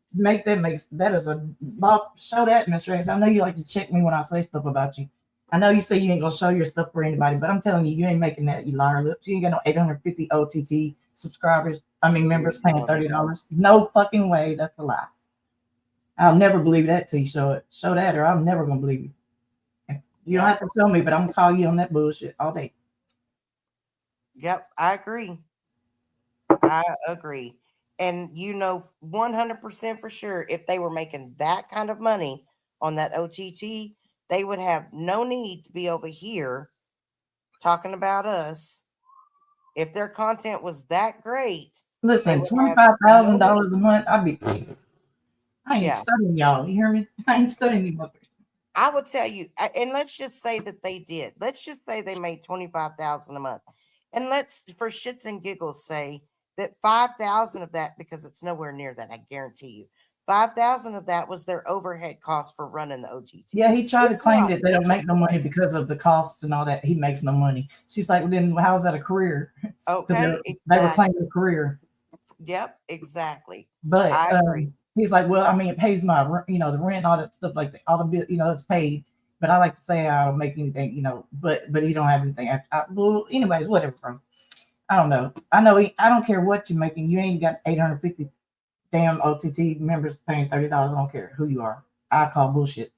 that is a law. Show that, Mr. X. I know you like to check me when I say stuff about you. I know you say you ain't gonna show your stuff for anybody, but I'm telling you, you ain't making that, you liar lips. You ain't got no 850 OTT subscribers. I mean, members paying No, they don't. $30. No fucking way. That's a lie. I'll never believe that till you show it. Show that, or I'm never gonna believe you. You don't Yep, have to show me, but I'm gonna call you on that bullshit all day. yep, I agree. I agree. And 100% for sure, if they were making that kind of money on that OTT, they would have no need to be over here talking about us. If their content was that great, they Listen, would twenty have five no thousand need. dollars a month. I ain't Yeah. studying y'all. You hear me? I ain't studying you. I would tell you, and let's just say that they did. Let's just say they made 25,000 a month, and let's, for shits and giggles, say that 5,000 of that, because it's nowhere near that, I guarantee you, 5,000 of that was their overhead cost for running the OGT. Yeah, he tried to It's claim not. that they don't It's make no money right. because of the costs and all that. He makes no money. She's like, well, then how's that a career? Because Okay. they were Exactly. claiming a career. Yep. Exactly. But I agree. he's like, well, I mean, it pays my, the rent, all that stuff like that, all the bill, it's paid. But I like to say I don't make anything, but he don't have anything. Well, anyways, whatever, bro. I don't know. I don't care what you're making. You ain't got 850 damn OTT members paying $30. I don't care who you are. I call bullshit.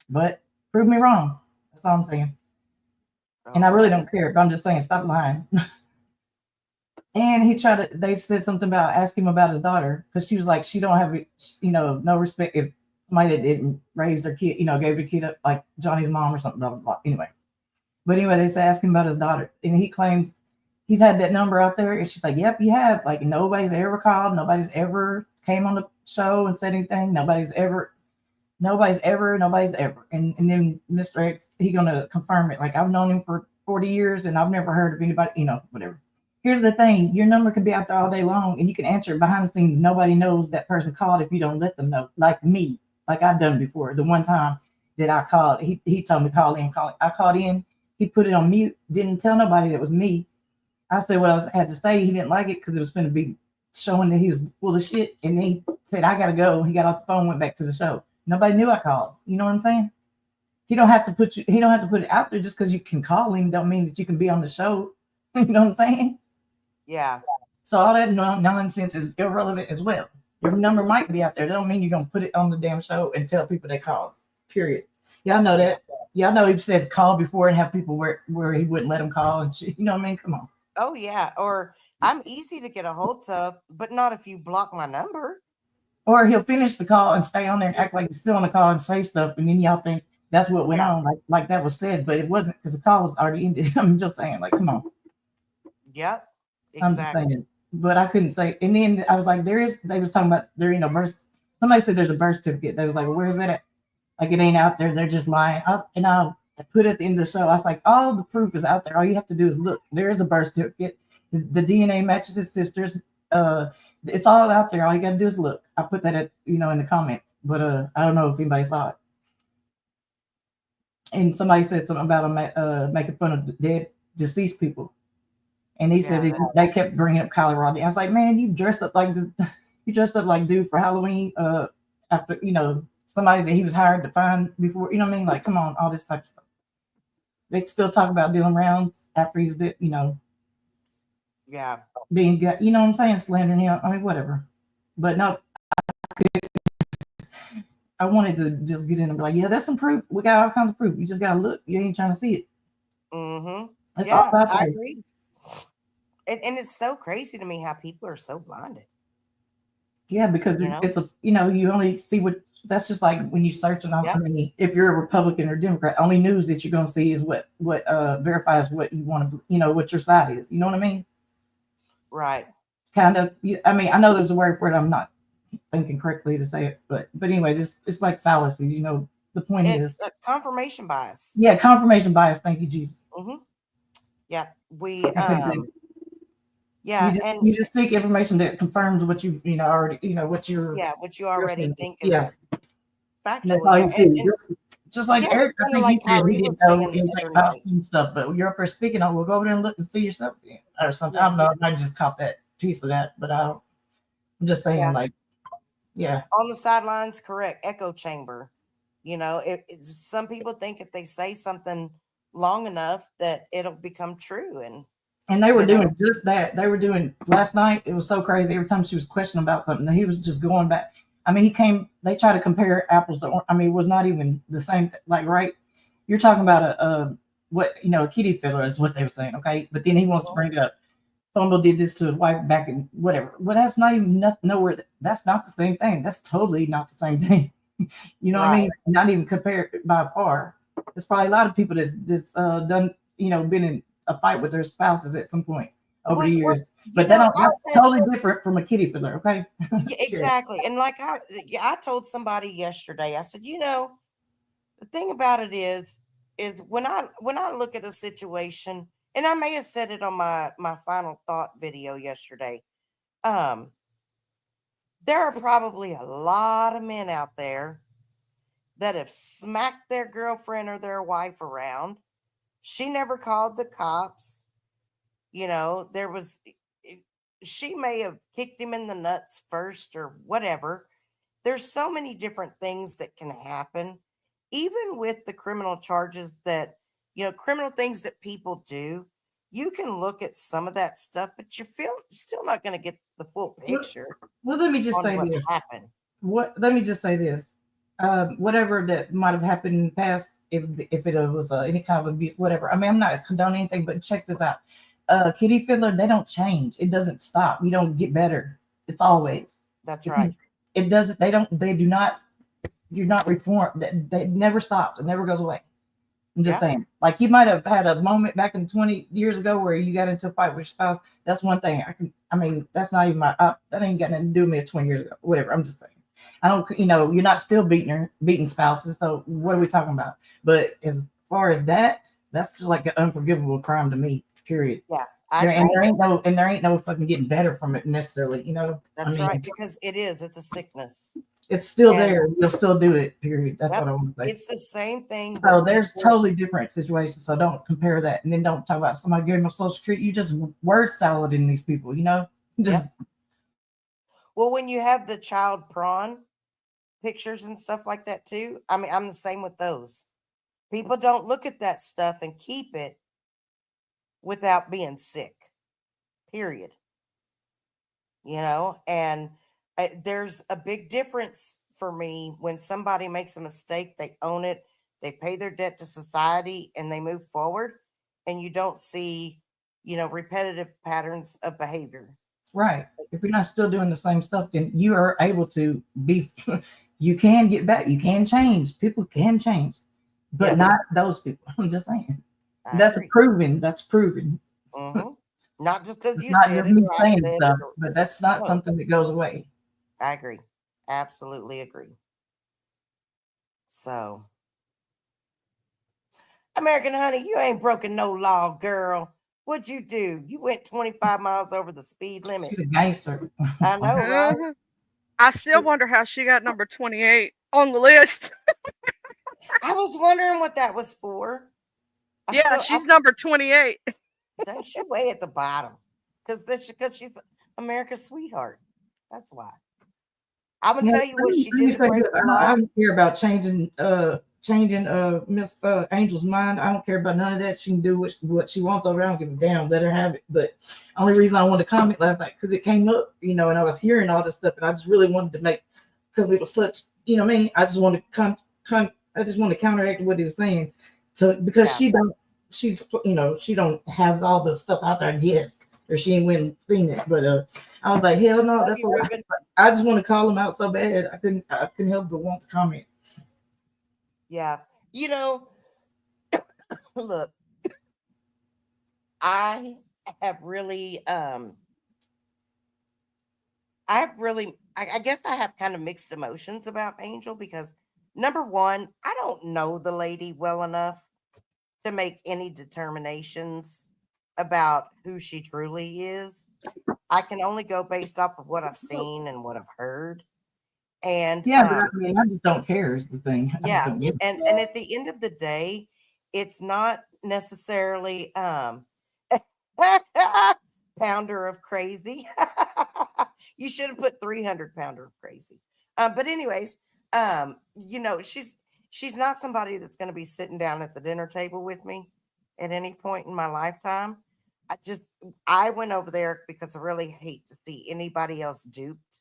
But prove me wrong. That's all I'm saying. And I really Okay. don't care. But I'm just saying, stop lying. And he tried to. They said something about ask him about his daughter because she was like, she don't have, no respect if somebody that didn't raise their kid, gave their kid up like Johnny's mom or something. Blah blah blah. Anyway, but anyway, they said ask him about his daughter, and he claims he's had that number out there, and she's like, "Yep, you have." Like nobody's ever called, nobody's ever came on the show and said anything. Nobody's ever. And then Mr. X, he gonna confirm it. Like I've known him for 40 years, and I've never heard of anybody, whatever. Here's the thing: your number can be out there all day long, and you can answer it behind the scenes. Nobody knows that person called if you don't let them know. Like me, like I've done before. The one time that I called, he told me call in. I called in. He put it on mute. Didn't tell nobody that was me. I said what had to say. He didn't like it because it was going to be showing that he was full of shit. And he said I gotta go. He got off the phone, went back to the show. Nobody knew I called. You know what I'm saying? He don't have to put it out there just because you can call him. Don't mean that you can be on the show. You know what I'm saying? Yeah. So all that nonsense is irrelevant as well. Your number might be out there. That don't mean you're gonna put it on the damn show and tell people they called. Period. Y'all know that. Y'all know he says call before and have people where he wouldn't let them call and shit. You know what I mean? Come on. Oh yeah. Or I'm easy to get a hold of, but not if you block my number. Or he'll finish the call and stay on there and act like he's still on the call and say stuff, and then y'all think that's what went on, like that was said, but it wasn't because the call was already ended. I'm just saying, like, come on. Yep. Exactly. I'm just saying, but I couldn't say. And then I was like, they was talking about birth. Somebody said there's a birth certificate. They was like, well, where's that at? Like it ain't out there. They're just lying. I put at the end of the show, I was like, all the proof is out there. All you have to do is look. There is a birth certificate. The DNA matches his sister's. It's all out there. All you gotta do is look. I put that in the comments, but I don't know if anybody saw it. And somebody said something about him making fun of dead deceased people, and he said they kept bringing up Colorado. I was like, man, you dressed up like dude for Halloween. After somebody that he was hired to find before. You know what I mean? Like, come on, all this type of stuff. They still talk about doing rounds after he's Yeah. being, you know what I'm saying, slandering him. I mean, whatever. But no, I wanted to just get in and be like, yeah, that's some proof. We got all kinds of proof. You just gotta look. You ain't trying to see it. Mm-hmm. Yeah, I agree. And it's so crazy to me how people are so blinded. Yeah, because it's you only see what. That's just like when you search on. I mean, if you're a Republican or Democrat, only news that you're gonna see is what verifies what you want to, what your side is. You know what I mean? Right. Kind of. I mean, I know there's a word for it. I'm not thinking correctly to say it, but anyway, it's like fallacies. The point is confirmation bias. Yeah, confirmation bias. Thank you, Jesus. Mm-hmm. Yeah, we you just seek information that confirms what you already what you already think is factual. Just like Eric, I think he said he didn't know anything about some stuff, but you're up there speaking on. We'll go over there and look and see yourself or something. I don't know. I just caught that piece of that, but I'm just saying, on the sidelines, correct. Echo chamber. Some people think if they say something long enough that it'll become true, and they were doing just that. They were doing last night. It was so crazy. Every time she was questioning about something, he was just going back. I mean, they tried to compare apples to orange. I mean, it was not even the same thing. Like, right? You're talking about a kitty fiddler is what they were saying, okay? But then he wants to bring it up. Fumble did this to his wife back in whatever. Well, that's not even nowhere. That's not the same thing. That's totally not the same thing. You know what I mean? Not even compared by far. There's probably a lot of people that's done, been in a fight with their spouses at some point over the years. But that's totally different from a kitty fiddler, okay? Yeah, exactly. And like I told somebody yesterday, I said, the thing about it is when I look at a situation, and I may have said it on my final thought video yesterday, there are probably a lot of men out there that have smacked their girlfriend or their wife around. She never called the cops. She may have kicked him in the nuts first or whatever. There's so many different things that can happen, even with the criminal charges that, criminal things that people do. You can look at some of that stuff, but you're still not going to get the full picture. Well, let me just say this. Happened. Let me just say this. whatever that might have happened in the past, if it was any kind of abuse, whatever. I mean, I'm not condoning anything, but check this out. Kitty Fiddler, they don't change. It doesn't stop. You don't get better. It's always. That's right. It doesn't. They don't. They do not. You're not reformed. They never stops. It never goes away. I'm just saying. Like you might have had a moment back in 20 years ago where you got into a fight with your spouse. That's one thing. I mean, that's not even my. That ain't got nothing to do with me 20 years ago. Whatever. I'm just saying. I don't. You're not still beating spouses. So what are we talking about? But as far as that's just like an unforgivable crime to me. Period. Yeah. There ain't no fucking getting better from it necessarily. That's right, because it's a sickness. It's still there. You'll still do it. Period. That's what I want to say. It's the same thing. So there's totally different situations. So don't compare that, and then don't talk about somebody giving them Social Security. You just word salad in these people. Just. Well, when you have the child prawn pictures and stuff like that too, I mean, I'm the same with those. People don't look at that stuff and keep it without being sick. Period. And there's a big difference for me when somebody makes a mistake, they own it, they pay their debt to society, and they move forward, and you don't see, repetitive patterns of behavior. Right. If you're not still doing the same stuff, then you are able to be, you can get back, you can change. People can change, but not those people. I'm just saying. That's proven. Mm-hmm. Not just because you not said just me saying stuff, but that's not something that goes away. I agree. Absolutely agree. So, American Honey, you ain't broken no law, girl. What'd you do? You went 25 miles over the speed limit. She's a gangster. I know, right? I still wonder how she got number 28 on the list. I was wondering what that was for. She's number 28. Don't she way at the bottom? Because she's America's sweetheart. That's why. I'm gonna tell you what she did. I don't care about changing Miss Angel's mind. I don't care about none of that. She can do what she wants over. I don't give a damn. Let her have it. But only reason I wanted to comment last night because it came up, and I was hearing all this stuff, and I just really wanted to make because it was such, I just want to I just want to counteract what he was saying. So because she don't have all the stuff out there, I guess, or she ain't went seen it. But I was like, hell no, that's a lot. I just want to call him out so bad. I couldn't help but want to comment. Yeah. Look, I have really, I guess I have kind of mixed emotions about Angel because number one, I don't know the lady well enough to make any determinations about who she truly is. I can only go based off of what I've seen and what I've heard. And but I mean, I just don't care is the thing. Yeah. And at the end of the day, it's not necessarily pounder of crazy. You should have put 300 pounder of crazy. But anyways, she's not somebody that's going to be sitting down at the dinner table with me at any point in my lifetime. I went over there because I really hate to see anybody else duped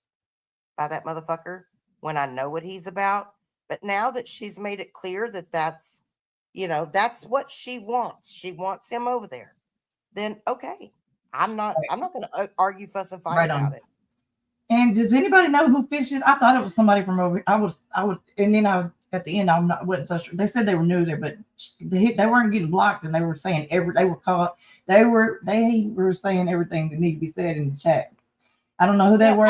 by that motherfucker when I know what he's about. But now that she's made it clear that that's what she wants. She wants him over there. Then okay. I'm not going to argue, fuss, and fight about it. And does anybody know who Fish is? I thought it was somebody from over. I would, and then at the end, wasn't so sure. They said they were new there, but they weren't getting blocked, and they were saying they were saying everything that needed to be said in the chat. I don't know who they were.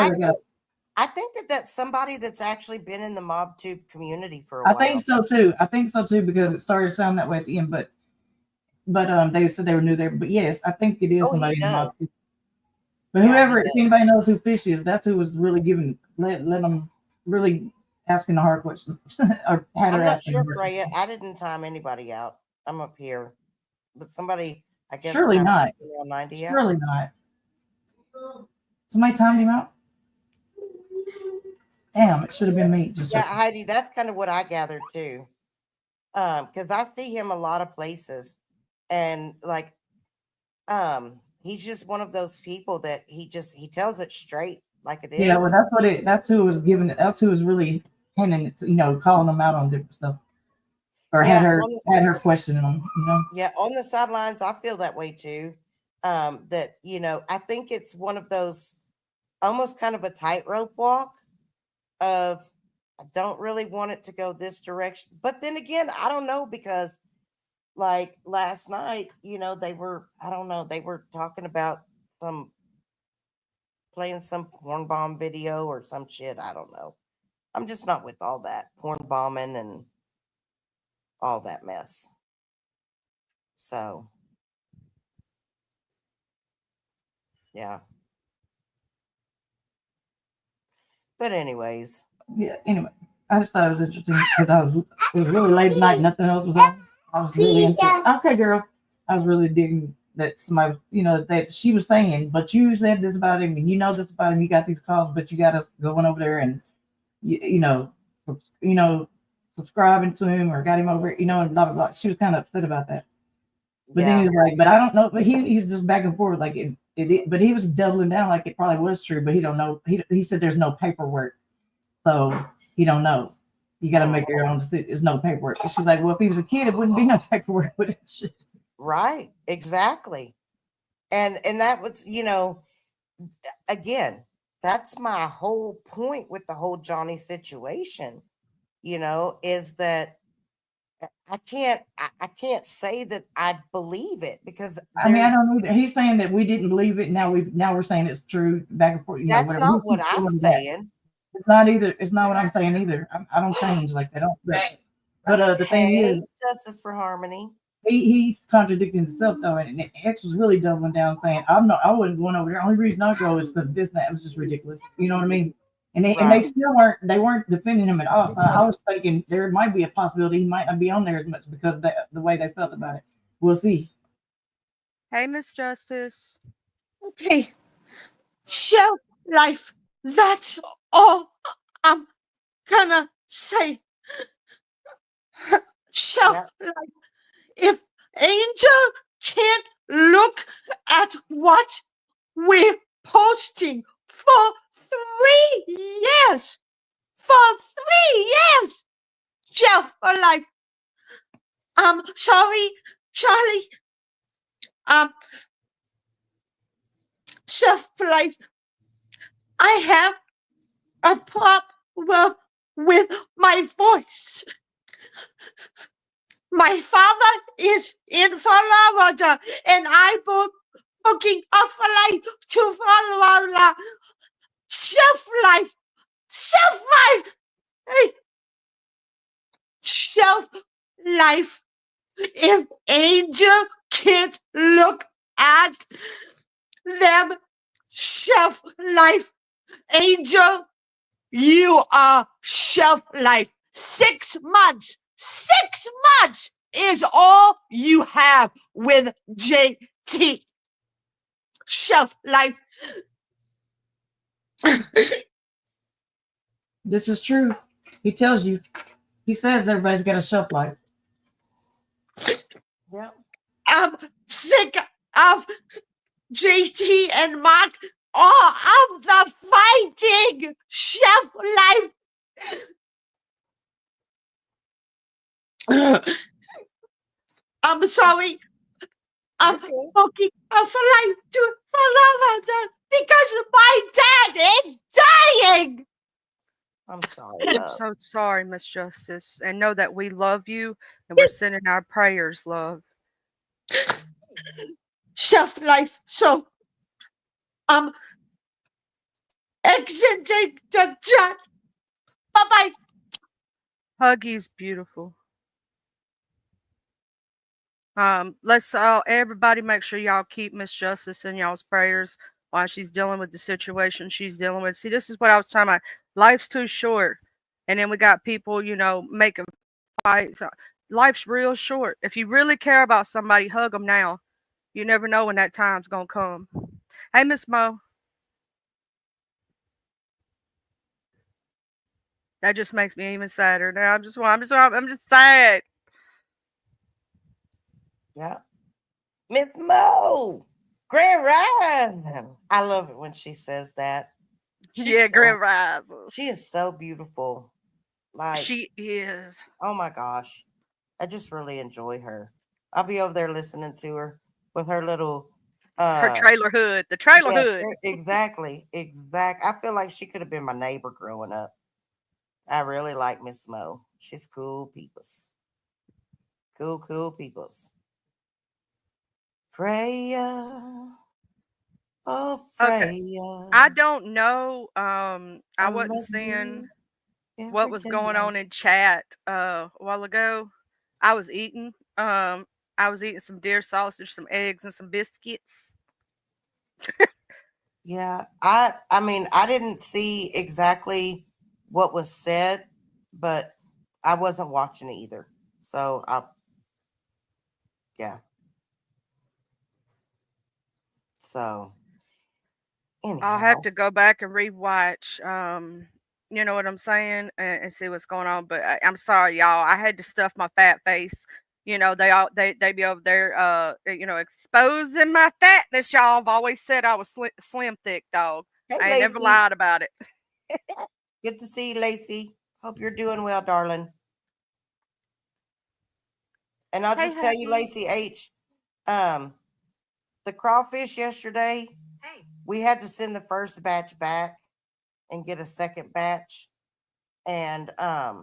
I think that's somebody that's actually been in the MobTube community for a while. I think so too, because it started sounding that way at the end, but they said they were new there. But yes, I think it is somebody in the MobTube. But if anybody knows who Fish is, that's who was really let them really asking the hard questions. Or had I'm her not sure, Freya. I didn't time anybody out. I'm up here, but somebody, I guess, surely not. 90 surely not. Somebody timed him out. Damn, it should have been me. Heidi, that's kind of what I gathered too. Because I see him a lot of places, and he's just one of those people that he tells it straight like it is. Yeah, well, that's who was giving it. That's who was really handing it, calling them out on different stuff, or Yeah, had her questioning them. yeah, on the sidelines, I feel that way too. That I think it's one of those almost kind of a tightrope walk of I don't really want it to go this direction, but then again, I don't know because like last night, they were I don't know they were talking about some playing some porn bomb video or some shit. I don't know. I'm just not with all that porn bombing and all that mess. So yeah. But anyways, Yeah. Anyway, I just thought it was interesting because it was really late at night, nothing else was on. I was really into it. Okay, girl. I was really digging that somebody, that she was saying, but you said this about him, and this about him. You got these calls, but you got us going over there and you know, you know, subscribing to him or got him over, and blah blah blah. She was kind of upset about that. But then yeah. he was like, but I don't know. But he was just back and forth like but he was doubling down like it probably was true, but he don't know. He said there's no paperwork, so he don't know. You got to make your own decision. There's no paperwork. And she's like, well, if he was a kid, it wouldn't be no paperwork with that shit. Right. Exactly. And that was, again, that's my whole point with the whole Johnny situation, is that I can't say that I believe it because I mean, I don't either. He's saying that we didn't believe it. Now we're saying it's true. Back and forth, that's whatever. not what I'm saying. It's not either. It's not what I'm saying either. I don't change like that. But the thing is, Justice for Harmony. he's contradicting himself though, and X was really doubling down, saying, I wasn't going over there. The only reason I go is because this and that. It was just ridiculous. You know what I mean? And they still weren't defending him at all. So I was thinking there might be a possibility he might not be on there as much because of the way they felt about it. We'll see. Hey, Miss Justice. Okay, shelf life. That's all I'm gonna say. Shelf life. If Angel can't look at what we're posting for 3 years, shelf life. I'm sorry, Charlie. Shelf life. I have a problem with my voice. My father is in Florida, and I'm booking a flight to Florida. Shelf life. Shelf life. If Angel can't look at them, shelf life. Angel, you are shelf life. 6 months. 6 months is all you have with JT. Shelf life. This is true. He tells you. He says everybody's got a shelf life. Yeah. I'm sick of JT and Mark. All of the fighting. Shelf life. I'm sorry. I'm booking a flight to Florida because my dad is dying. I'm sorry. I'm so sorry, Miss Justice. And know that we love you and we're sending our prayers, love. Shelf life. So I'm exiting the chat. Bye-bye. Huggy's beautiful. Let's everybody make sure y'all keep Miss Justice in y'all's prayers while she's dealing with the situation she's dealing with. See, this is what I was talking about. Life's too short. And then we got people, making fights. Life's real short. If you really care about somebody, hug them now. You never know when that time's gonna come. Hey, Miss Mo. That just makes me even sadder. Now I'm just sad. Yeah. Miss Mo. Grand Rising. I love it when she says that. Grand Rising. She is so beautiful. Like, She is. oh my gosh, I just really enjoy her. I'll be over there listening to her with her little, Her uh, trailer hood. The trailer yeah, hood. exactly, exact. I feel like she could have been my neighbor growing up. I really like Miss Mo. She's cool peoples. Cool, cool peoples. Freya, oh Okay. Freya, I don't know. I I wasn't love seeing you what every was day. going on in chat a while ago. I was eating. I was eating some deer sausage, some eggs, and some biscuits. Yeah, I mean, I didn't see exactly what was said, but I wasn't watching it either. So I, yeah. So I'll have anyhow, to go back and rewatch. You know what I'm saying, and see what's going on. But I'm sorry, y'all. I had to stuff my fat face. You know, they be over there, exposing my fatness. Y'all have always said I was slim thick, dog. hey I ain't never Lacey, lied about it. good to see you, Lacey. Hope you're doing well, darling. And I'll Hey, just tell you, Happy. Lacey H, um, the crawfish yesterday, we had to send the first batch back and get a second batch. And I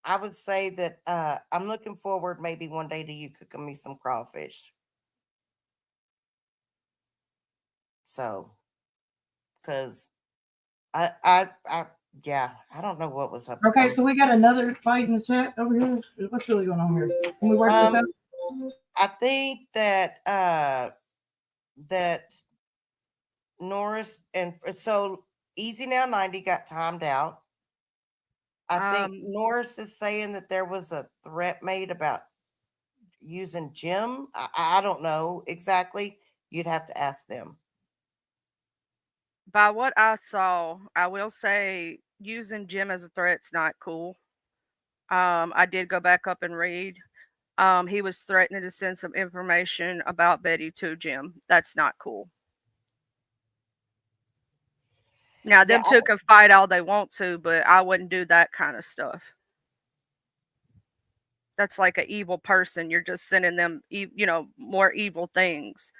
I would say that I'm looking forward maybe one day to you cooking me some crawfish. So, because I yeah, I don't know what was up with Okay, those. so we got another fight in the chat over here. What's really going on here? Can we work this Um, out? I think that that Norris and so Easy Now 90 got timed out. I think Um, Norris is saying that there was a threat made about using Jim. I don't know exactly. You'd have to ask them. by what I saw, I will say using Jim as a threat's not cool. I did go back up and read. He was threatening to send some information about Betty to Jim. That's not cool. Now, Yeah, them two can fight all they want to, but I wouldn't do that kind of stuff. That's like an evil person. You're just sending them, more evil things.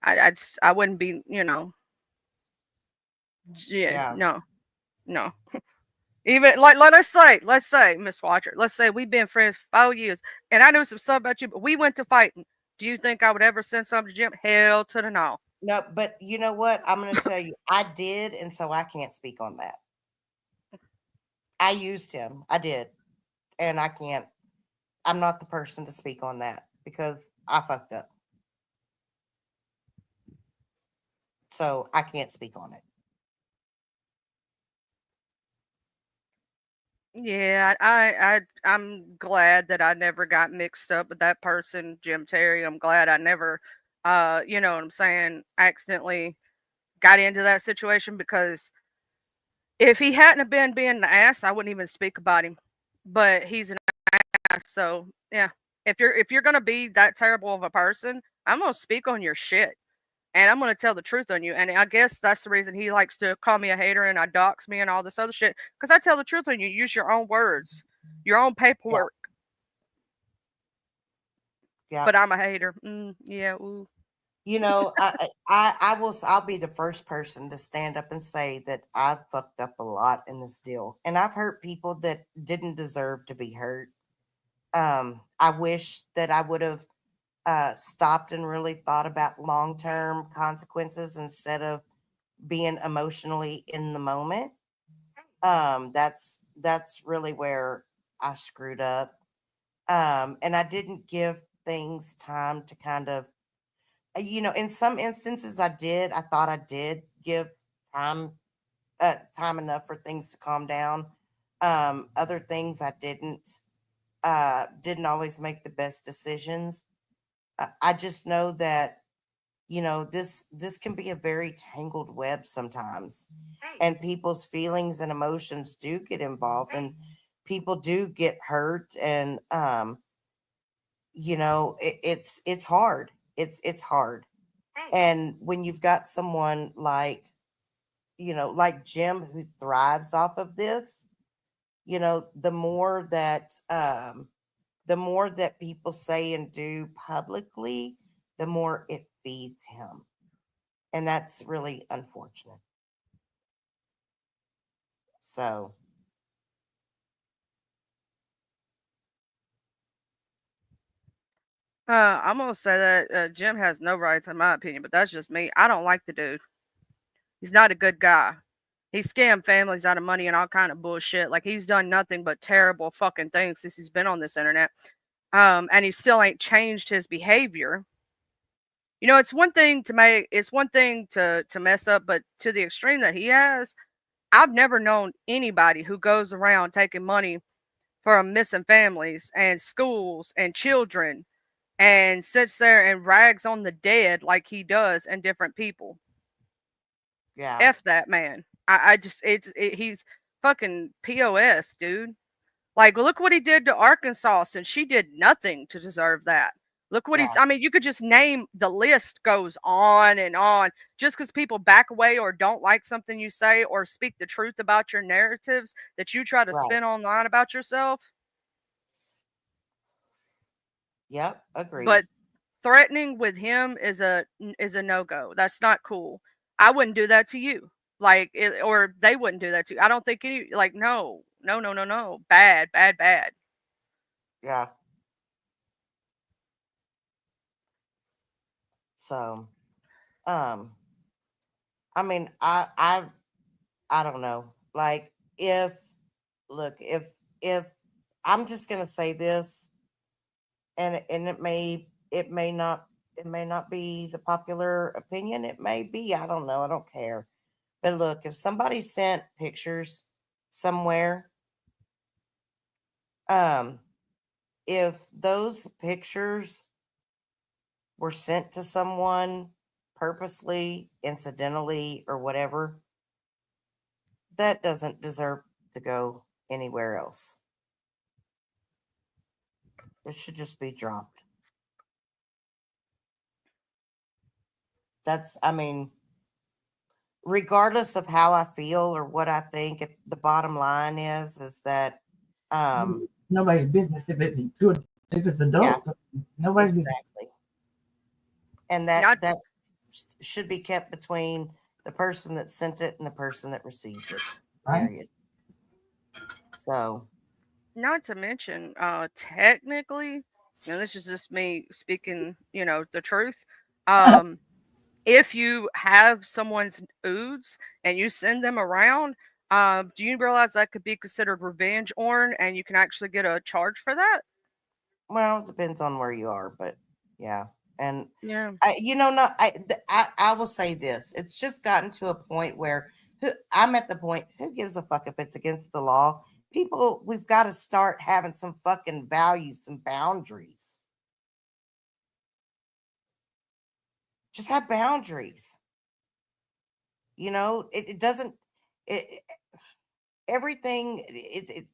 I wouldn't be, yeah, yeah. no, no. Even like, let's say, Miss Watcher, let's say we've been friends for 4 years, and I knew some stuff about you, but we went to fighting. Do you think I would ever send something to Jim? Hell to the no. No, but you know what? I'm going to tell you, I did, and so I can't speak on that. I used him. I did, and I can't. I'm not the person to speak on that because I fucked up. So I can't speak on it. Yeah, I'm glad that I never got mixed up with that person, Jim Terry. I'm glad I never, you know what I'm saying, accidentally got into that situation because if he hadn't have been being an ass, I wouldn't even speak about him. But he's an ass, so yeah. If you're gonna be that terrible of a person, I'm gonna speak on your shit. And I'm gonna tell the truth on you. And I guess that's the reason he likes to call me a hater and I dox me and all this other shit. Because I tell the truth on you. Use your own words, your own Yeah, paperwork. yeah. But I'm a hater. Yeah. Ooh. You know, I will. I'll be the first person to stand up and say that I've fucked up a lot in this deal, and I've hurt people that didn't deserve to be hurt. I wish that I would have stopped and really thought about long term consequences instead of being emotionally in the moment. That's really where I screwed up. And I didn't give things time to kind of, in some instances I did. I thought I did give time, time enough for things to calm down. Other things I didn't. Didn't always make the best decisions. I just know that this can be a very tangled web sometimes, and people's feelings and emotions do get involved, and people do get hurt, and it's hard. It's hard, and when you've got someone like like Jim, who thrives off of this, the more that people say and do publicly, the more it feeds him. And that's really unfortunate. So, I'm gonna say that Jim has no rights, in my opinion, but that's just me. I don't like the dude. He's not a good guy. He scammed families out of money and all kind of bullshit. Like he's done nothing but terrible fucking things since he's been on this internet. And he still ain't changed his behavior. It's one thing to mess up, but to the extreme that he has, I've never known anybody who goes around taking money from missing families and schools and children and sits there and rags on the dead like he does and different people. yeah, F that man. I just he's fucking POS, dude. Like, look what he did to Arkansas, since she did nothing to deserve that. Look what yeah, I mean, you could just name the list goes on and on. Just because people back away or don't like something you say or speak the truth about your narratives that you try to right. spin online about yourself. Yep, agreed. But threatening with him is a no go. That's not cool. I wouldn't do that to you. Or they wouldn't do that to you. I don't think any like no, no, no, no, no. Bad, bad, bad. Yeah. So, um, I mean, I don't know. Like, if look, if I'm just gonna say this, and it may not be the popular opinion. It may be. I don't know. I don't care. But look, if somebody sent pictures somewhere, um, if those pictures were sent to someone purposely, incidentally, or whatever, that doesn't deserve to go anywhere else. It should just be dropped. I mean, regardless of how I feel or what I think, the bottom line is that, um, Nobody's business if it's good, if it's yeah, adult. Nobody's business, exactly. And Not that should be kept between the person that sent it and the person that received it. right? Period. So, not to mention, technically, and this is just me speaking, the truth. Um, if you have someone's oods and you send them around, do you realize that could be considered revenge porn and you can actually get a charge for that? well, it depends on where you are, but yeah. And Yeah. not I will say this. It's just gotten to a point where I'm at the point. Who gives a fuck if it's against the law? People, we've got to start having some fucking values, some boundaries. Just have boundaries. It doesn't. It everything.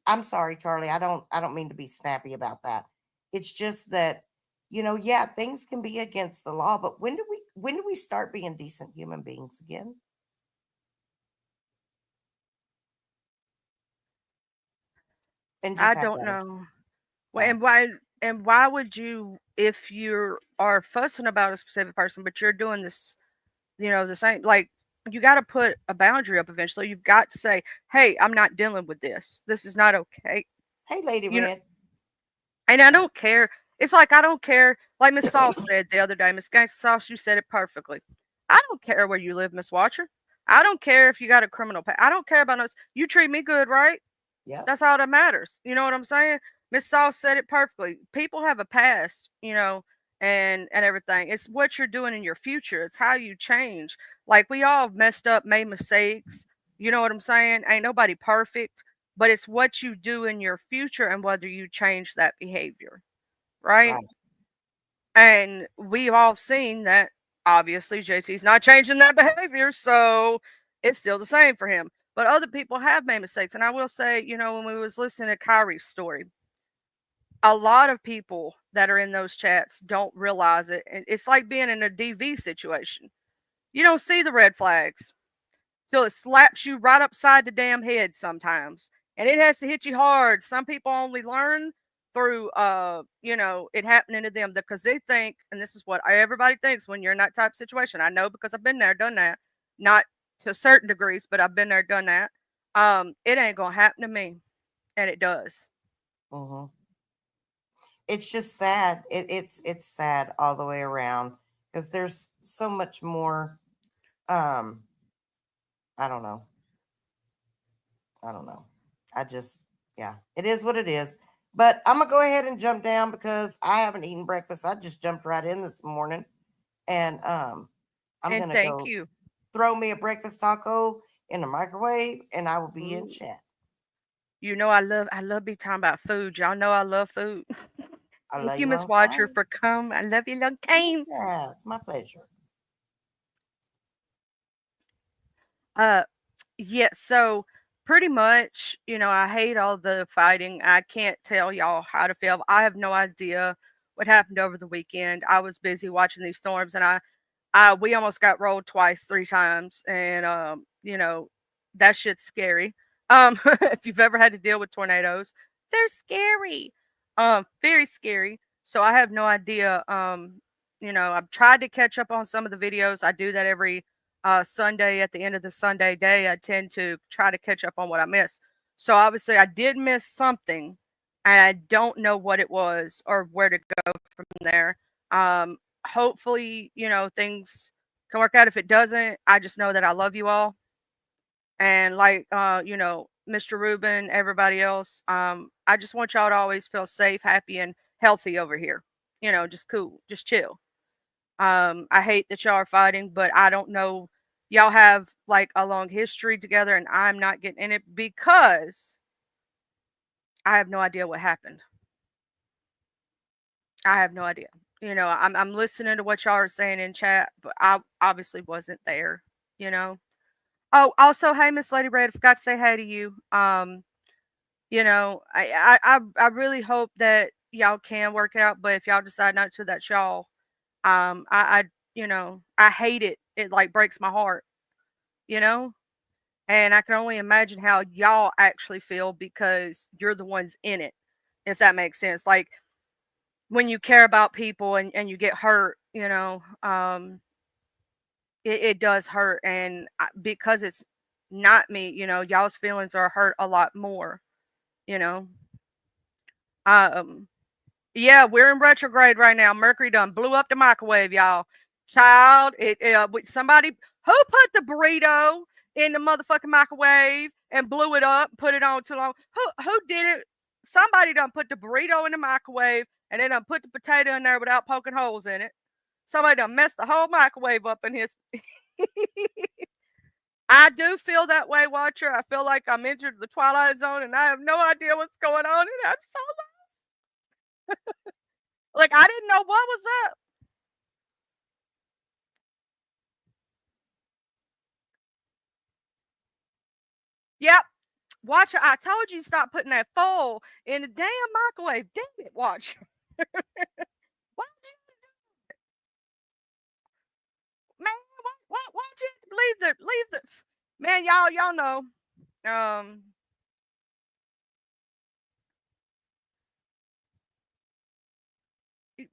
I'm sorry, Charlie. I don't mean to be snappy about that. It's just that, yeah, things can be against the law, but when do we start being decent human beings again? And I just have don't boundaries. know. Well, Yeah. and why would you, if you are fussing about a specific person, but you're doing this, the same, like, you got to put a boundary up eventually. You've got to say, "Hey, I'm not dealing with this. This is not okay." Hey, Lady You know, Red. and I don't care. It's like I don't care. Like Miss Sauce said the other day, Miss Gangsta Sauce, you said it perfectly. I don't care where you live, Miss Watcher. I don't care if you got a criminal past. I don't care about us. You treat me good, right? Yep. That's all that matters. You know what I'm saying? Miss Sauce said it perfectly. People have a past, and everything. It's what you're doing in your future. It's how you change. Like we all messed up, made mistakes. You know what I'm saying? Ain't nobody perfect, but it's what you do in your future and whether you change that behavior, right? Right. And we've all seen that obviously JT's not changing that behavior, so it's still the same for him. But other people have made mistakes. And I will say, when we was listening to Kyrie's story, a lot of people that are in those chats don't realize it. And it's like being in a DV situation. You don't see the red flags. till it slaps you right upside the damn head sometimes. And it has to hit you hard. Some people only learn through it happening to them because they think, and this is what everybody thinks when you're in that type of situation. I know because I've been there, done that. Not to certain degrees, but I've been there, done that. It ain't gonna happen to me. And it does. Hmm. It's just sad. It's sad all the way around because there's so much more. Um, I don't know. I don't know. I just, yeah, it is what it is. But I'm gonna go ahead and jump down because I haven't eaten breakfast. I just jumped right in this morning, and I'm And gonna thank go you. throw me a breakfast taco in the microwave, and I will be in Ooh. chat. I love be talking about food. Y'all know I love food. I Thank love you, you Miss long Watcher, time. for come. I love you long time. Yeah, it's my pleasure. Uh yeah, so pretty much, I hate all the fighting. I can't tell y'all how to feel. I have no idea what happened over the weekend. I was busy watching these storms and we almost got rolled twice, three times, and that shit's scary. If you've ever had to deal with tornadoes, they're scary. Very scary. So I have no idea. I've tried to catch up on some of the videos. I do that every Sunday. At the end of the Sunday day, I tend to try to catch up on what I missed. So obviously, I did miss something, and I don't know what it was or where to go from there. Hopefully, things can work out. If it doesn't, I just know that I love you all. And like Mr. Rubin, everybody else, I just want y'all to always feel safe, happy, and healthy over here. Just cool, just chill. I hate that y'all are fighting, but I don't know. Y'all have like a long history together, and I'm not getting in it because I have no idea what happened. I have no idea. I'm listening to what y'all are saying in chat, but I obviously wasn't there. You know. Oh, also, hey, Miss Lady Red, I forgot to say hey to you. I really hope that y'all can work it out, but if y'all decide not to, that's y'all. I hate it. It like breaks my heart. You know, and I can only imagine how y'all actually feel because you're the ones in it. If that makes sense, like when you care about people and you get hurt, it does hurt, and because it's not me, y'all's feelings are hurt a lot more. You know, um, yeah, we're in retrograde right now. Mercury done blew up the microwave, y'all. Child, somebody who put the burrito in the motherfucking microwave and blew it up, put it on too long. Who did it? Somebody done put the burrito in the microwave and then done put the potato in there without poking holes in it. Somebody done messed the whole microwave up in his. I do feel that way, Watcher. I feel like I'm entered the Twilight Zone and I have no idea what's going on. And I'm so like I didn't know what was up. Yep, Watcher. I told you stop putting that foil in the damn microwave. Damn it, Watcher. Why would you, man? Why'd you leave the man? Y'all know. Um,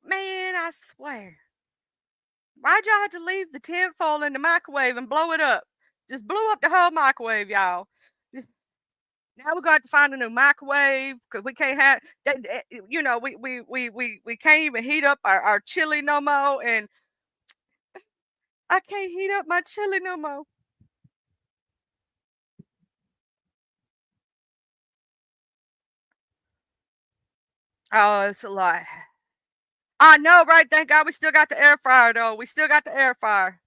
man, I swear. Why'd y'all have to leave the tin foil in the microwave and blow it up? Just blew up the whole microwave, y'all. Just, now we're going to find a new microwave because we can't have that. We can't even heat up our chili no more, and I can't heat up my chili no more. Oh, it's a lot. I know, right? Thank God we still got the air fryer, though. We still got the air fryer.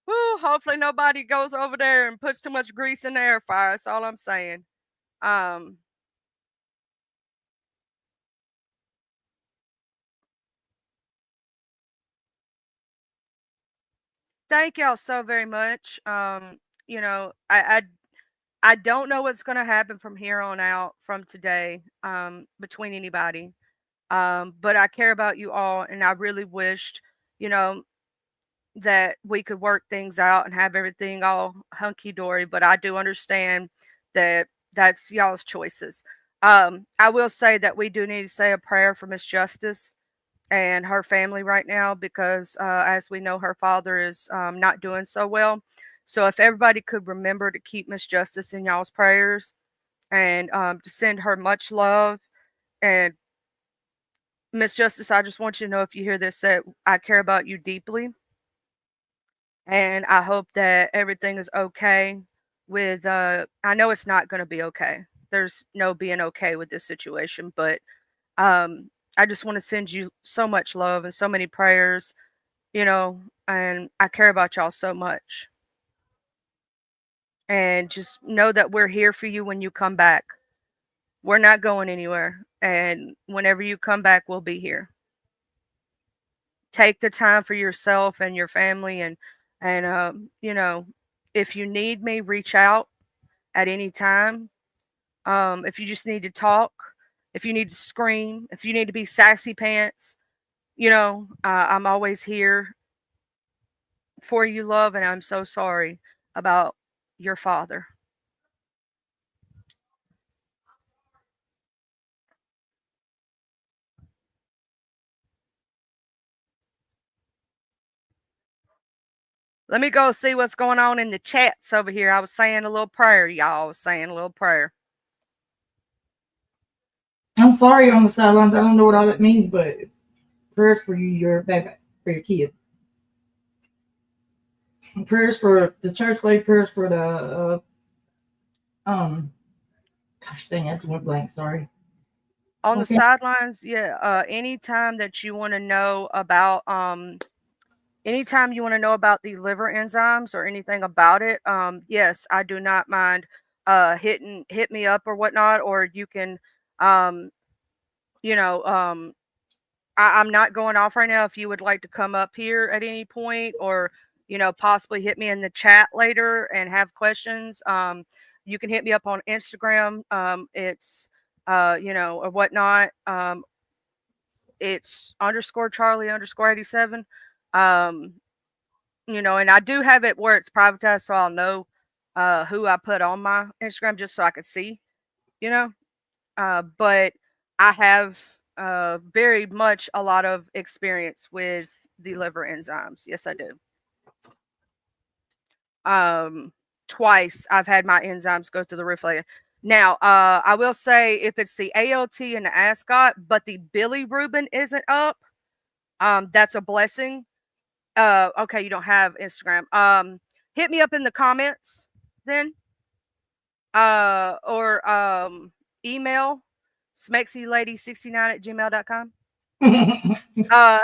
Whew, hopefully nobody goes over there and puts too much grease in the air fryer. That's all I'm saying. Um, Thank y'all so very much. I don't know what's gonna happen from here on out from today, between anybody. But I care about you all, and I really wished, you know, that we could work things out and have everything all hunky dory, but I do understand that that's y'all's choices. I will say that we do need to say a prayer for Miss Justice and her family right now because, as we know, her father is not doing so well. So if everybody could remember to keep Miss Justice in y'all's prayers and to send her much love. And Miss Justice, I just want you to know if you hear this that I care about you deeply, and I hope that everything is okay. With I know it's not going to be okay. There's no being okay with this situation, but I just want to send you so much love and so many prayers, you know, and I care about y'all so much. And just know that we're here for you when you come back. We're not going anywhere. And whenever you come back, we'll be here. Take the time for yourself and your family and you know, if you need me, reach out at any time. If you just need to talk, if you need to scream, if you need to be sassy pants, you know, I'm always here for you, love, and I'm so sorry about your father. Let me go see what's going on in the chats over here. I was saying a little prayer, y'all. I was saying a little prayer. I'm sorry on the sidelines. I don't know what all that means, but prayers for you, your baby, for your kid. And prayers for the church lady. Prayers for the gosh dang, that's one blank. Sorry. On the Okay. sidelines, yeah. Anytime that you want to know about anytime you want to know about the liver enzymes or anything about it, yes, I do not mind hit me up or whatnot, or you can um you know I'm not going off right now. If you would like to come up here at any point, or possibly hit me in the chat later and have questions, you can hit me up on Instagram. It's or whatnot. It's underscore Charlie underscore 87. Um, and I do have it where it's privatized, so I'll know who I put on my Instagram just so I could see. You know, but I have very much a lot of experience with the liver enzymes. Yes, I do. Twice I've had my enzymes go through the roof lately. Now, I will say if it's the ALT and the ascot, but the bilirubin isn't up, that's a blessing. Okay, you don't have Instagram. Hit me up in the comments then, or email smexylady69@gmail.com. Uh,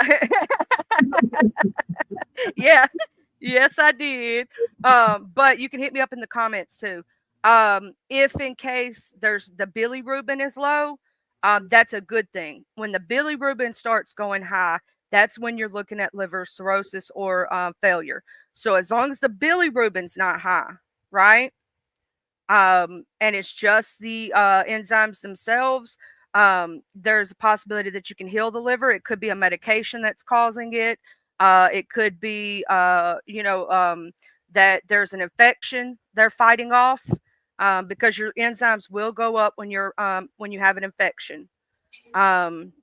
yeah, yes, I did. But you can hit me up in the comments too. If in case there's the bilirubin is low, that's a good thing. When the bilirubin starts going high, that's when you're looking at liver cirrhosis or failure. So as long as the bilirubin's not high, right? And it's just the enzymes themselves. There's a possibility that you can heal the liver. It could be a medication that's causing it. It could be, that there's an infection they're fighting off, because your enzymes will go up when you have an infection. Um,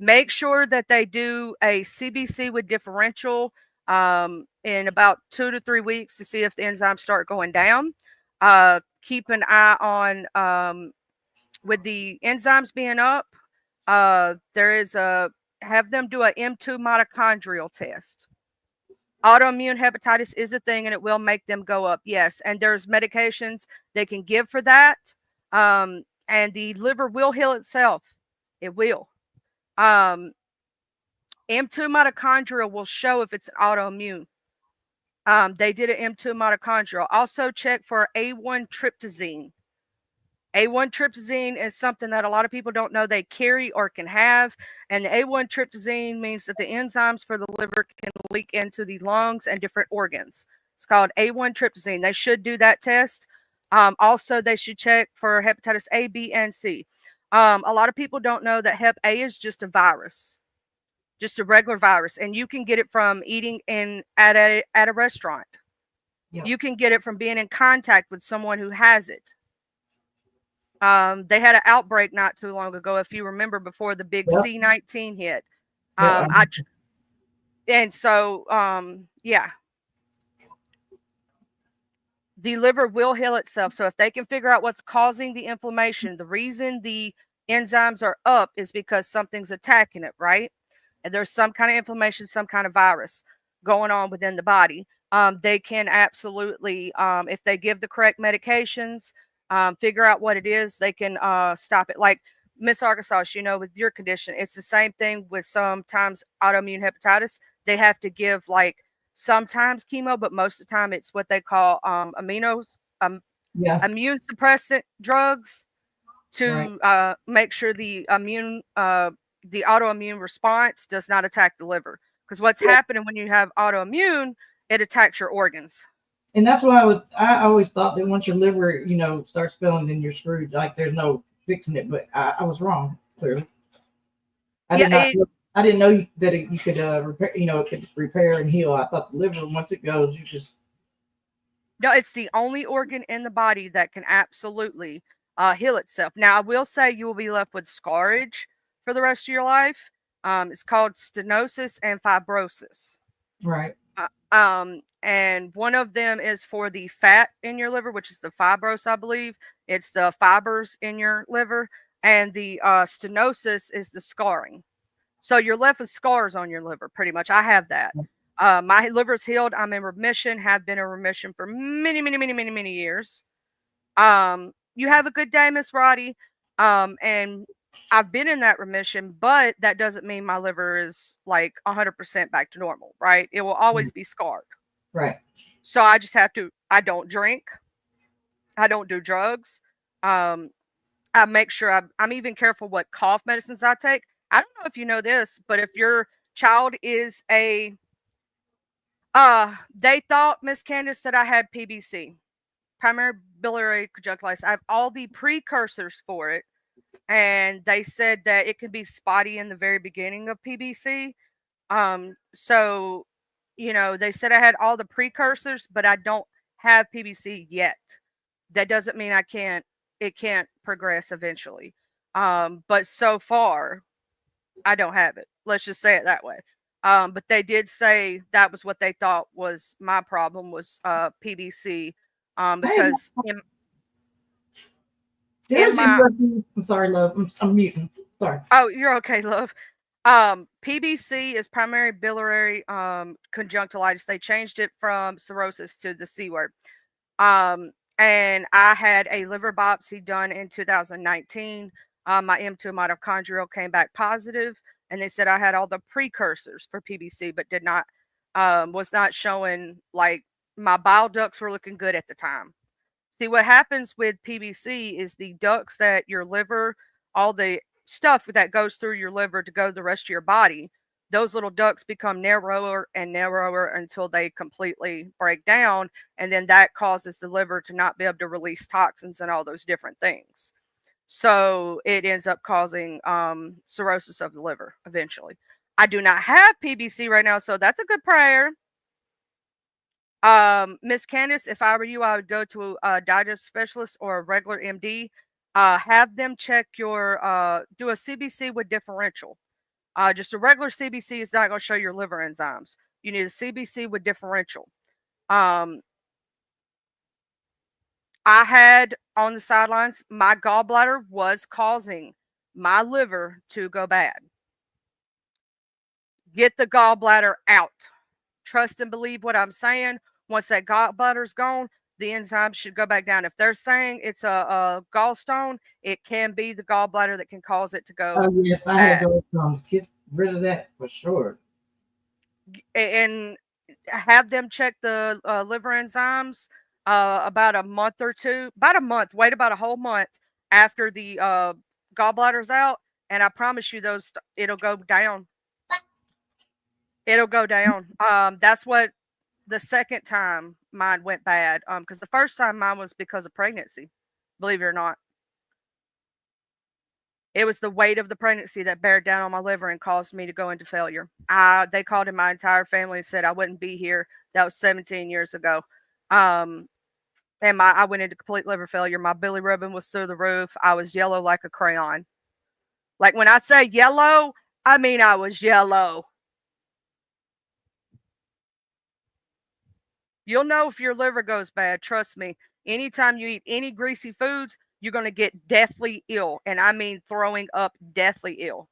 Make sure that they do a CBC with differential in about 2 to 3 weeks to see if the enzymes start going down. Keep an eye on with the enzymes being up. There is a have them do a M2 mitochondrial test. Autoimmune hepatitis is a thing, and it will make them go up. Yes, and there's medications they can give for that, and the liver will heal itself. It will. Um, M2 mitochondrial will show if it's an autoimmune. They did an M2 mitochondrial. Also check for A1 tryptazine. A1 tryptazine is something that a lot of people don't know they carry or can have. And the A1 tryptazine means that the enzymes for the liver can leak into the lungs and different organs. It's called A1 tryptazine. They should do that test. Also, they should check for hepatitis A, B, and C. A lot of people don't know that Hep A is just a virus. just a regular virus, and you can get it from eating in at a restaurant. Yeah. You can get it from being in contact with someone who has it. They had an outbreak not too long ago, if you remember, before the big Yep. C-19 hit. Yeah. And so, yeah, the liver will heal itself. So if they can figure out what's causing the inflammation, the reason the enzymes are up is because something's attacking it, right? And there's some kind of inflammation, some kind of virus going on within the body. They can absolutely, if they give the correct medications, figure out what it is, they can stop it. Like Miss Arkansas, you know, with your condition, it's the same thing with sometimes autoimmune hepatitis. They have to give like sometimes chemo, but most of the time it's what they call Yeah. immune suppressant drugs Right. to make sure the autoimmune response does not attack the liver. Because what's Yeah. happening when you have autoimmune, it attacks your organs. And that's why I always thought that once your liver, starts failing, then you're screwed. Like there's no fixing it. But I was wrong, clearly. I Yeah, did not. I didn't know that you could repair. It could repair and heal. I thought the liver, once it goes, you just. no, it's the only organ in the body that can absolutely heal itself. Now, I will say you will be left with scarage for the rest of your life. It's called stenosis and fibrosis. Right. And one of them is for the fat in your liver, which is the fibrose, I believe. It's the fibers in your liver, and the stenosis is the scarring. So you're left with scars on your liver, pretty much. I have that. My liver's healed. I'm in remission. Have been in remission for many, many, many, many, many years. You have a good day, Miss Roddy. And I've been in that remission, but that doesn't mean my liver is like 100% back to normal, right? It will always be scarred. Right. So I just have to, I don't drink. I don't do drugs. I make sure I'm even careful what cough medicines I take. I don't know if you know this, but if your child is they thought, Miss Candace, that I had PBC, primary biliary conjunctivitis. I have all the precursors for it, and they said that it can be spotty in the very beginning of PBC. So, they said I had all the precursors, but I don't have PBC yet. That doesn't mean it can't progress eventually. But so far, I don't have it. Let's just say it that way. But they did say that was what they thought was my problem was PBC. Hey, Because did I in just my interrupt you? I'm sorry, love. I'm muting. Sorry. oh, you're okay, love. PBC is primary biliary conjunctivitis. They changed it from cirrhosis to the C word. And I had a liver biopsy done in 2019. My M2 mitochondrial came back positive, and they said I had all the precursors for PBC, but did not was not showing like my bile ducts were looking good at the time. See, what happens with PBC is the ducts that your liver, all the stuff that goes through your liver to go to the rest of your body, those little ducts become narrower and narrower until they completely break down. And then that causes the liver to not be able to release toxins and all those different things. So it ends up causing cirrhosis of the liver eventually. I do not have PBC right now, so that's a good prayer. Miss Candace, if I were you, I would go to a digest specialist or a regular MD. Have them check your do a CBC with differential. Just a regular CBC is not going to show your liver enzymes. You need a CBC with differential. I had on the sidelines, my gallbladder was causing my liver to go bad. Get the gallbladder out. Trust and believe what I'm saying. Once that gallbladder's gone, the enzymes should go back down. If they're saying it's a gallstone, it can be the gallbladder that can cause it to go Oh yes, I had bad. gallstones. Get rid of that for sure. And have them check the liver enzymes about a month or two, about a month, wait about a whole month after the gallbladder's out. And I promise you it'll go down. It'll go down. That's what the second time mine went bad. Because the first time mine was because of pregnancy, believe it or not. It was the weight of the pregnancy that bared down on my liver and caused me to go into failure. They called in my entire family and said I wouldn't be here. That was 17 years ago. Um, and I went into complete liver failure. My bilirubin was through the roof. I was yellow like a crayon. Like when I say yellow, I mean I was yellow. You'll know if your liver goes bad. Trust me. Anytime you eat any greasy foods, you're going to get deathly ill. And I mean throwing up deathly ill.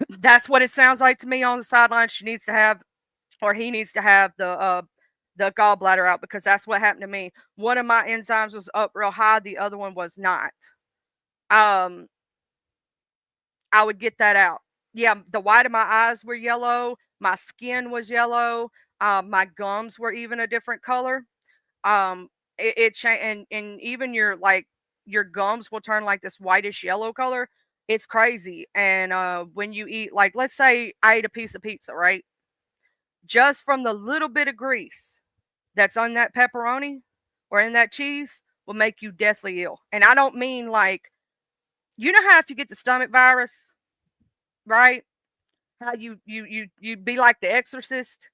That's what it sounds like to me on the sideline. She needs to have, or he needs to have the gallbladder out, because that's what happened to me. One of my enzymes was up real high, the other one was not. I would get that out. Yeah, the white of my eyes were yellow. My skin was yellow. My gums were even a different color. It changed, and even your gums will turn like this whitish yellow color. It's crazy. And when you eat, like, let's say I ate a piece of pizza, right? Just from the little bit of grease that's on that pepperoni or in that cheese will make you deathly ill. And I don't mean like, you know how if you get the stomach virus, right? How you be like the exorcist?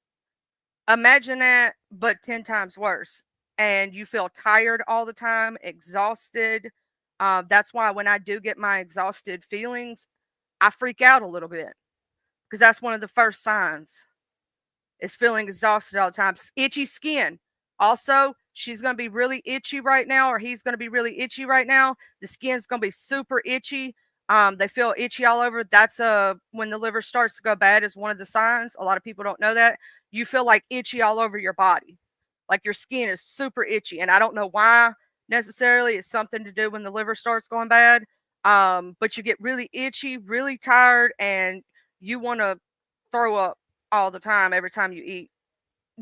Imagine that, but 10 times worse. And you feel tired all the time, exhausted. That's why when I do get my exhausted feelings, I freak out a little bit, because that's one of the first signs, is feeling exhausted all the time. Itchy skin. Also, she's going to be really itchy right now, or he's going to be really itchy right now. The skin's going to be super itchy. They feel itchy all over. That's when the liver starts to go bad, is one of the signs. A lot of people don't know that. You feel like itchy all over your body. Like your skin is super itchy. And I don't know why necessarily. It's something to do when the liver starts going bad. But you get really itchy, really tired, and you want to throw up all the time every time you eat,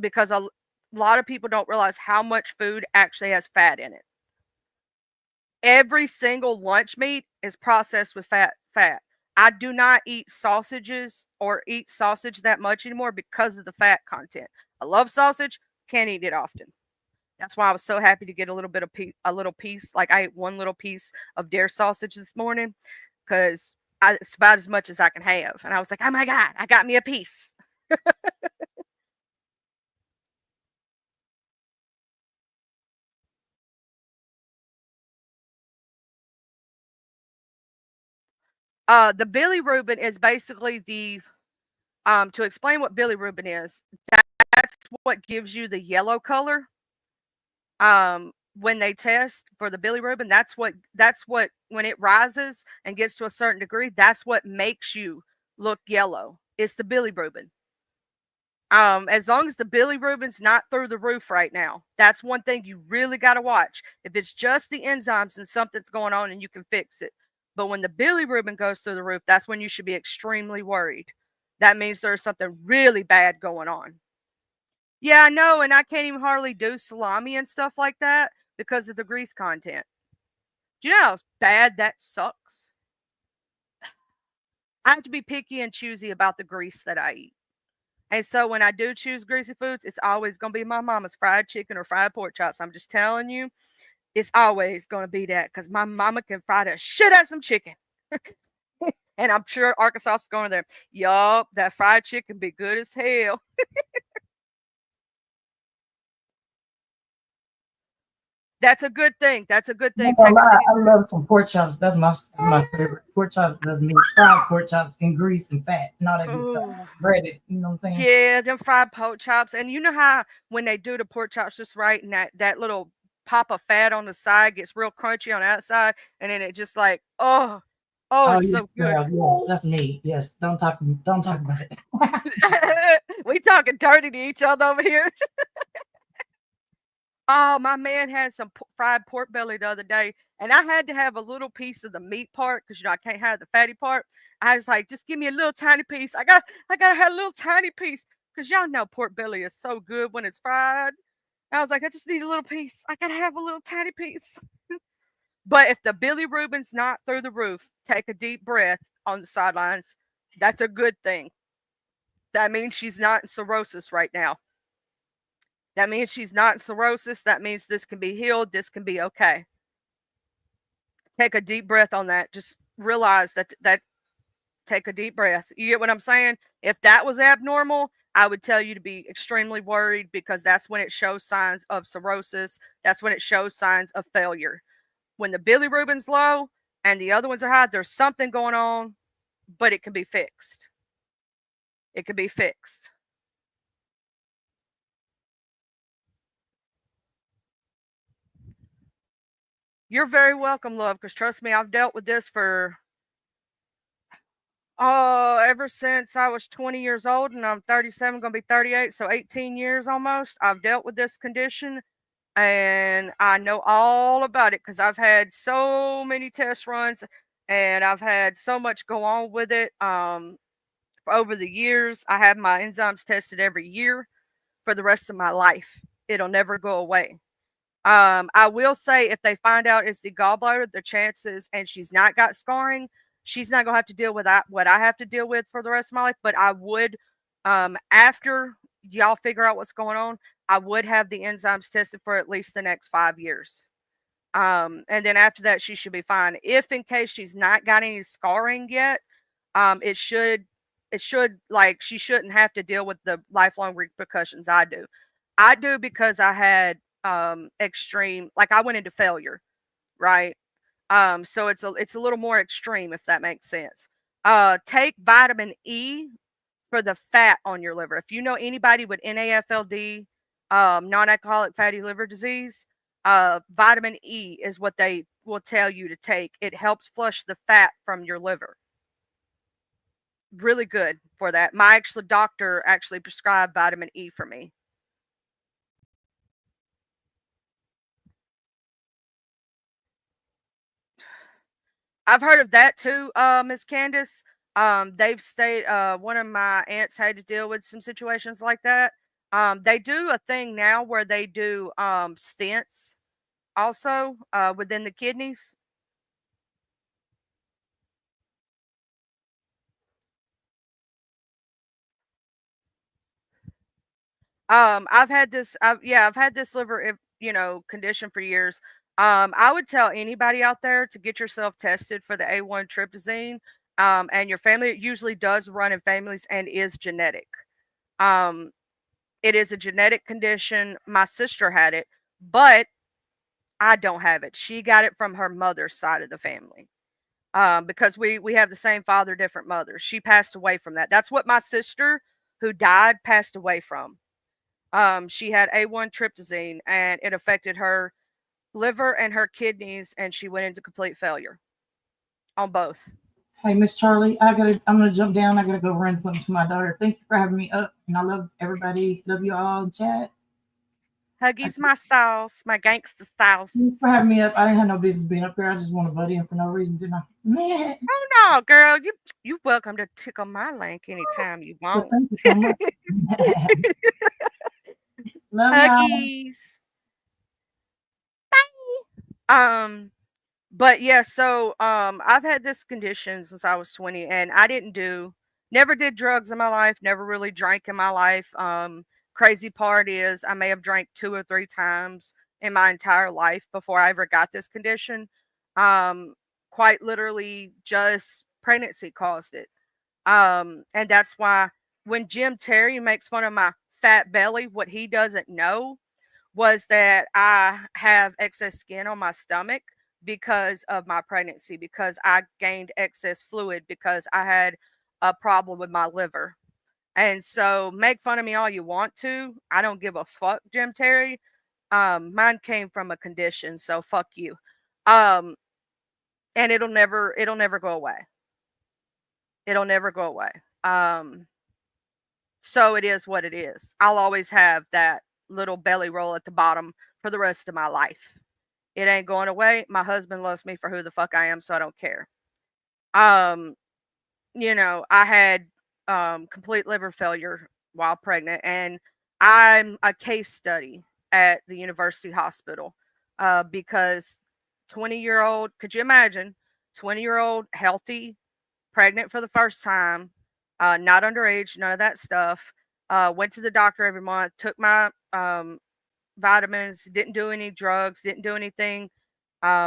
because a lot of people don't realize how much food actually has fat in it. Every single lunch meat is processed with fat. I do not eat sausages or eat sausage that much anymore because of the fat content. I love sausage, can't eat it often. That's why I was so happy to get a little bit of a little piece. Like I ate one little piece of dare sausage this morning, because it's about as much as I can have. And I was like, oh my God, I got me a piece. The bilirubin is basically the to explain what bilirubin is. That's what gives you the yellow color. When they test for the bilirubin, that's what when it rises and gets to a certain degree, that's what makes you look yellow. It's the bilirubin. As long as the bilirubin's not through the roof right now, that's one thing you really got to watch. If it's just the enzymes and something's going on, and you can fix it. But when the bilirubin goes through the roof, that's when you should be extremely worried. That means there's something really bad going on. Yeah, I know, and I can't even hardly do salami and stuff like that because of the grease content. Do you know how bad that sucks? I have to be picky and choosy about the grease that I eat. And so when I do choose greasy foods, it's always going to be my mama's fried chicken or fried pork chops. I'm just telling you, it's always going to be that, because my mama can fry the shit out of some chicken. And I'm sure Arkansas is going there. Yup, that fried chicken be good as hell. That's a good thing. That's a good I'm thing. not Take gonna a lie, deep. I love some pork chops. That's my favorite. Pork chops does mean fried pork chops and grease and fat and all that good stuff. Ooh. Breaded, you know what I'm saying? Yeah, them fried pork chops. And you know how when they do the pork chops just right, and that little pop of fat on the side gets real crunchy on the outside, and then it just like, oh, Oh it's yes, so good. girl. Yeah, that's me. Yes, don't talk about it. We talking dirty to each other over here. Oh, my man had some fried pork belly the other day, and I had to have a little piece of the meat part, because I can't have the fatty part. I was like, just give me a little tiny piece. I gotta have a little tiny piece, because y'all know pork belly is so good when it's fried. I was like, I just need a little piece. I gotta have a little tiny piece. But if the bilirubin's not through the roof, take a deep breath on the sidelines. That's a good thing. That means she's not in cirrhosis right now. That means she's not in cirrhosis. That means this can be healed. This can be okay. Take a deep breath on that. Just realize that take a deep breath. You get what I'm saying? If that was abnormal, I would tell you to be extremely worried because that's when it shows signs of cirrhosis. That's when it shows signs of failure. When the bilirubin's low and the other ones are high, there's something going on, but it can be fixed. It can be fixed. You're very welcome, love, because trust me, I've dealt with this for ever since I was 20 years old and I'm 37, gonna be 38, so 18 years almost. I've dealt with this condition and I know all about it because I've had so many test runs and I've had so much go on with it. Over the years, I have my enzymes tested every year for the rest of my life. It'll never go away. I will say if they find out it's the gallbladder, the chances, and she's not got scarring, she's not gonna have to deal with that, what I have to deal with for the rest of my life. But I would, after y'all figure out what's going on, I would have the enzymes tested for at least the next 5 years. And then after that, she should be fine. If in case she's not got any scarring yet, it should like she shouldn't have to deal with the lifelong repercussions I do. I do because I had extreme, like I went into failure, right? So it's a little more extreme if that makes sense. Take vitamin E for the fat on your liver. If you know anybody with NAFLD, non-alcoholic fatty liver disease, vitamin E is what they will tell you to take. It helps flush the fat from your liver. Really good for that. My actual doctor actually prescribed vitamin E for me. I've heard of that too, Miss Candace. They've stayed. One of my aunts had to deal with some situations like that. They do a thing now where they do stents also within the kidneys. I've had this. I've had this liver, condition for years. I would tell anybody out there to get yourself tested for the A1 tryptophan. And your family, it usually does run in families and is genetic. Um, it is a genetic condition. My sister had it, but I don't have it. She got it from her mother's side of the family. Because we have the same father, different mothers. She passed away from that. That's what my sister, who died, passed away from. She had A1 tryptophan, and it affected her liver and her kidneys, and she went into complete failure on both. Hey, Miss Charlie, I'm gonna jump down. I gotta go run something to my daughter. Thank you for having me up, and I love everybody. Love you all in chat. Huggies my sauce, my gangster sauce. Thank you for having me up. I didn't have no business being up here. I just want to butt in for no reason, didn't I? Oh no, girl, you welcome to tickle my link anytime you Well, want. thank you so much. Love y'all. Huggies. Um, but yeah, so I've had this condition since I was 20, and I never did drugs in my life, never really drank in my life. Crazy part is I may have drank 2 or 3 times in my entire life before I ever got this condition. Um, Quite literally, just pregnancy caused it. And that's why when Jim Terry makes fun of my fat belly, what he doesn't know was that I have excess skin on my stomach because of my pregnancy, because I gained excess fluid, because I had a problem with my liver. And so make fun of me all you want to. I don't give a fuck, Jim Terry. Mine came from a condition, so fuck you. Um, and it'll never go away. It'll never go away. Um, so it is what it is. I'll always have that little belly roll at the bottom for the rest of my life. It ain't going away. My husband loves me for who the fuck I am, so I don't care. Um, I had complete liver failure while pregnant, and I'm a case study at the university hospital because 20-year-old, could you imagine, 20-year-old, healthy, pregnant for the first time, not underage, none of that stuff. Went to the doctor every month, took my vitamins, didn't do any drugs, didn't do anything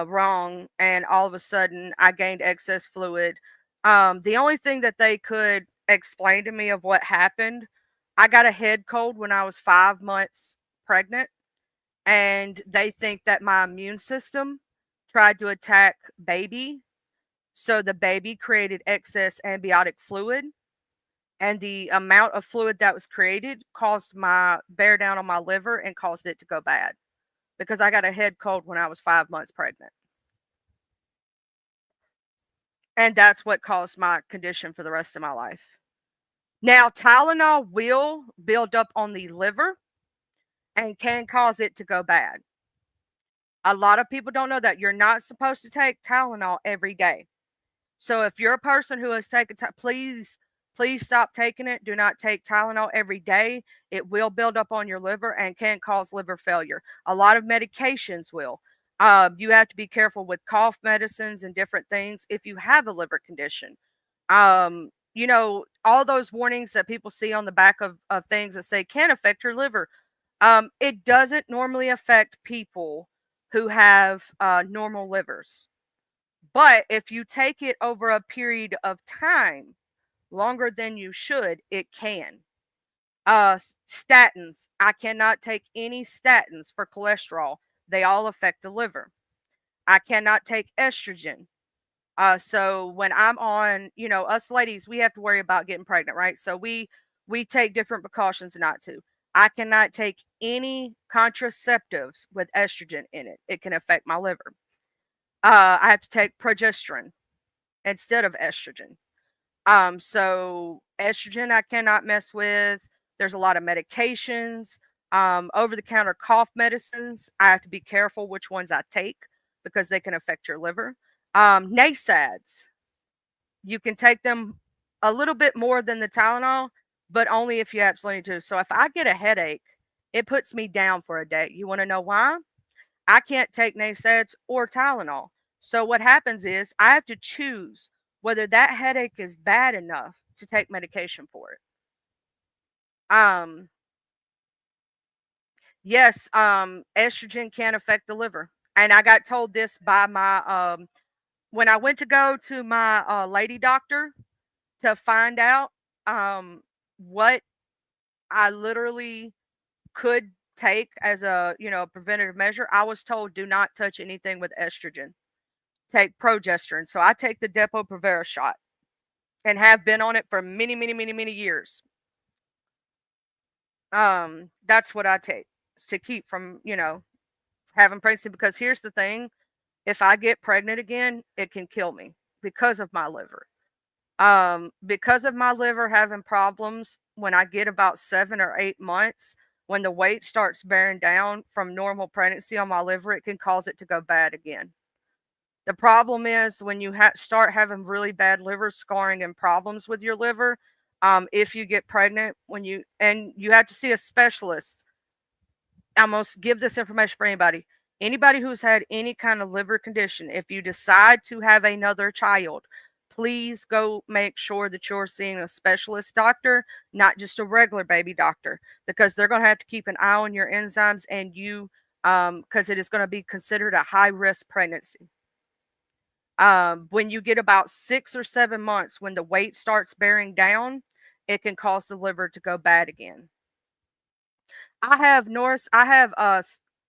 wrong, and all of a sudden I gained excess fluid. The only thing that they could explain to me of what happened, I got a head cold when I was 5 months pregnant, and they think that my immune system tried to attack baby, so the baby created excess ambiotic fluid, and the amount of fluid that was created caused my bear down on my liver and caused it to go bad because I got a head cold when I was 5 months pregnant. And that's what caused my condition for the rest of my life. Now, Tylenol will build up on the liver and can cause it to go bad. A lot of people don't know that you're not supposed to take Tylenol every day. So if you're a person who has taken, please stop taking it. Do not take Tylenol every day. It will build up on your liver and can cause liver failure. A lot of medications will. You have to be careful with cough medicines and different things if you have a liver condition. All those warnings that people see on the back of things that say can affect your liver. It doesn't normally affect people who have normal livers. But if you take it over a period of time, longer than you should, it can. Statins. I cannot take any statins for cholesterol. They all affect the liver. I cannot take estrogen. So when I'm on, us ladies, we have to worry about getting pregnant, right? So we take different precautions not to. I cannot take any contraceptives with estrogen in it. It can affect my liver. I have to take progesterone instead of estrogen. So estrogen I cannot mess with. There's a lot of medications, over the counter cough medicines. I have to be careful which ones I take because they can affect your liver. NSAIDs, you can take them a little bit more than the Tylenol, but only if you absolutely need to. So if I get a headache, it puts me down for a day. You want to know why? I can't take NSAIDs or Tylenol. So what happens is I have to choose whether that headache is bad enough to take medication for it. Um, yes, estrogen can affect the liver. And I got told this by my when I went to go to my lady doctor to find out what I literally could take as a, preventative measure. I was told do not touch anything with estrogen. Take progesterone. So I take the Depo-Provera shot and have been on it for many, many, many, many years. That's what I take to keep from, having pregnancy, because here's the thing, if I get pregnant again, it can kill me because of my liver. Because of my liver having problems when I get about 7 or 8 months, when the weight starts bearing down from normal pregnancy on my liver, it can cause it to go bad again. The problem is when you start having really bad liver scarring and problems with your liver, if you get pregnant, and you have to see a specialist. I must give this information for anybody. Anybody who's had any kind of liver condition, if you decide to have another child, please go make sure that you're seeing a specialist doctor, not just a regular baby doctor, because they're going to have to keep an eye on your enzymes and you, because it is going to be considered a high risk pregnancy. When you get about 6 or 7 months, when the weight starts bearing down, it can cause the liver to go bad again. I have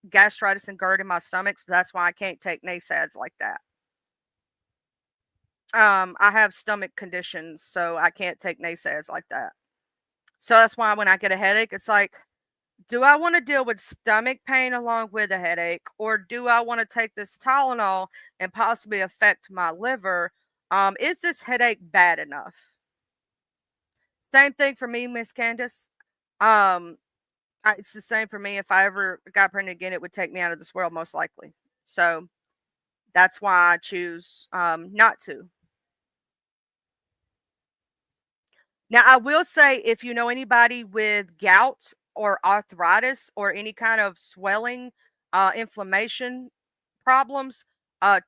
gastritis and GERD in my stomach, so that's why I can't take NSAIDs like that. I have stomach conditions, so I can't take NSAIDs like that. So that's why when I get a headache, it's like, do I want to deal with stomach pain along with a headache, or do I want to take this Tylenol and possibly affect my liver? Is this headache bad enough? Same thing for me, Miss Candace. Um, it's the same for me. If I ever got pregnant again, it would take me out of this world, most likely. So that's why I choose not to. Now, I will say, if you know anybody with gout or arthritis or any kind of swelling, inflammation problems,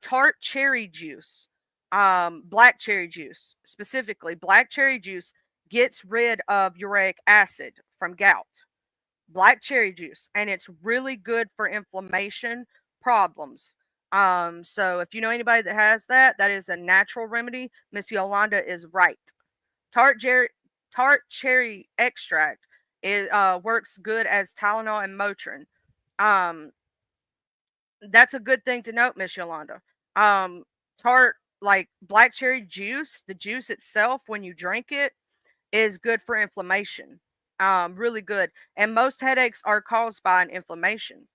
tart cherry juice, black cherry juice, specifically, black cherry juice gets rid of uric acid from gout. Black cherry juice, and it's really good for inflammation problems. So if you know anybody that has that, that is a natural remedy. Miss Yolanda is right. Tart cherry, tart cherry extract is works good as Tylenol and Motrin. Um, that's a good thing to note, Miss Yolanda. Um, tart like black cherry juice, the juice itself when you drink it is good for inflammation. Really good. And most headaches are caused by an inflammation.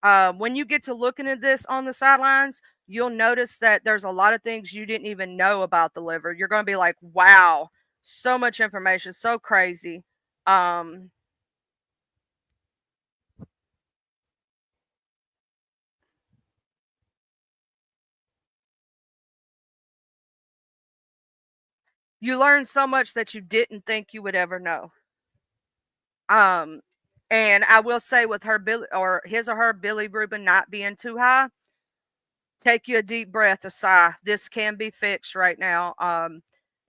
When you get to looking at this on the sidelines, you'll notice that there's a lot of things you didn't even know about the liver. You're going to be like, wow, so much information, so crazy. Um, you learn so much that you didn't think you would ever know. Um, and I will say with her Billy or his or her bilirubin not being too high, take you a deep breath, a sigh. This can be fixed right now.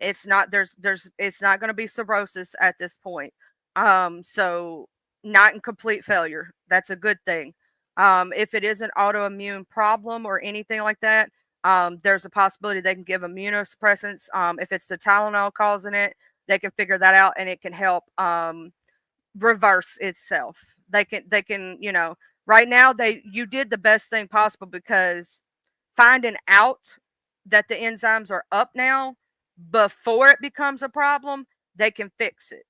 It's not it's not going to be cirrhosis at this point. So not in complete failure. That's a good thing. If it is an autoimmune problem or anything like that, there's a possibility they can give immunosuppressants. If it's the Tylenol causing it, they can figure that out and it can help reverse itself. They can right now you did the best thing possible because finding out that the enzymes are up now before it becomes a problem, they can fix it,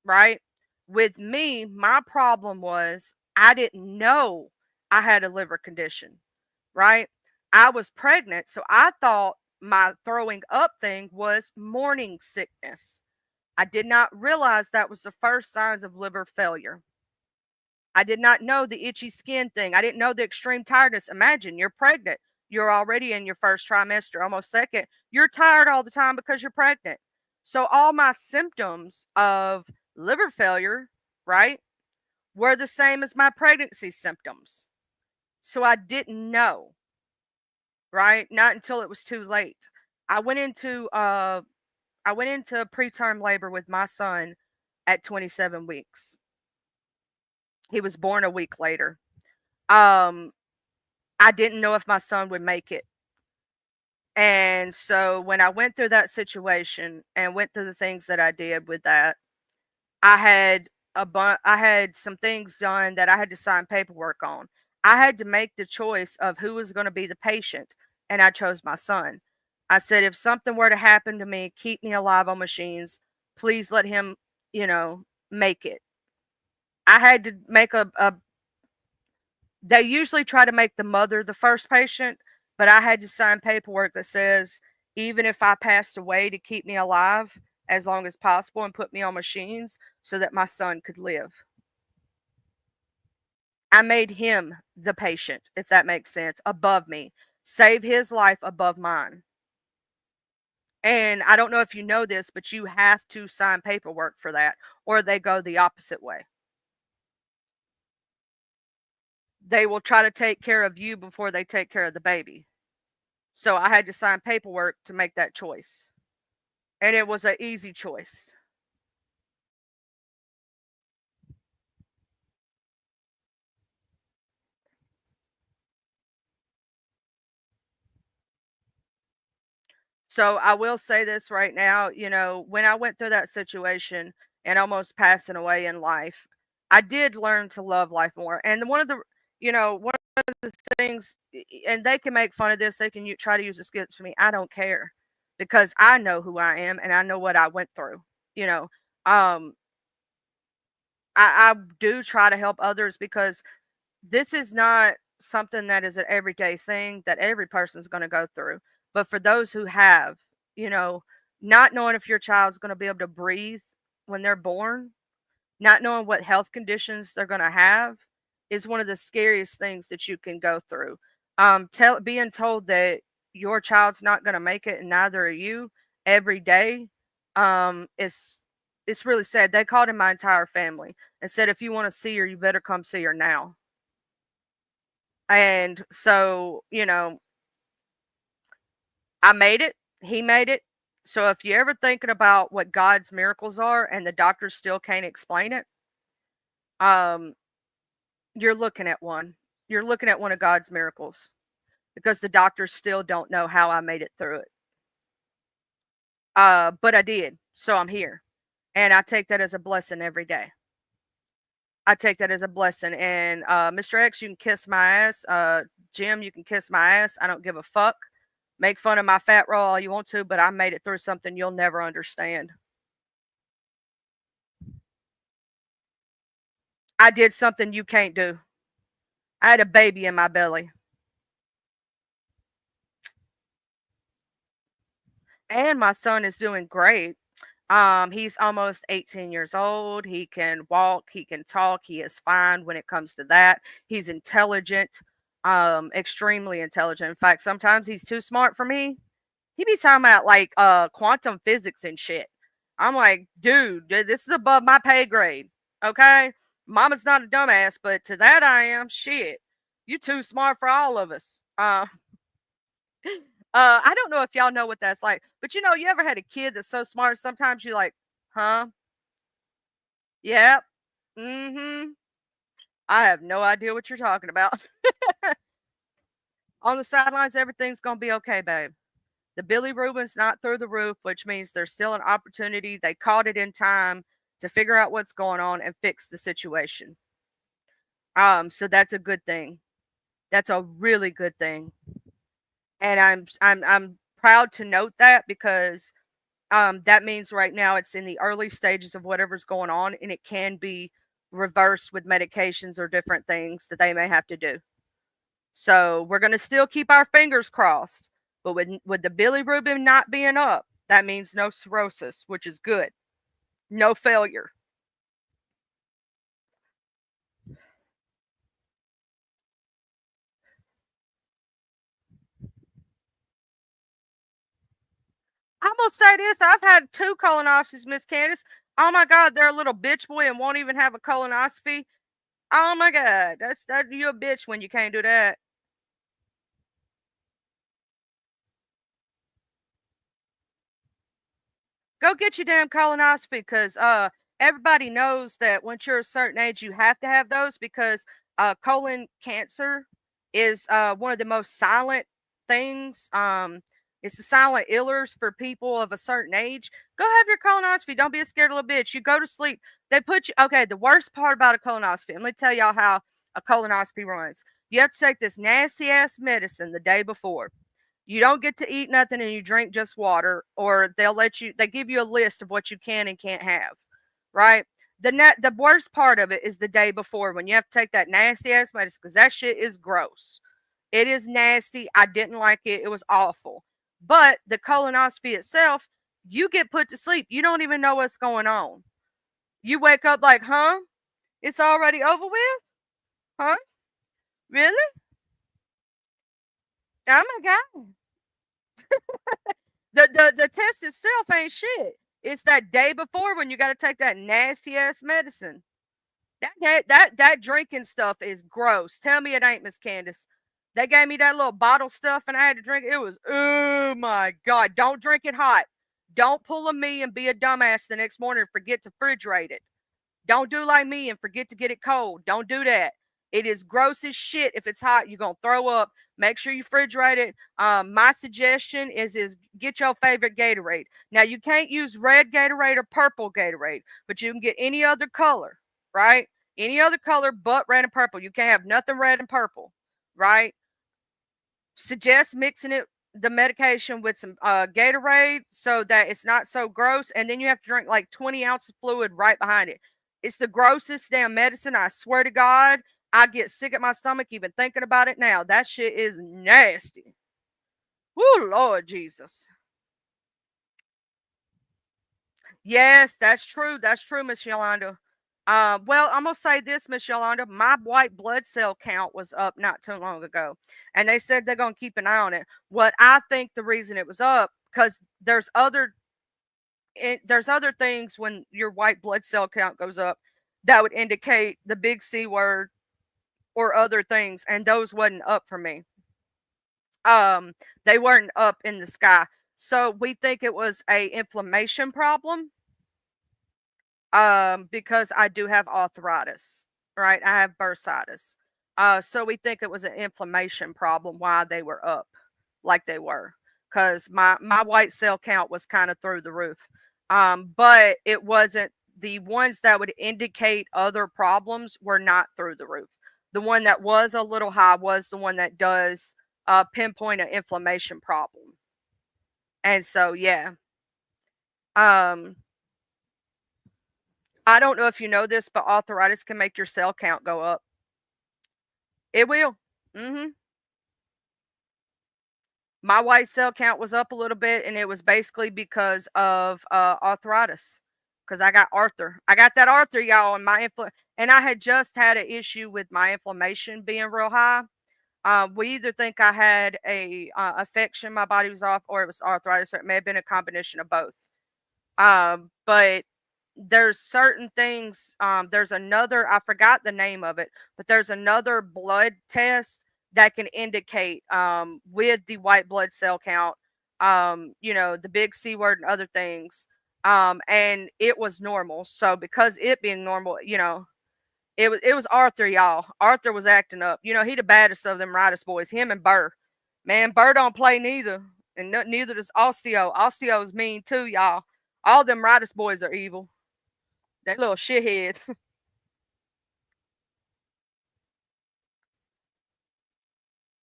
right? With me, my problem was I didn't know I had a liver condition, right? I was pregnant, so I thought my throwing up thing was morning sickness. I did not realize that was the first signs of liver failure. I did not know the itchy skin thing. I didn't know the extreme tiredness. Imagine you're pregnant. You're already in your first trimester, almost second. You're tired all the time because you're pregnant. So all my symptoms of liver failure, right, were the same as my pregnancy symptoms. So I didn't know, right? Not until it was too late. I went into uh I went into preterm labor with my son at 27 weeks. He was born a week later. Um I didn't know if my son would make it. And so when I went through that situation and went through the things that I did with that, I had I had some things done that I had to sign paperwork on. I had to make the choice of who was going to be the patient, and I chose my son. I said, if something were to happen to me, keep me alive on machines. Please let him, you know, make it. I had to make a they usually try to make the mother the first patient, but I had to sign paperwork that says even if I passed away to keep me alive as long as possible and put me on machines so that my son could live. I made him the patient, if that makes sense, above me. Save his life above mine. And I don't know if you know this, but you have to sign paperwork for that, or they go the opposite way. They will try to take care of you before they take care of the baby. So I had to sign paperwork to make that choice. And it was an easy choice. So I will say this right now, when I went through that situation and almost passing away in life, I did learn to love life more. And one of the things, and they can make fun of this, they can try to use the skits for me. I don't care because I know who I am and I know what I went through. You know, um, I do try to help others because this is not something that is an everyday thing that every person's going to go through. But for those who have, you know, not knowing if your child's going to be able to breathe when they're born, not knowing what health conditions they're going to have is one of the scariest things that you can go through. Being told that your child's not going to make it and neither are you every day is it's really sad. They called in my entire family and said, if you want to see her, you better come see her now. And so, I made it. He made it. So if you're ever thinking about what God's miracles are and the doctors still can't explain it, um, you're looking at one. You're looking at one of God's miracles. because the doctors still don't know how I made it through it. But I did, so I'm here, and I take that as a blessing every day. I take that as a blessing. And Mr. X, you can kiss my ass. Jim, you can kiss my ass. I don't give a fuck. Make fun of my fat roll all you want to, but I made it through something you'll never understand. I did something you can't do. I had a baby in my belly. And my son is doing great. He's almost 18 years old. He can walk, he can talk, he is fine when it comes to that. He's intelligent, extremely intelligent. In fact, sometimes he's too smart for me. He be talking about like quantum physics and shit. I'm like, dude, this is above my pay grade. Okay? Mama's not a dumbass, but to that I am. Shit. You too smart for all of us. I don't know if y'all know what that's like, but you ever had a kid that's so smart sometimes you're like, huh? Yep. Mm-hmm. I have no idea what you're talking about. On the sidelines, everything's gonna be okay, babe. The Billy Rubin's not through the roof, which means there's still an opportunity. They caught it in time to figure out what's going on and fix the situation. So that's a good thing. That's a really good thing. And I'm proud to note that because that means right now it's in the early stages of whatever's going on, and it can be reversed with medications or different things that they may have to do. So we're going to still keep our fingers crossed. But with the Billy Rubin not being up, that means no cirrhosis, which is good. No failure. I'm going to say this. I've had 2 colonoscopies, Miss Candace. Oh my God, they're a little bitch boy and won't even have a colonoscopy. Oh my God, that you a bitch when you can't do that. Go get your damn colonoscopy because everybody knows that once you're a certain age, you have to have those because colon cancer is one of the most silent things. It's the silent illers for people of a certain age. Go have your colonoscopy. Don't be a scared little bitch. You go to sleep. They put you, okay, the worst part about a colonoscopy, let me tell y'all how a colonoscopy runs. You have to take this nasty ass medicine the day before. You don't get to eat nothing and you drink just water, or they give you a list of what you can and can't have, right? The worst part of it is the day before when you have to take that nasty ass medicine because that shit is gross. It is nasty. I didn't like it. It was awful. But the colonoscopy itself, you get put to sleep. You don't even know what's going on. You wake up like, huh? It's already over with? Huh? Really? Oh my God. The test itself ain't shit. It's that day before when you got to take that nasty ass medicine. That drinking stuff is gross. Tell me it ain't, Miss Candace. They gave me that little bottle stuff and I had to drink it. It was, oh my God. Don't drink it hot. Don't pull a me and be a dumbass the next morning and forget to refrigerate it. Don't do like me and forget to get it cold. Don't do that. It is gross as shit. If it's hot, you're going to throw up. Make sure you refrigerate it. My suggestion is get your favorite Gatorade. Now, you can't use red Gatorade or purple Gatorade, but you can get any other color, right? Any other color but red and purple. You can't have nothing red and purple, right? Suggest mixing the medication with some Gatorade so that it's not so gross. And then you have to drink like 20 ounces of fluid right behind it. It's the grossest damn medicine. I swear to God, I get sick at my stomach even thinking about it now. That shit is nasty. Woo, Lord Jesus. Yes, that's true. That's true, Miss Yolanda. Well, I'm gonna say this, Miss Yolanda. My white blood cell count was up not too long ago, and they said they're gonna keep an eye on it. What I think the reason it was up because there's other things when your white blood cell count goes up that would indicate the big C word or other things, and those wasn't up for me. They weren't up in the sky, so we think it was a inflammation problem. Because I do have arthritis, right? I have bursitis. So we think it was an inflammation problem why they were up like they were. Because my white cell count was kind of through the roof. But it wasn't, the ones that would indicate other problems were not through the roof. The one that was a little high was the one that does pinpoint an inflammation problem. And so, yeah. Um, I don't know if you know this, but arthritis can make your cell count go up. It will. Hmm. My white cell count was up a little bit, and it was basically because of arthritis. Because I got Arthur. I got that Arthur, y'all, and and I had just had an issue with my inflammation being real high. We either think I had a affection, my body was off, or it was arthritis, or it may have been a combination of both. But there's certain things. There's another. I forgot the name of it, but there's another blood test that can indicate with the white blood cell count. The big C word and other things. And it was normal. So because it being normal, it was Arthur, y'all. Arthur was acting up. He the baddest of them Riders boys. Him and Burr. Man, Burr don't play neither, and neither does Osteo. Osteo's mean too, y'all. All them Riders boys are evil. They little shitheads.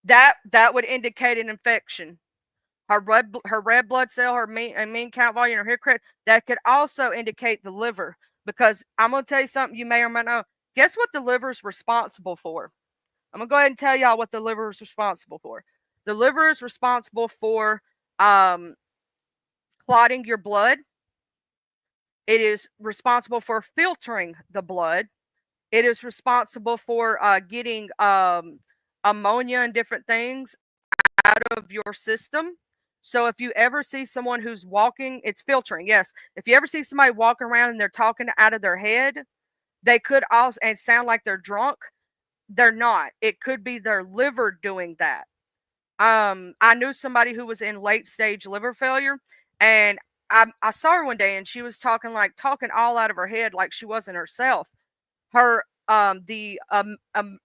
that would indicate an infection. Her red blood cell, her mean count volume, her hair crit. That could also indicate the liver. Because I'm gonna tell you something you may or may not know. Guess what the liver is responsible for? I'm gonna go ahead and tell y'all what the liver is responsible for. The liver is responsible for um, clotting your blood. It is responsible for filtering the blood. It is responsible for getting ammonia and different things out of your system. So if you ever see someone who's walking, it's filtering. Yes. If you ever see somebody walking around and they're talking out of their head, they could also and sound like they're drunk. They're not. It could be their liver doing that. I knew somebody who was in late stage liver failure, and I saw her one day, and she was talking all out of her head, like she wasn't herself. Her the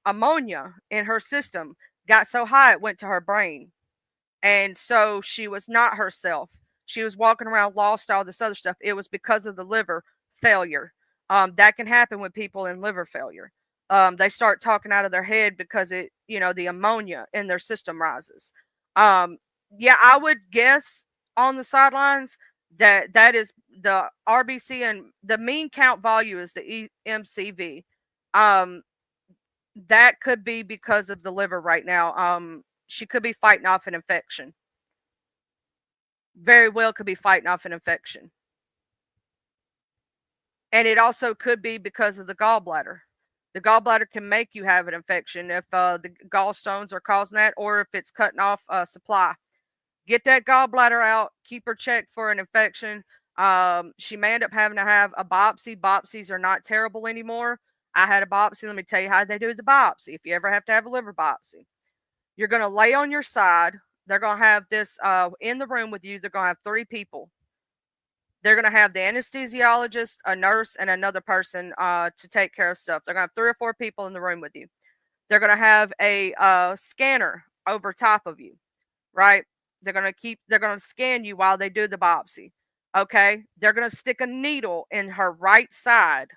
ammonia in her system got so high it went to her brain, and so she was not herself. She was walking around lost, all this other stuff. It was because of the liver failure. That can happen with people in liver failure. They start talking out of their head because the ammonia in their system rises. Um, yeah, I would guess on the sidelines that is the RBC, and the mean count value is the EMCV. Um, that could be because of the liver right now. She could be fighting off an infection. Very well could be fighting off an infection. And it also could be because of the gallbladder. The gallbladder can make you have an infection if the gallstones are causing that, or if it's cutting off supply. Get that gallbladder out. Keep her checked for an infection. She may end up having to have a biopsy. Biopsies are not terrible anymore. I had a biopsy. Let me tell you how they do the biopsy. If you ever have to have a liver biopsy, you're going to lay on your side. They're going to have this in the room with you. They're going to have 3 people. They're going to have the anesthesiologist, a nurse, and another person to take care of stuff. They're going to have 3 or 4 people in the room with you. They're going to have a scanner over top of you, right? They're going to scan you while they do the biopsy. Okay. They're going to stick a needle in her right side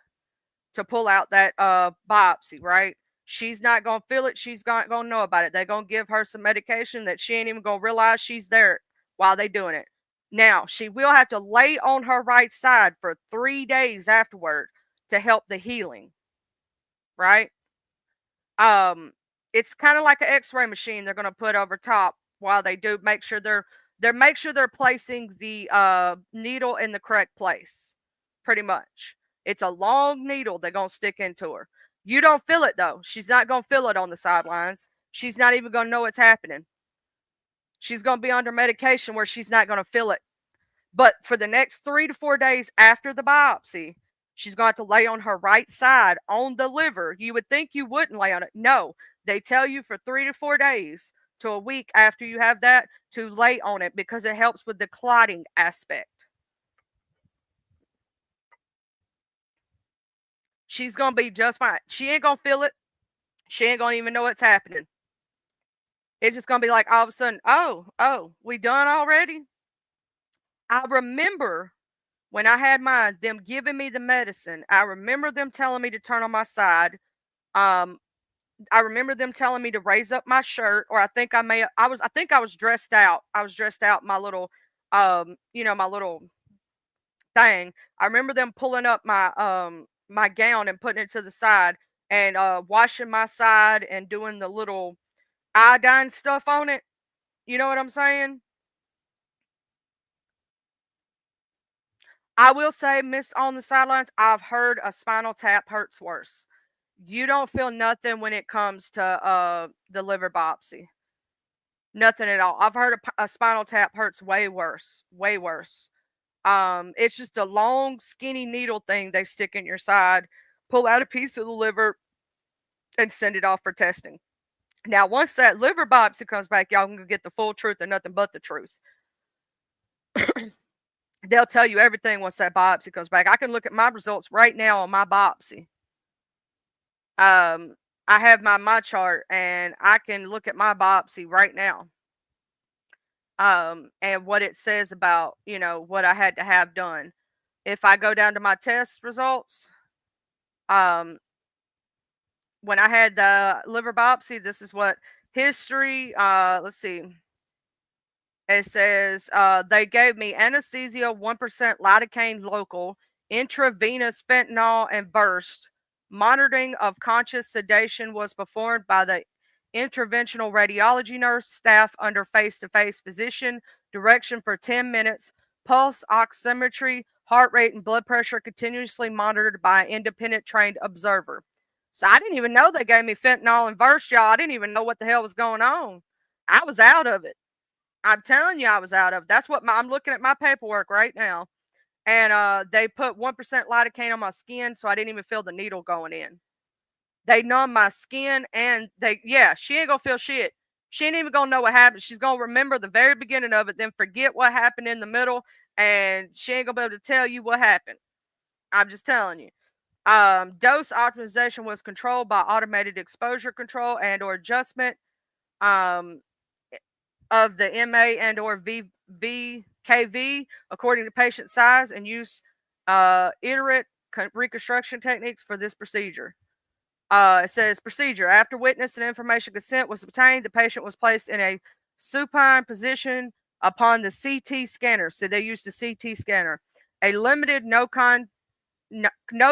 to pull out that biopsy, right? She's not going to feel it. She's not going to know about it. They're going to give her some medication that she ain't even going to realize she's there while they doing it. Now, she will have to lay on her right side for 3 days afterward to help the healing, right? It's kind of like an x-ray machine they're going to put over top while they do make sure they're placing the needle in the correct place. Pretty much. It's a long needle they're going to stick into her. You don't feel it though. She's not going to feel it on the sidelines. She's not even going to know it's happening. She's going to be under medication where she's not going to feel it. But for the next 3 to 4 days after the biopsy, she's going to lay on her right side on the liver. You would think you wouldn't lay on it. No, they tell you for 3 to 4 days to a week after you have that to lay on it because it helps with the clotting aspect. She's going to be just fine. She ain't going to feel it. She ain't gonna even know what's happening. It's just gonna be like all of a sudden, oh, we done already? I remember when I had mine, them giving me the medicine. I remember them telling me to turn on my side. Um, I remember them telling me to raise up my shirt, or I think I was dressed out. I was dressed out in my little, my little thing. I remember them pulling up my gown and putting it to the side and washing my side and doing the little iodine stuff on it. You know what I'm saying? I will say, Miss on the sidelines, I've heard a spinal tap hurts worse. You don't feel nothing when it comes to the liver biopsy. Nothing at all. I've heard a spinal tap hurts way worse. Way worse. It's just a long, skinny needle thing they stick in your side, pull out a piece of the liver, and send it off for testing. Now, once that liver biopsy comes back, y'all can get the full truth and nothing but the truth. They'll tell you everything once that biopsy comes back. I can look at my results right now on my biopsy. I have my chart and I can look at my biopsy right now. And what it says about, what I had to have done. If I go down to my test results, um, when I had the liver biopsy, this is what history, let's see. It says they gave me anesthesia, 1% lidocaine local, intravenous fentanyl, and burst. Monitoring of conscious sedation was performed by the interventional radiology nurse staff under face to face physician direction for 10 minutes. Pulse oximetry, heart rate, and blood pressure continuously monitored by an independent trained observer. So I didn't even know they gave me fentanyl and burst, y'all. I didn't even know what the hell was going on. I was out of it. I'm telling you, I was out of. That's what I'm looking at my paperwork right now, and they put 1% lidocaine on my skin, so I didn't even feel the needle going in. They numb my skin, and she ain't gonna feel shit. She ain't even gonna know what happened. She's gonna remember the very beginning of it, then forget what happened in the middle, and she ain't gonna be able to tell you what happened. I'm just telling you. Dose optimization was controlled by automated exposure control and or adjustment. Um, of the MA and or VKV according to patient size and use iterate reconstruction techniques for this procedure. It says procedure. After witness and information consent was obtained, the patient was placed in a supine position upon the CT scanner. So they used the CT scanner. A limited no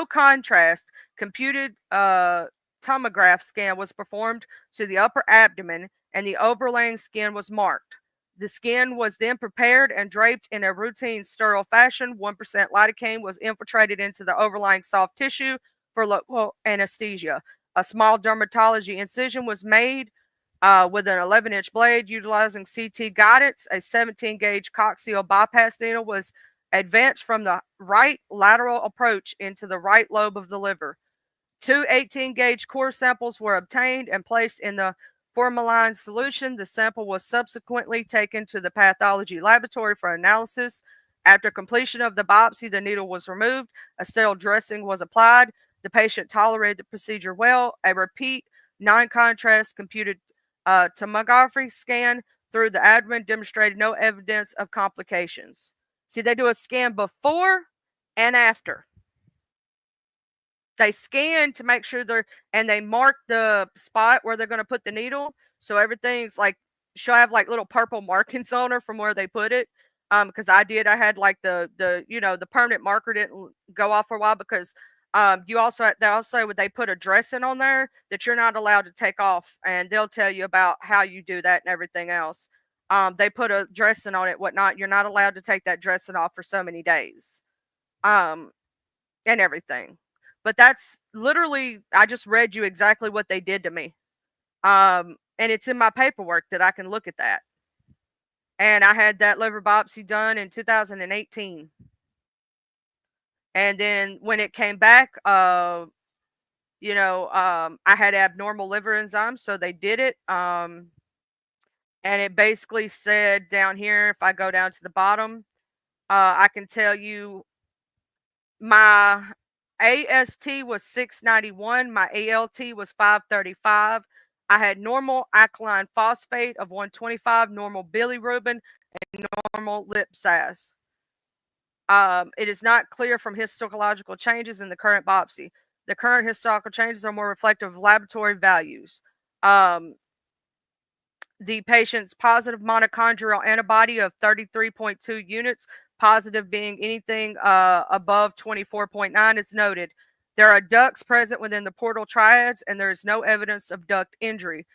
contrast computed tomograph scan was performed to the upper abdomen and the overlaying skin was marked. The skin was then prepared and draped in a routine sterile fashion. 1% lidocaine was infiltrated into the overlying soft tissue for local anesthesia. A small dermatology incision was made with an 11-inch blade utilizing CT guidance. A 17-gauge coaxial bypass needle was advanced from the right lateral approach into the right lobe of the liver. Two 18-gauge core samples were obtained and placed in the formalin solution. The sample was subsequently taken to the pathology laboratory for analysis. After completion of the biopsy, the needle was removed. A sterile dressing was applied. The patient tolerated the procedure well. A repeat non-contrast computed tomography scan through the abdomen demonstrated no evidence of complications. See, they do a scan before and after. They scan to make sure and they mark the spot where they're going to put the needle. So everything's like, she'll have like little purple markings on her from where they put it. Because I had like the permanent marker didn't go off for a while because they also would they put a dressing on there that you're not allowed to take off, and they'll tell you about how you do that and everything else. They put a dressing on it, whatnot. You're not allowed to take that dressing off for so many days, and everything. But that's literally, I just read you exactly what they did to me. And it's in my paperwork that I can look at that. And I had that liver biopsy done in 2018. And then when it came back, I had abnormal liver enzymes, so they did it. And it basically said down here, if I go down to the bottom, I can tell you my AST was 691. My ALT was 535. I had normal alkaline phosphate of 125, normal bilirubin, and normal lip SAS. It is not clear from histological changes in the current biopsy. The current histological changes are more reflective of laboratory values. The patient's positive mitochondrial antibody of 33.2 units, positive being anything above 24.9, is noted. There are ducts present within the portal triads, and there is no evidence of duct injury.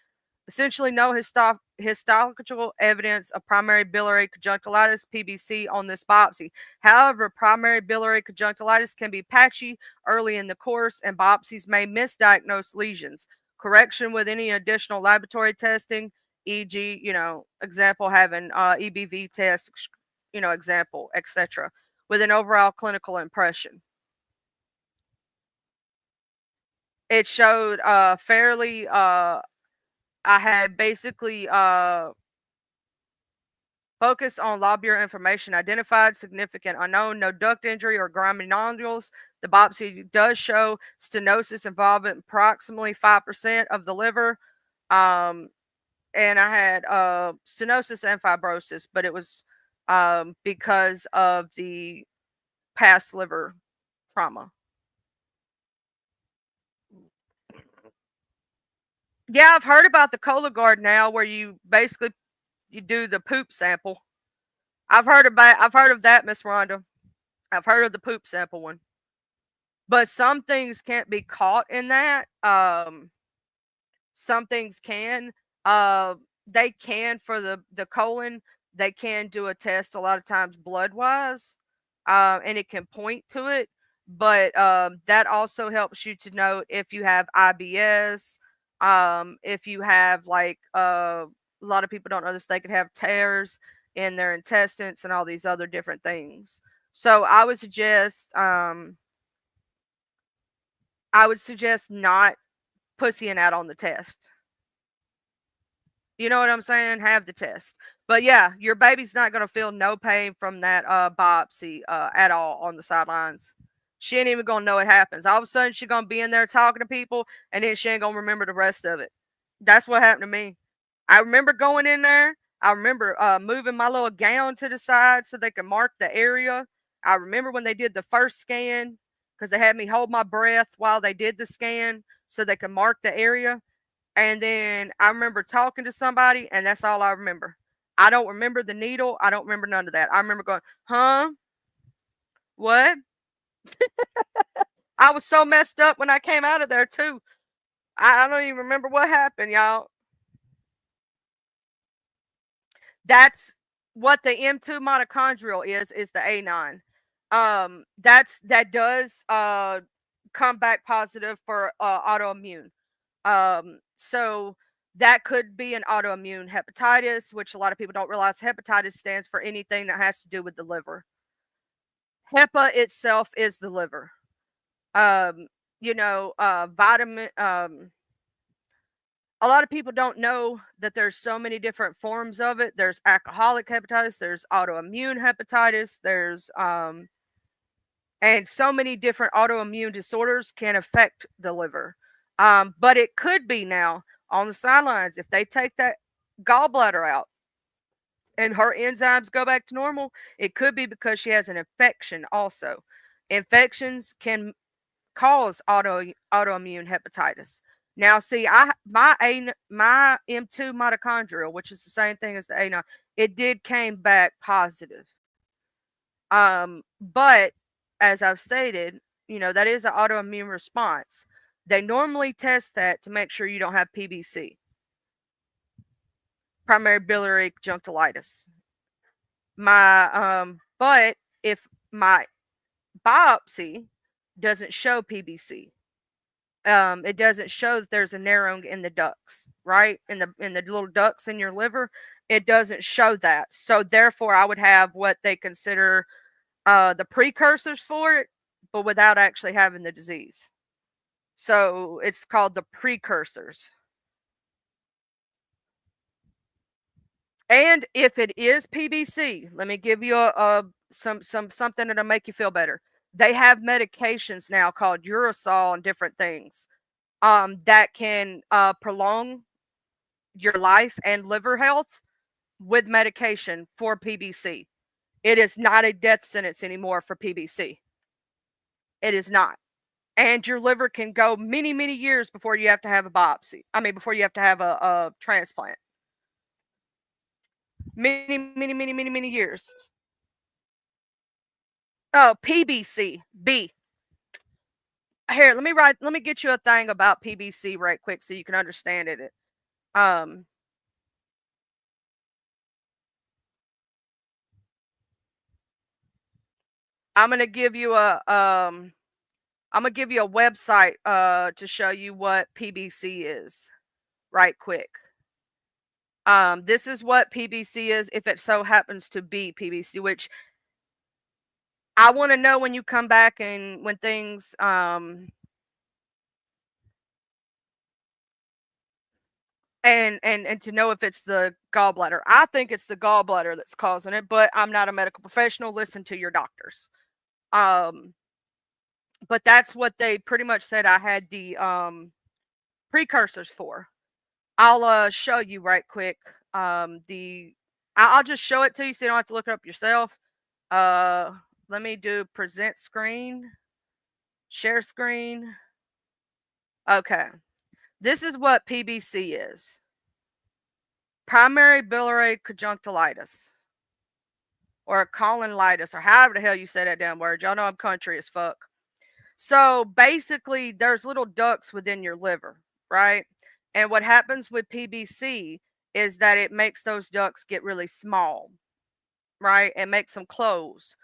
Essentially, no histological evidence of primary biliary conjunctivitis (PBC) on this biopsy. However, primary biliary conjunctivitis can be patchy early in the course, and biopsies may misdiagnose lesions. Correction with any additional laboratory testing, e.g., example having EBV test, example, etc., with an overall clinical impression. It showed fairly. I had basically focused on lobular inflammation, identified significant unknown, no duct injury or grimy nodules. The biopsy does show stenosis involving approximately 5% of the liver. And I had stenosis and fibrosis, but it was because of the past liver trauma. Yeah, I've heard about the Cologuard now, where you basically you do the poop sample. I've heard of that, Miss Rhonda. I've heard of the poop sample one. But some things can't be caught in that. Some things can. They can for the colon. They can do a test a lot of times blood wise, and it can point to it. But that also helps you to know if you have IBS. If you have a lot of people don't know this, they could have tears in their intestines and all these other different things. So I would suggest not pussying out on the test. You know what I'm saying? Have the test. But yeah, your baby's not going to feel no pain from that biopsy at all on the sidelines. She ain't even going to know it happens. All of a sudden, she's going to be in there talking to people, and then she ain't going to remember the rest of it. That's what happened to me. I remember going in there. I remember moving my little gown to the side so they could mark the area. I remember when they did the first scan, because they had me hold my breath while they did the scan so they could mark the area. And then I remember talking to somebody, and that's all I remember. I don't remember the needle. I don't remember none of that. I remember going, huh? What? I was so messed up when I came out of there, too. I don't even remember what happened, y'all. That's what the M2 mitochondrial is the A9. That does come back positive for autoimmune. So that could be an autoimmune hepatitis, which a lot of people don't realize hepatitis stands for anything that has to do with the liver. HEPA itself is the liver. Vitamin. A lot of people don't know that there's so many different forms of it. There's alcoholic hepatitis, there's autoimmune hepatitis, there's and so many different autoimmune disorders can affect the liver. But it could be now on the sidelines if they take that gallbladder out and her enzymes go back to normal. It could be because she has an infection also. Infections can cause autoimmune hepatitis. Now, see, my M2 mitochondrial, which is the same thing as the A9, it did came back positive. But as I've stated, that is an autoimmune response. They normally test that to make sure you don't have PBC, primary biliary conjunctivitis. But if my biopsy doesn't show PBC, it doesn't show that there's a narrowing in the ducts, right? In the little ducts in your liver, it doesn't show that. So therefore, I would have what they consider the precursors for it, but without actually having the disease. So it's called the precursors. And if it is PBC, let me give you something that'll make you feel better. They have medications now called urosol and different things that can prolong your life and liver health with medication for PBC. It is not a death sentence anymore for PBC. It is not. And your liver can go many, many years before you have to have a biopsy. I mean, before you have to have a transplant. Many, many, many, many, many years. Oh, PBC. B. Here, let me get you a thing about PBC right quick so you can understand it. Um I'm gonna give you a I'm gonna give you a website to show you what PBC is right quick. This is what PBC is if it so happens to be PBC, which I want to know when you come back and when things and to know if it's the gallbladder. I think it's the gallbladder that's causing it, but I'm not a medical professional. Listen to your doctors. Um, but that's what they pretty much said I had the precursors for. I'll show you right quick. I'll just show it to you so you don't have to look it up yourself. Uh, Let me do present screen, share screen. Okay, this is what PBC is: primary biliary conjunctivitis, or colonitis, or however the hell you say that damn word. Y'all know I'm country as fuck. So basically, there's little ducts within your liver, right? And what happens with PBC is that it makes those ducts get really small, right? And makes them close.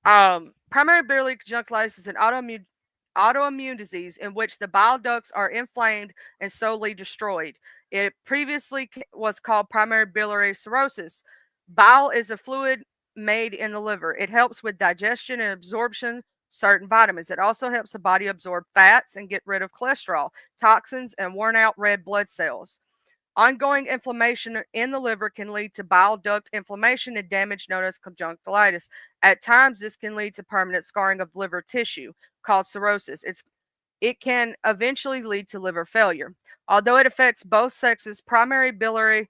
Primary biliary conjunctivitis is an autoimmune disease in which the bile ducts are inflamed and slowly destroyed. It previously was called primary biliary cirrhosis. Bile is a fluid made in the liver. It helps with digestion and absorption certain vitamins. It also helps the body absorb fats and get rid of cholesterol, toxins, and worn out red blood cells. Ongoing inflammation in the liver can lead to bile duct inflammation and damage known as conjunctivitis. At times, this can lead to permanent scarring of liver tissue called cirrhosis. It can eventually lead to liver failure. Although it affects both sexes, primary biliary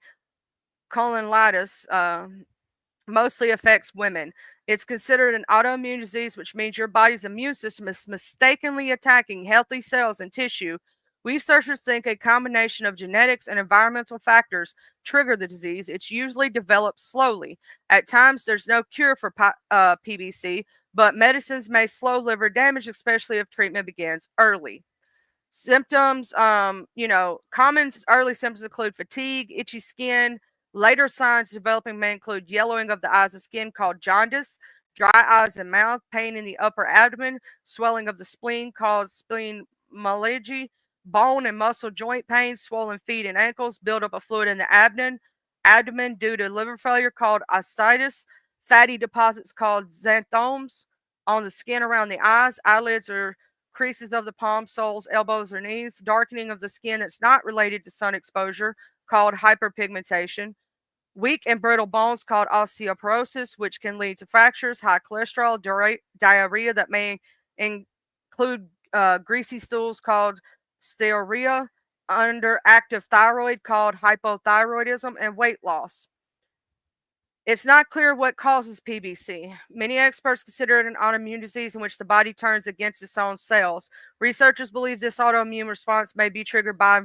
cholangitis mostly affects women. It's considered an autoimmune disease, which means your body's immune system is mistakenly attacking healthy cells and tissue. Researchers think a combination of genetics and environmental factors trigger the disease. It's usually developed slowly. At times, there's no cure for PBC, but medicines may slow liver damage, especially if treatment begins early. Symptoms, common early symptoms include fatigue, itchy skin. Later signs developing may include yellowing of the eyes and skin called jaundice, dry eyes and mouth, pain in the upper abdomen, swelling of the spleen called splenomegaly, bone and muscle joint pain, swollen feet and ankles, buildup of fluid in the abdomen due to liver failure called ascites, fatty deposits called xanthomas on the skin around the eyes, eyelids or creases of the palms, soles, elbows, or knees, darkening of the skin that's not related to sun exposure called hyperpigmentation, weak and brittle bones called osteoporosis, which can lead to fractures, high cholesterol, diarrhea that may include greasy stools called steatorrhea, underactive thyroid called hypothyroidism, and weight loss. It's not clear what causes PBC. Many experts consider it an autoimmune disease in which the body turns against its own cells. Researchers believe this autoimmune response may be triggered by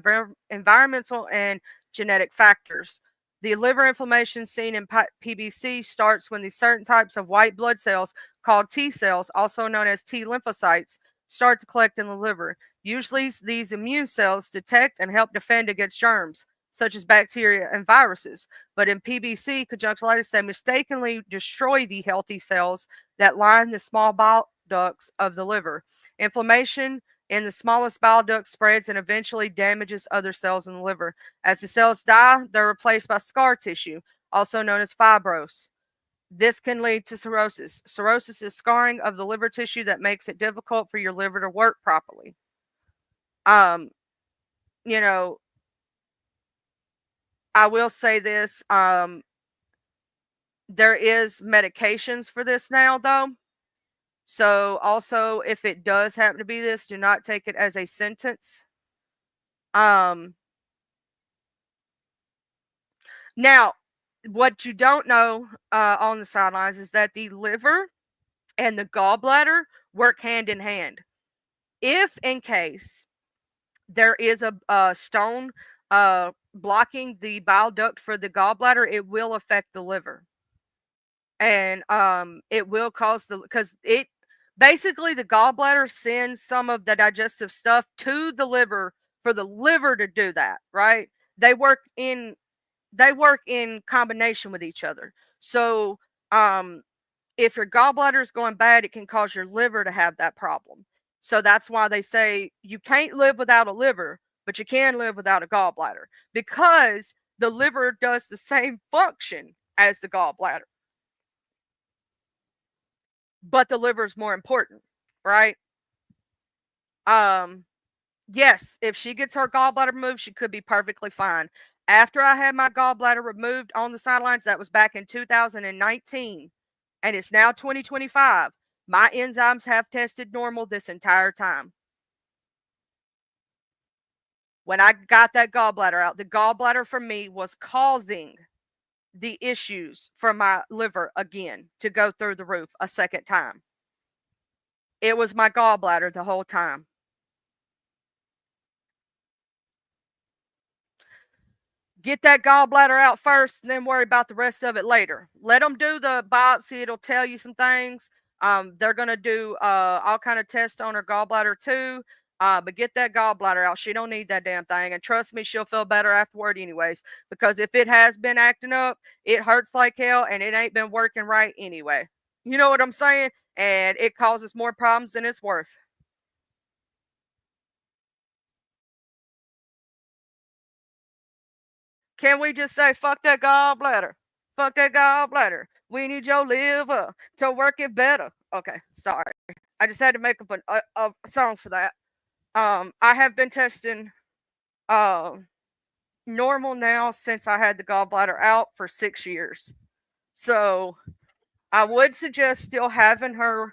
environmental and genetic factors. The liver inflammation seen in PBC starts when these certain types of white blood cells, called T cells, also known as T lymphocytes, start to collect in the liver. Usually, these immune cells detect and help defend against germs, such as bacteria and viruses. But in PBC conjunctivitis, they mistakenly destroy the healthy cells that line the small bile ducts of the liver. Inflammation in the smallest bile duct spreads and eventually damages other cells in the liver. As the cells die, they're replaced by scar tissue, also known as fibrose. This can lead to cirrhosis. Cirrhosis is scarring of the liver tissue that makes it difficult for your liver to work properly. Um, you know, I will say this. There is medications for this now, though. So also, if it does happen to be this, do not take it as a sentence. Now, what you don't know on the sidelines is that the liver and the gallbladder work hand in hand. If in case there is a stone blocking the bile duct for the gallbladder, it will affect the liver, and it will cause because it basically the gallbladder sends some of the digestive stuff to the liver for the liver to do that, right? They work in combination with each other. So um if your gallbladder is going bad, it can cause your liver to have that problem. So that's why they say you can't live without a liver, but you can live without a gallbladder, because the liver does the same function as the gallbladder, but the liver is more important, right? Um, yes, if she gets her gallbladder removed, she could be perfectly fine. After I had my gallbladder removed on the sidelines, that was back in 2019, and it's now 2025. My enzymes have tested normal this entire time. When I got that gallbladder out, the gallbladder for me was causing the issues for my liver again to go through the roof a second time. It was my gallbladder the whole time. Get that gallbladder out first and then worry about the rest of it later. Let them do the biopsy. It'll tell you some things. They're going to do all kind of tests on her gallbladder too. But get that gallbladder out. She don't need that damn thing. And trust me, she'll feel better afterward anyways. Because if it has been acting up, it hurts like hell and it ain't been working right anyway. You know what I'm saying? And it causes more problems than it's worth. Can we just say, fuck that gallbladder? Fuck that gallbladder. We need your liver to work it better. Okay, sorry. I just had to make up a song for that. I have been testing uh, normal now since I had the gallbladder out for 6 years. So I would suggest still having her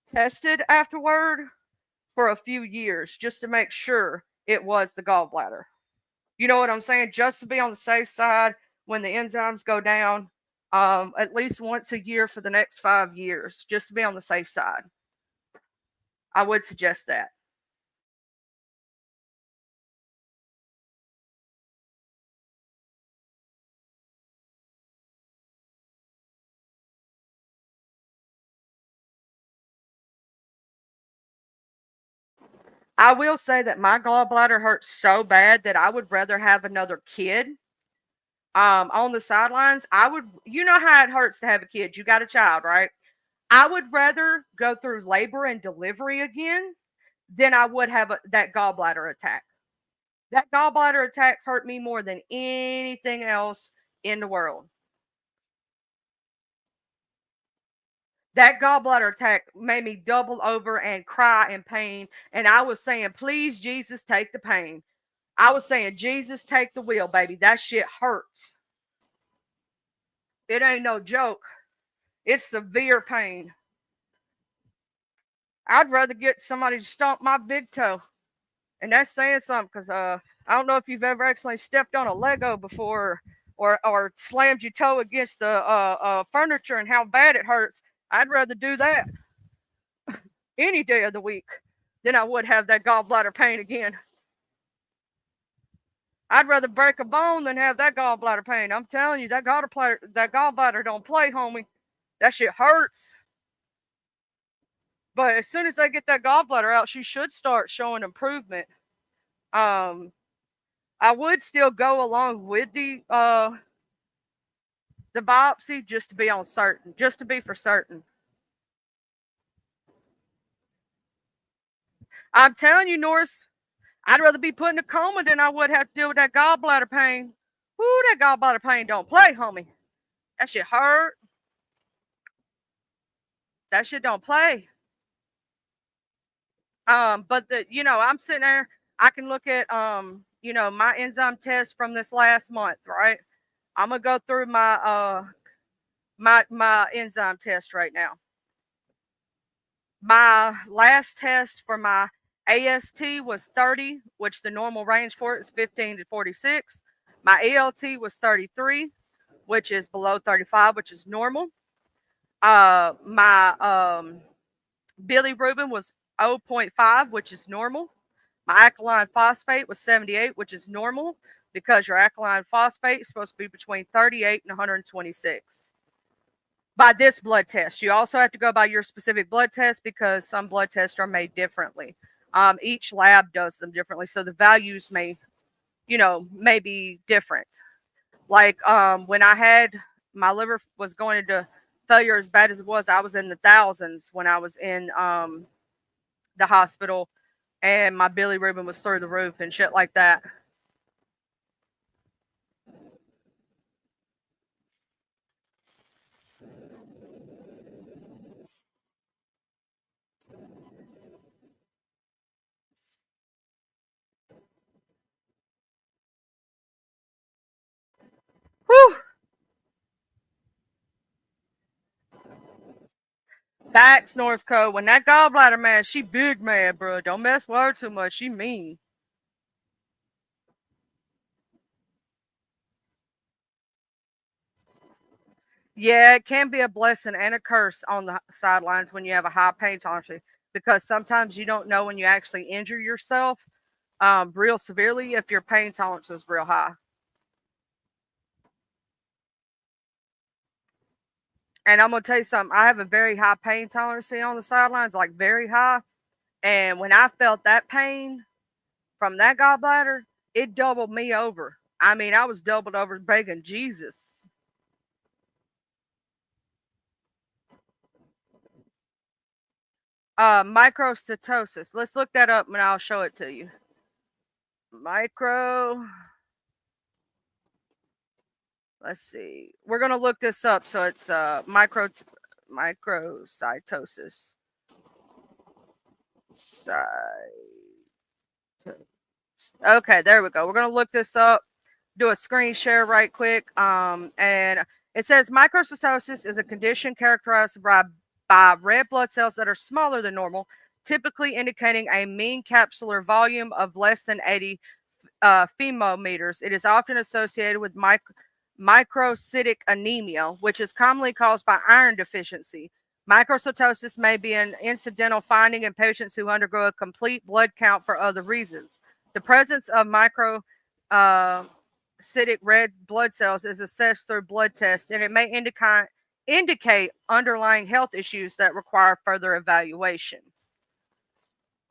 tested afterward for a few years just to make sure it was the gallbladder. You know what I'm saying? Just to be on the safe side when the enzymes go down, at least once a year for the next 5 years, just to be on the safe side. I would suggest that. I will say that my gallbladder hurts so bad that I would rather have another kid on the sidelines. You know how it hurts to have a kid. You got a child, right? I would rather go through labor and delivery again than I would have that gallbladder attack. That gallbladder attack hurt me more than anything else in the world. That gallbladder attack made me double over and cry in pain. And I was saying, please, Jesus, take the pain. I was saying, Jesus, take the wheel, baby. That shit hurts. It ain't no joke. It's severe pain. I'd rather get somebody to stomp my big toe. And that's saying something because I don't know if you've ever actually stepped on a Lego before or slammed your toe against the furniture and how bad it hurts. I'd rather do that any day of the week than I would have that gallbladder pain again. I'd rather break a bone than have that gallbladder pain. I'm telling you, that gallbladder don't play, homie. That shit hurts. But as soon as they get that gallbladder out, she should start showing improvement. I would still go along with the biopsy just to be on certain, just to be for certain. I'm telling you, Norris, I'd rather be put in a coma than I would have to deal with that gallbladder pain. Ooh, that gallbladder pain don't play, homie. That shit hurt. That shit don't play. But I'm sitting there. I can look at my enzyme test from this last month, right? I'm gonna go through my enzyme test right now. My last test for my AST was 30, which the normal range for it is 15 to 46. My ELT was 33, which is below 35, which is normal. My bilirubin was zero point 0.5, which is normal. My alkaline phosphate was 78, which is normal because your alkaline phosphate is supposed to be between 38 and 126 by this blood test. You also have to go by your specific blood test because some blood tests are made differently. Each lab does them differently, so the values may be different. Like when I had my liver was going into failure as bad as it was, I was in the thousands when I was in the hospital, and my bilirubin was through the roof and shit like that. Whew. Facts, North Code. When that gallbladder man, she big mad, bro. Don't mess with her too much. She mean. Yeah, it can be a blessing and a curse on the sidelines when you have a high pain tolerance because sometimes you don't know when you actually injure yourself real severely if your pain tolerance is real high. And I'm gonna tell you something. I have a very high pain tolerance on the sidelines, like very high. And when I felt that pain from that gallbladder, it doubled me over. I mean, I was doubled over begging Jesus. Microcytosis. Let's look that up and I'll show it to you. Micro. Let's see. We're gonna look this up. So it's microcytosis. Okay, there we go. We're gonna look this up. Do a screen share right quick. And it says microcytosis is a condition characterized by red blood cells that are smaller than normal, typically indicating a mean capsular volume of less than 80 femometers. It is often associated with microcytic anemia, which is commonly caused by iron deficiency. Microcytosis may be an incidental finding in patients who undergo a complete blood count for other reasons. The presence of microcytic red blood cells is assessed through blood tests, and it may indicate underlying health issues that require further evaluation.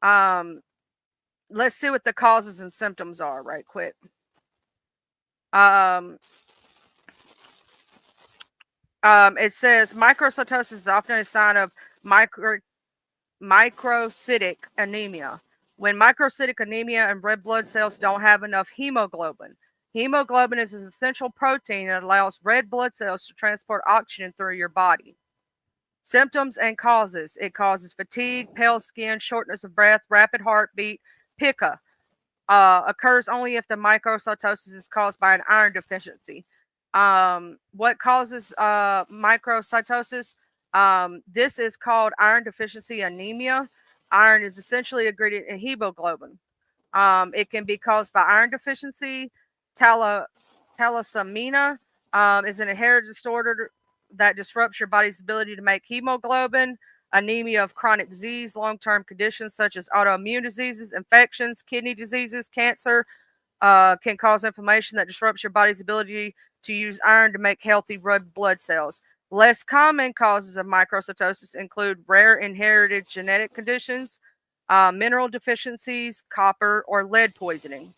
Let's see what the causes and symptoms are right quick. It says microcytosis is often a sign of microcytic anemia. When microcytic anemia and red blood cells don't have enough hemoglobin. Hemoglobin is an essential protein that allows red blood cells to transport oxygen through your body. Symptoms and causes. It causes fatigue, pale skin, shortness of breath, rapid heartbeat, pica. Occurs only if the microcytosis is caused by an iron deficiency. What causes microcytosis? This is called iron deficiency anemia. Iron is essentially a ingredient in hemoglobin. It can be caused by iron deficiency. Thalassemia is an inherited disorder that disrupts your body's ability to make hemoglobin. Anemia of chronic disease, long-term conditions such as autoimmune diseases, infections, kidney diseases, cancer can cause inflammation that disrupts your body's ability to use iron to make healthy red blood cells. Less common causes of microcytosis include rare inherited genetic conditions, mineral deficiencies, copper, or lead poisoning.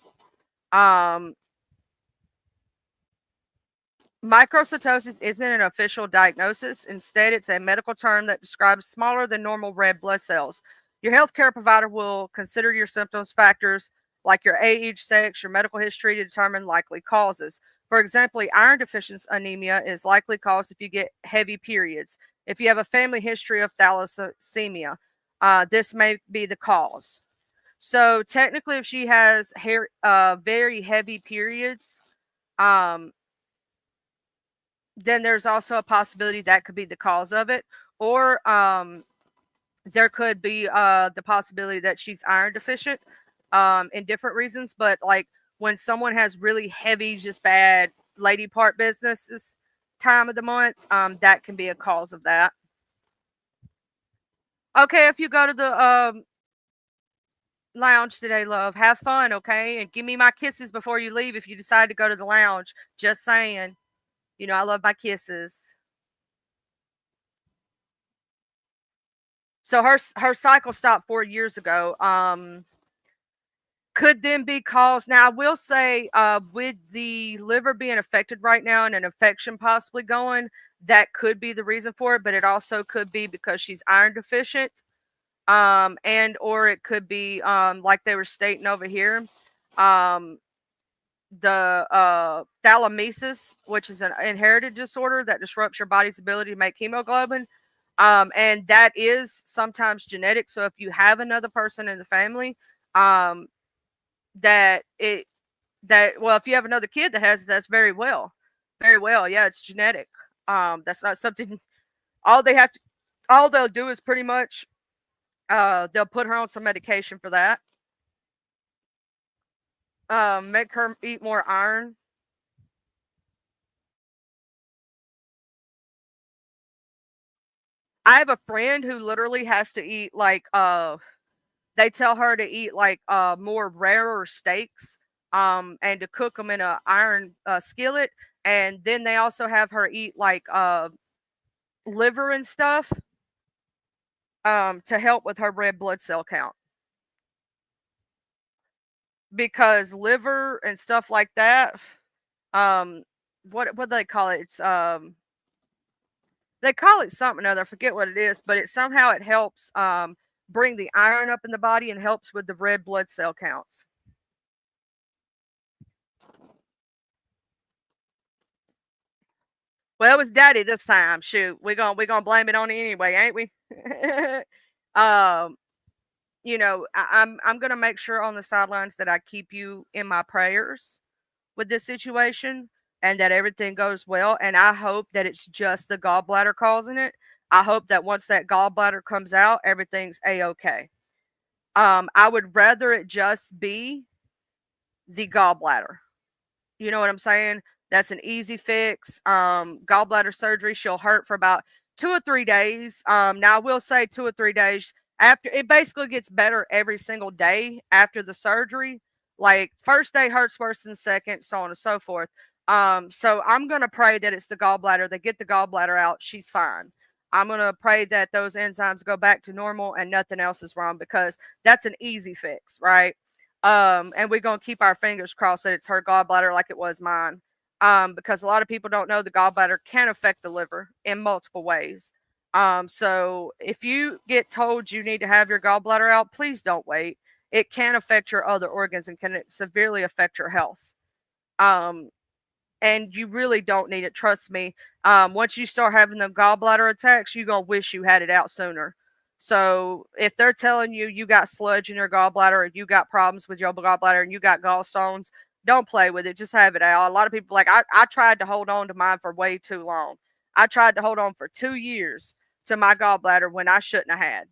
Microcytosis isn't an official diagnosis. Instead, it's a medical term that describes smaller than normal red blood cells. Your healthcare provider will consider your symptoms factors like your age, sex, your medical history to determine likely causes. For example, iron deficiency anemia is likely caused if you get heavy periods. If you have a family history of thalassemia, this may be the cause. So technically, if she has very heavy periods, um, then there's also a possibility that could be the cause of it. Or there could be the possibility that she's iron deficient in different reasons. But like when someone has really heavy, just bad lady part business this time of the month, that can be a cause of that. Okay, if you go to the lounge today, love, have fun, okay? And give me my kisses before you leave if you decide to go to the lounge. Just saying. You know, I love my kisses. So her cycle stopped 4 years ago. Could then be caused. Now, I will say, with the liver being affected right now and an infection possibly going, that could be the reason for it. But it also could be because she's iron deficient, and or it could be like they were stating over here, um, the thalassemies, which is an inherited disorder that disrupts your body's ability to make hemoglobin. And that is sometimes genetic. So if you have another person in the family, um, that it that well, if you have another kid that has it, that's very well, yeah, it's genetic. That's not something. All they have to, all they'll do is pretty much, they'll put her on some medication for that. Make her eat more iron. I have a friend who literally has to eat like they tell her to eat like more rarer steaks, and to cook them in a iron skillet, and then they also have her eat like liver and stuff, to help with her red blood cell count, because liver and stuff like that, um what do they call it, it's they call it something or other. I forget what it is, but it somehow it helps bring the iron up in the body and helps with the red blood cell counts. Well, it was Daddy this time. Shoot, we gonna blame it on it anyway, ain't we? um, I'm gonna make sure on the sidelines that I keep you in my prayers with this situation and that everything goes well. And I hope that it's just the gallbladder causing it. I hope that once that gallbladder comes out, everything's a okay. I would rather it just be the gallbladder. You know what I'm saying? That's an easy fix. Gallbladder surgery, she'll hurt for about 2 or 3 days. Now I will say 2 or 3 days after, it basically gets better every single day after the surgery. Like first day hurts worse than second, so on and so forth. So I'm gonna pray that it's the gallbladder. They get the gallbladder out, she's fine. I'm gonna pray that those enzymes go back to normal and nothing else is wrong, because that's an easy fix, right? And we're gonna keep our fingers crossed that it's her gallbladder like it was mine. Because a lot of people don't know the gallbladder can affect the liver in multiple ways. So if you get told you need to have your gallbladder out, please don't wait. It can affect your other organs and can severely affect your health. Um, and you really don't need it. Trust me. Once you start having the gallbladder attacks, you're gonna wish you had it out sooner. So if they're telling you you got sludge in your gallbladder, or you got problems with your gallbladder and you got gallstones, don't play with it. Just have it out. A lot of people, like, I tried to hold on to mine for way too long. I tried to hold on for 2 years to my gallbladder when I shouldn't have had.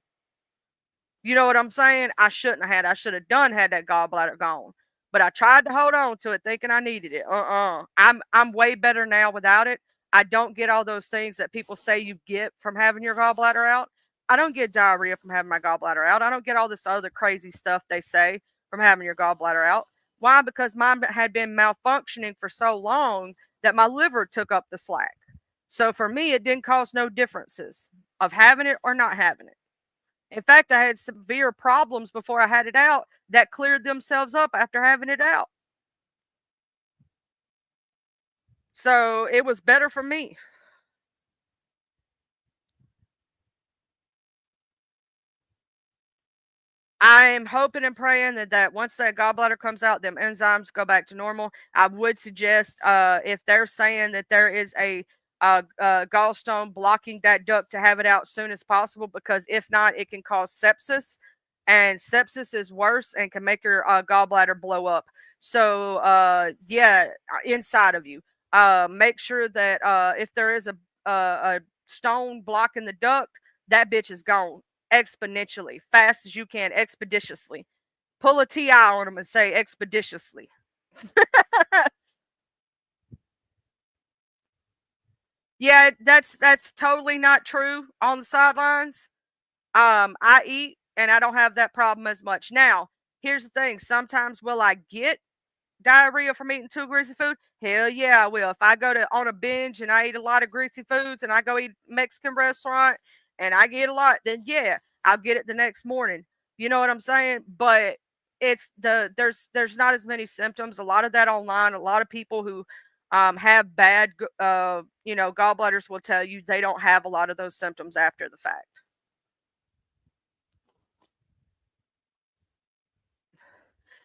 You know what I'm saying? I shouldn't have had. I should have done had that gallbladder gone. But I tried to hold on to it thinking I needed it. I'm way better now without it. I don't get all those things that people say you get from having your gallbladder out. I don't get diarrhea from having my gallbladder out. I don't get all this other crazy stuff they say from having your gallbladder out. Why? Because mine had been malfunctioning for so long that my liver took up the slack. So for me, it didn't cause no differences of having it or not having it. In fact, I had severe problems before I had it out that cleared themselves up after having it out. So it was better for me. I'm hoping and praying that once that gallbladder comes out, them enzymes go back to normal. I would suggest, if they're saying that there is a gallstone blocking that duct, to have it out soon as possible, because if not, it can cause sepsis, and sepsis is worse and can make your gallbladder blow up. So yeah, inside of you, make sure that if there is a stone blocking the duct, that bitch is gone exponentially, fast as you can, expeditiously. Pull a TI on them and say expeditiously. Yeah, that's totally not true on the sidelines. I eat and I don't have that problem as much. Now, here's the thing. Sometimes will I get diarrhea from eating too greasy food? Hell yeah, I will. If I go to on a binge and I eat a lot of greasy foods and I go eat Mexican restaurant and I get a lot, then yeah, I'll get it the next morning. You know what I'm saying? But there's not as many symptoms. A lot of that online. A lot of people who have bad gallbladders will tell you they don't have a lot of those symptoms after the fact.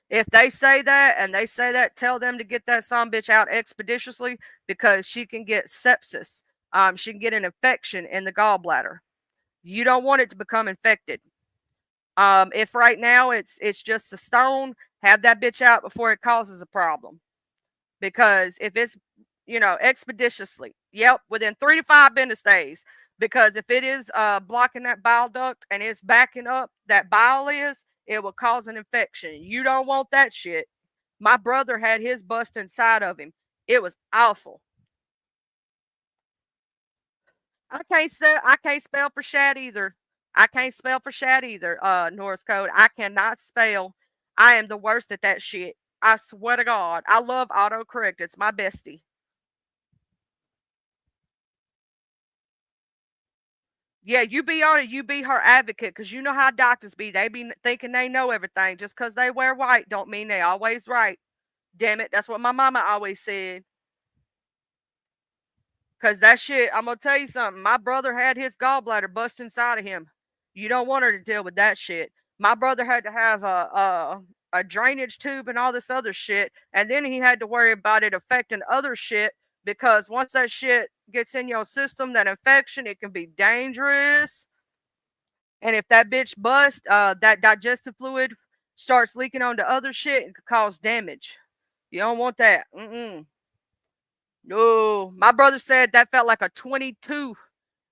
If they say that and they say that, tell them to get that son bitch out expeditiously because she can get sepsis. She can get an infection in the gallbladder. You don't want it to become infected. If right now it's just a stone, have that bitch out before it causes a problem. Because if it's expeditiously, yep, within 3 to 5 business days. Because if it is blocking that bile duct and it's backing up that bile it will cause an infection. You don't want that shit. My brother had his bust inside of him. It was awful. I can't spell for shat either. I can't spell for shat either, Norris code. I cannot spell. I am the worst at that shit. I swear to God. I love autocorrect. It's my bestie. Yeah, you be on it. You be her advocate because you know how doctors be. They be thinking they know everything. Just because they wear white don't mean they always right. Damn it. That's what my mama always said. Because that shit, I'm going to tell you something. My brother had his gallbladder bust inside of him. You don't want her to deal with that shit. My brother had to have a drainage tube and all this other shit. And then he had to worry about it affecting other shit. Because once that shit gets in your system, that infection, it can be dangerous. And if that bitch bust, that digestive fluid starts leaking onto other shit, it could cause damage. You don't want that. No, my brother said that felt like a 22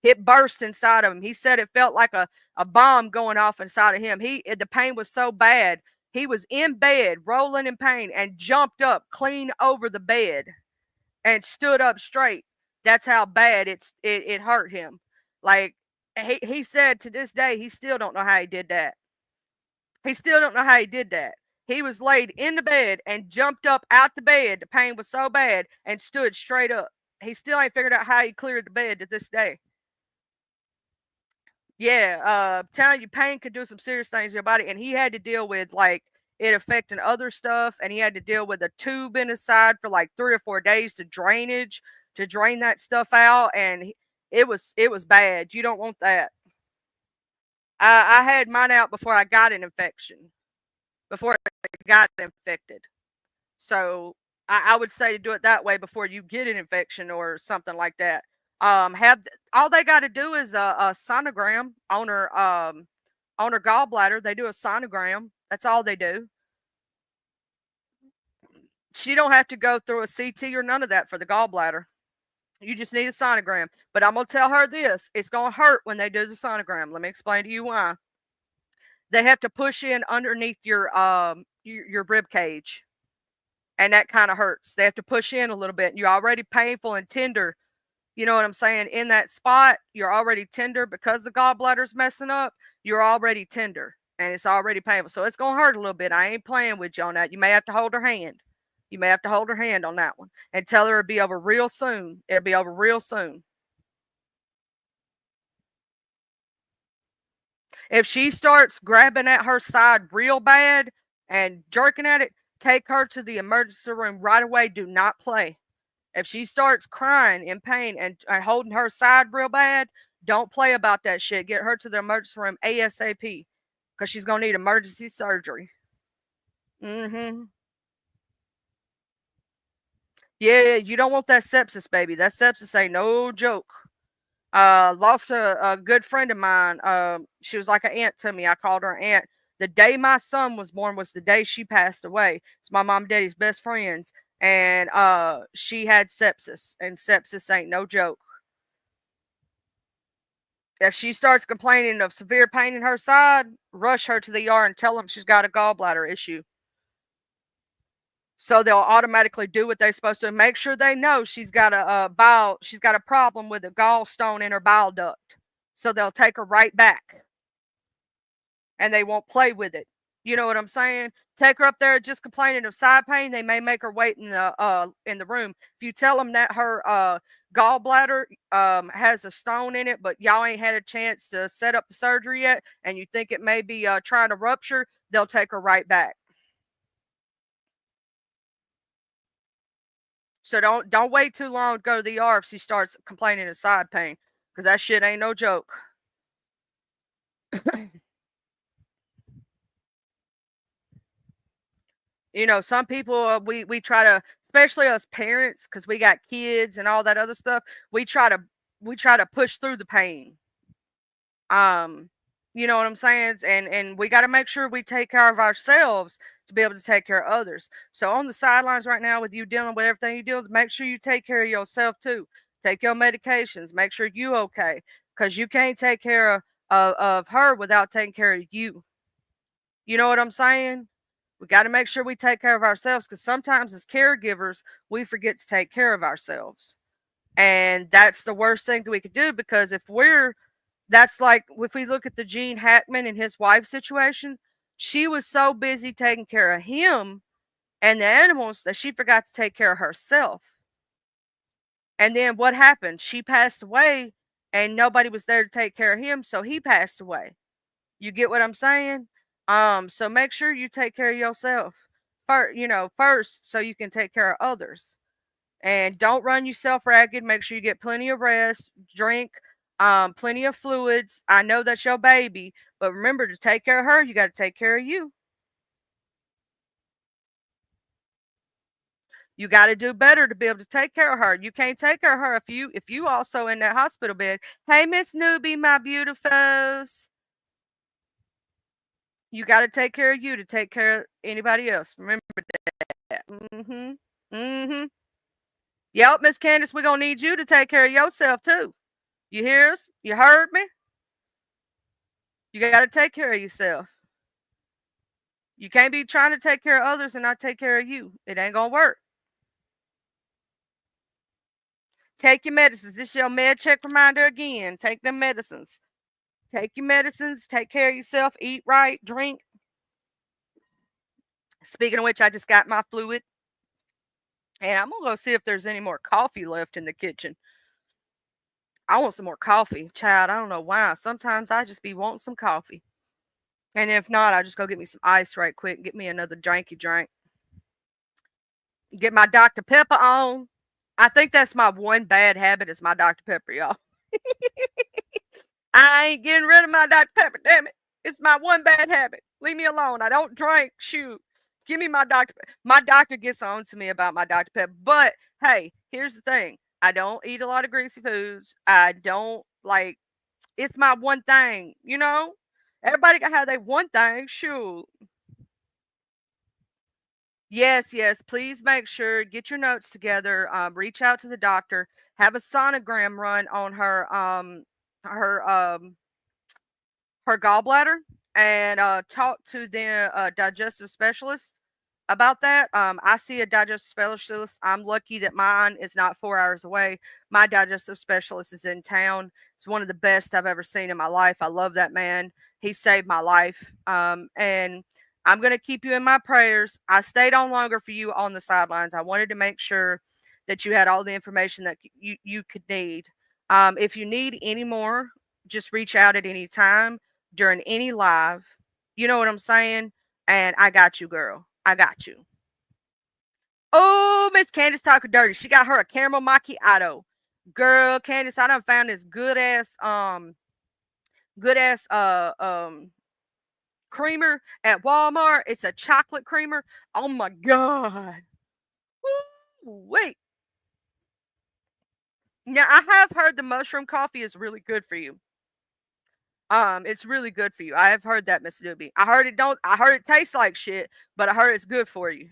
hit burst inside of him. He said it felt like a bomb going off inside of him. The pain was so bad. He was in bed, rolling in pain, and jumped up clean over the bed and stood up straight. That's how bad it hurt him. Like he said to this day, he still don't know how he did that. He still don't know how he did that. He was laid in the bed and jumped up out the bed. The pain was so bad and stood straight up. He still ain't figured out how he cleared the bed to this day. Yeah, telling you pain could do some serious things to your body. And he had to deal with like it affecting other stuff. And he had to deal with a tube in his side for like 3 or 4 days to drain that stuff out. And it was bad. You don't want that. I had mine out before I got an infection. Before it got infected. So I would say to do it that way before you get an infection or something like that. Have all they got to do is a sonogram on her gallbladder. They do a sonogram. That's all they do. She don't have to go through a CT or none of that for the gallbladder. You just need a sonogram. But I'm gonna tell her this: it's gonna hurt when they do the sonogram. Let me explain to you why. They have to push in underneath your rib cage, and that kind of hurts. They have to push in a little bit. You're already painful and tender. You know what I'm saying? In that spot, you're already tender because the gallbladder's messing up. You're already tender, and it's already painful. So it's gonna hurt a little bit. I ain't playing with you on that. You may have to hold her hand. You may have to hold her hand on that one and tell her it'll be over real soon. It'll be over real soon. If she starts grabbing at her side real bad and jerking at it, take her to the emergency room right away. Do not play. If she starts crying in pain and holding her side real bad, don't play about that shit. Get her to the emergency room ASAP because she's going to need emergency surgery. Yeah, you don't want that sepsis, baby. That sepsis ain't no joke. Lost a good friend of mine. She was like an aunt to me. I called her aunt. The day my son was born was the day she passed away. It's my mom and daddy's best friends. And she had sepsis. And sepsis ain't no joke. If she starts complaining of severe pain in her side, rush her to the ER and tell them she's got a gallbladder issue. So they'll automatically do what they're supposed to. Make sure they know she's got she's got a problem with a gallstone in her bile duct. So they'll take her right back, and they won't play with it. You know what I'm saying? Take her up there just complaining of side pain. They may make her wait in the room. If you tell them that her gallbladder has a stone in it, but y'all ain't had a chance to set up the surgery yet, and you think it may be trying to rupture, they'll take her right back. So don't wait too long to go to the ER if she starts complaining of side pain, because that shit ain't no joke. You know, some people we try to, especially us parents, because we got kids and all that other stuff. We try to push through the pain. You know what I'm saying? And we got to make sure we take care of ourselves to be able to take care of others. So on the sidelines right now, with you dealing with everything you deal with, make sure you take care of yourself too. Take your medications. Make sure you okay, because you can't take care of her without taking care of you. You know what I'm saying? We got to make sure we take care of ourselves, because sometimes as caregivers, we forget to take care of ourselves. And that's the worst thing that we could do, because that's like if we look at the Gene Hackman and his wife situation, she was so busy taking care of him and the animals that she forgot to take care of herself. And then what happened? She passed away and nobody was there to take care of him, so he passed away. You get what I'm saying? So make sure you take care of yourself first, so you can take care of others. And don't run yourself ragged. Make sure you get plenty of rest, drink plenty of fluids. I know that's your baby, but remember, to take care of her, you got to take care of you. You got to do better to be able to take care of her. You can't take care of her if you also in that hospital bed. Hey, Miss Newbie, my beautifuls. You got to take care of you to take care of anybody else. Remember that. Yep, Miss Candace, we're going to need you to take care of yourself too. You hear us? You heard me? You got to take care of yourself. You can't be trying to take care of others and not take care of you. It ain't going to work. Take your medicines. This is your med check reminder again. Take them medicines. Take your medicines. Take care of yourself. Eat right. Drink. Speaking of which, I just got my fluid. And I'm going to go see if there's any more coffee left in the kitchen. I want some more coffee. Child, I don't know why. Sometimes I just be wanting some coffee. And if not, I'll just go get me some ice right quick and get me another drinky drink. Get my Dr. Pepper on. I think that's my one bad habit, is my Dr. Pepper, y'all. I ain't getting rid of my Dr. Pepper, damn it. It's my one bad habit. Leave me alone. I don't drink. Shoot. Give me my Dr. Pepper. My doctor gets on to me about my Dr. Pepper. But, hey, here's the thing. I don't eat a lot of greasy foods. I don't, it's my one thing, you know? Everybody got to have their one thing. Shoot. Yes, yes. Please make sure, get your notes together. Reach out to the doctor. Have a sonogram run on her her gallbladder, and talk to the digestive specialist about that. I see a digestive specialist. I'm lucky that mine is not 4 hours away. My digestive specialist is in town. It's one of the best I've ever seen in my life. I love that man. He saved my life. And I'm going to keep you in my prayers. I stayed on longer for you on the sidelines. I wanted to make sure that you had all the information that you could need. If you need any more, just reach out at any time during any live. You know what I'm saying? And I got you, girl. I got you. Oh, Miss Candace talking dirty. She got her a caramel macchiato. Girl, Candace, I done found this good ass creamer at Walmart. It's a chocolate creamer. Oh my god. Wait. Yeah, I have heard the mushroom coffee is really good for you. It's really good for you. I have heard that, Miss Doobie. I heard it tastes like shit, but I heard it's good for you.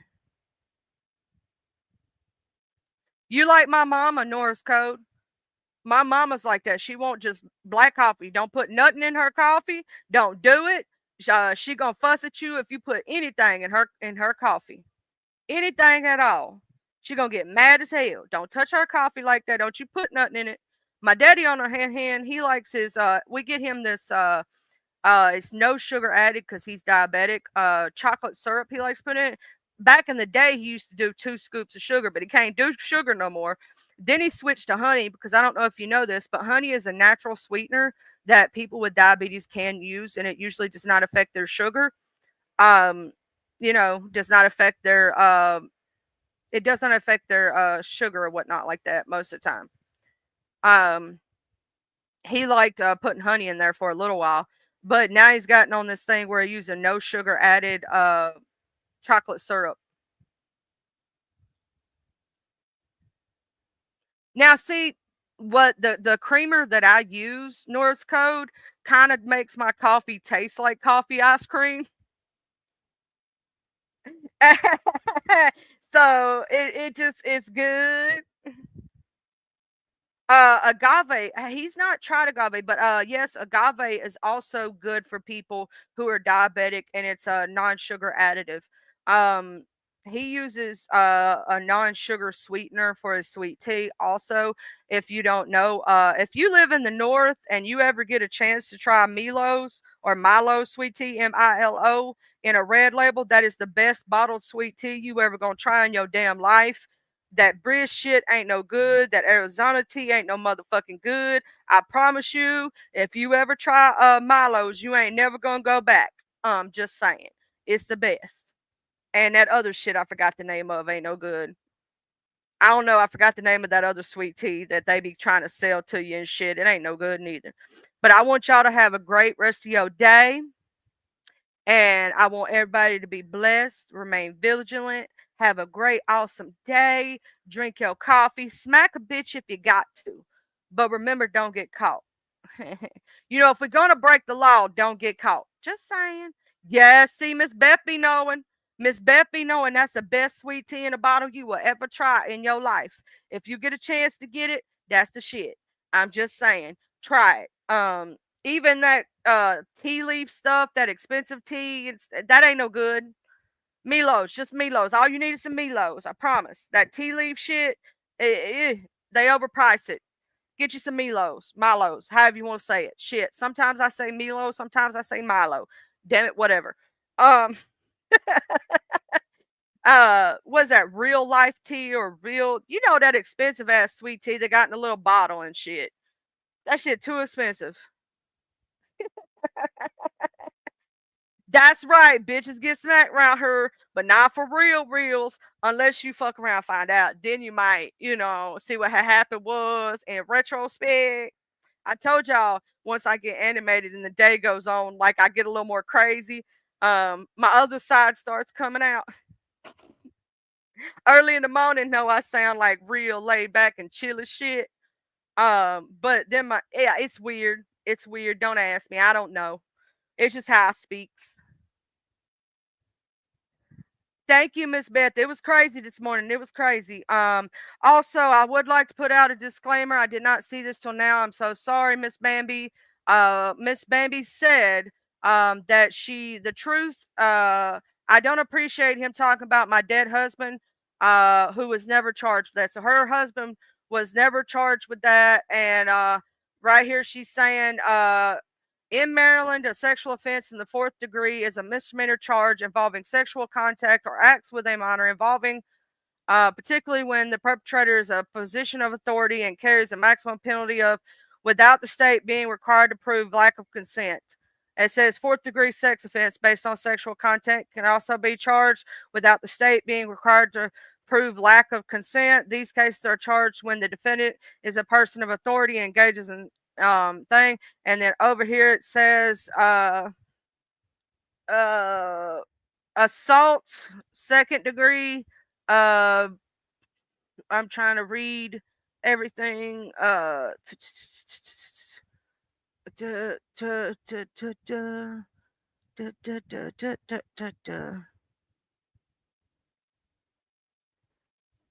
You like my mama, Norris Code? My mama's like that. She won't just black coffee. Don't put nothing in her coffee. Don't do it. She gonna fuss at you if you put anything in her coffee. Anything at all. She gonna get mad as hell. Don't touch her coffee like that. Don't you put nothing in it. My daddy, on the hand, he likes his. We get him this. It's no sugar added because he's diabetic. Chocolate syrup he likes putting in it. Back in the day, he used to do 2 scoops of sugar, but he can't do sugar no more. Then he switched to honey because I don't know if you know this, but honey is a natural sweetener that people with diabetes can use, and it usually does not affect their sugar. Um, does not affect their it doesn't affect their sugar or whatnot like that most of the time. Um, he liked putting honey in there for a little while, but now he's gotten on this thing where he uses no sugar added chocolate syrup. Now, see what the creamer that I use, Norris Code, kind of makes my coffee taste like coffee ice cream. So it just it's good. Agave. He's not tried agave, but yes, agave is also good for people who are diabetic, and it's a non-sugar additive. Um, he uses a non-sugar sweetener for his sweet tea. Also, if you don't know, if you live in the north and you ever get a chance to try Milo's or Milo sweet tea, Milo, in a red label, that is the best bottled sweet tea you ever gonna try in your damn life. That British shit ain't no good. That Arizona tea ain't no motherfucking good. I promise you, if you ever try Milo's, you ain't never gonna go back. Just saying. It's the best. And that other shit I forgot the name of ain't no good. I don't know. I forgot the name of that other sweet tea that they be trying to sell to you and shit. It ain't no good neither. But I want y'all to have a great rest of your day. And I want everybody to be blessed, remain vigilant, have a great, awesome day, drink your coffee, smack a bitch if you got to. But remember, don't get caught. If we're going to break the law, don't get caught. Just saying. Yes, see, Miss Beth be knowing. Miss Beth be knowing that's the best sweet tea in a bottle you will ever try in your life. If you get a chance to get it, that's the shit. I'm just saying. Try it. Even that tea leaf stuff, that expensive tea, that ain't no good. Milos, just Milos. All you need is some Milos. I promise. That tea leaf shit, they overprice it. Get you some Milos, however you want to say it. Shit. Sometimes I say Milo, sometimes I say Milo. Damn it, whatever. Was that real life tea or real? That expensive ass sweet tea they got in a little bottle and shit. That shit too expensive. That's right, bitches get smacked around her, but not for reals, unless you fuck around and find out. Then you might, see what had happened was in retrospect. I told y'all once I get animated and the day goes on, like I get a little more crazy. My other side starts coming out. Early in the morning, no, I sound like real laid back and chill as shit. But then it's weird. It's weird. Don't ask me. I don't know. It's just how I speak. Thank you, Miss Beth. It was crazy this morning. It was crazy. Also, I would like to put out a disclaimer. I did not see this till now. I'm so sorry, Miss Bambi. Miss Bambi said that the truth, I don't appreciate him talking about my dead husband, who was never charged with that. So her husband was never charged with that. And right here, she's saying, in Maryland, a sexual offense in the fourth degree is a misdemeanor charge involving sexual contact or acts with a minor involving, particularly when the perpetrator is a position of authority and carries a maximum penalty of without the state being required to prove lack of consent. It says fourth degree sex offense based on sexual contact can also be charged without the state being required to prove lack of consent. These cases are charged when the defendant is a person of authority and engages in thing. And then over here it says uh assault second degree. I'm trying to read everything.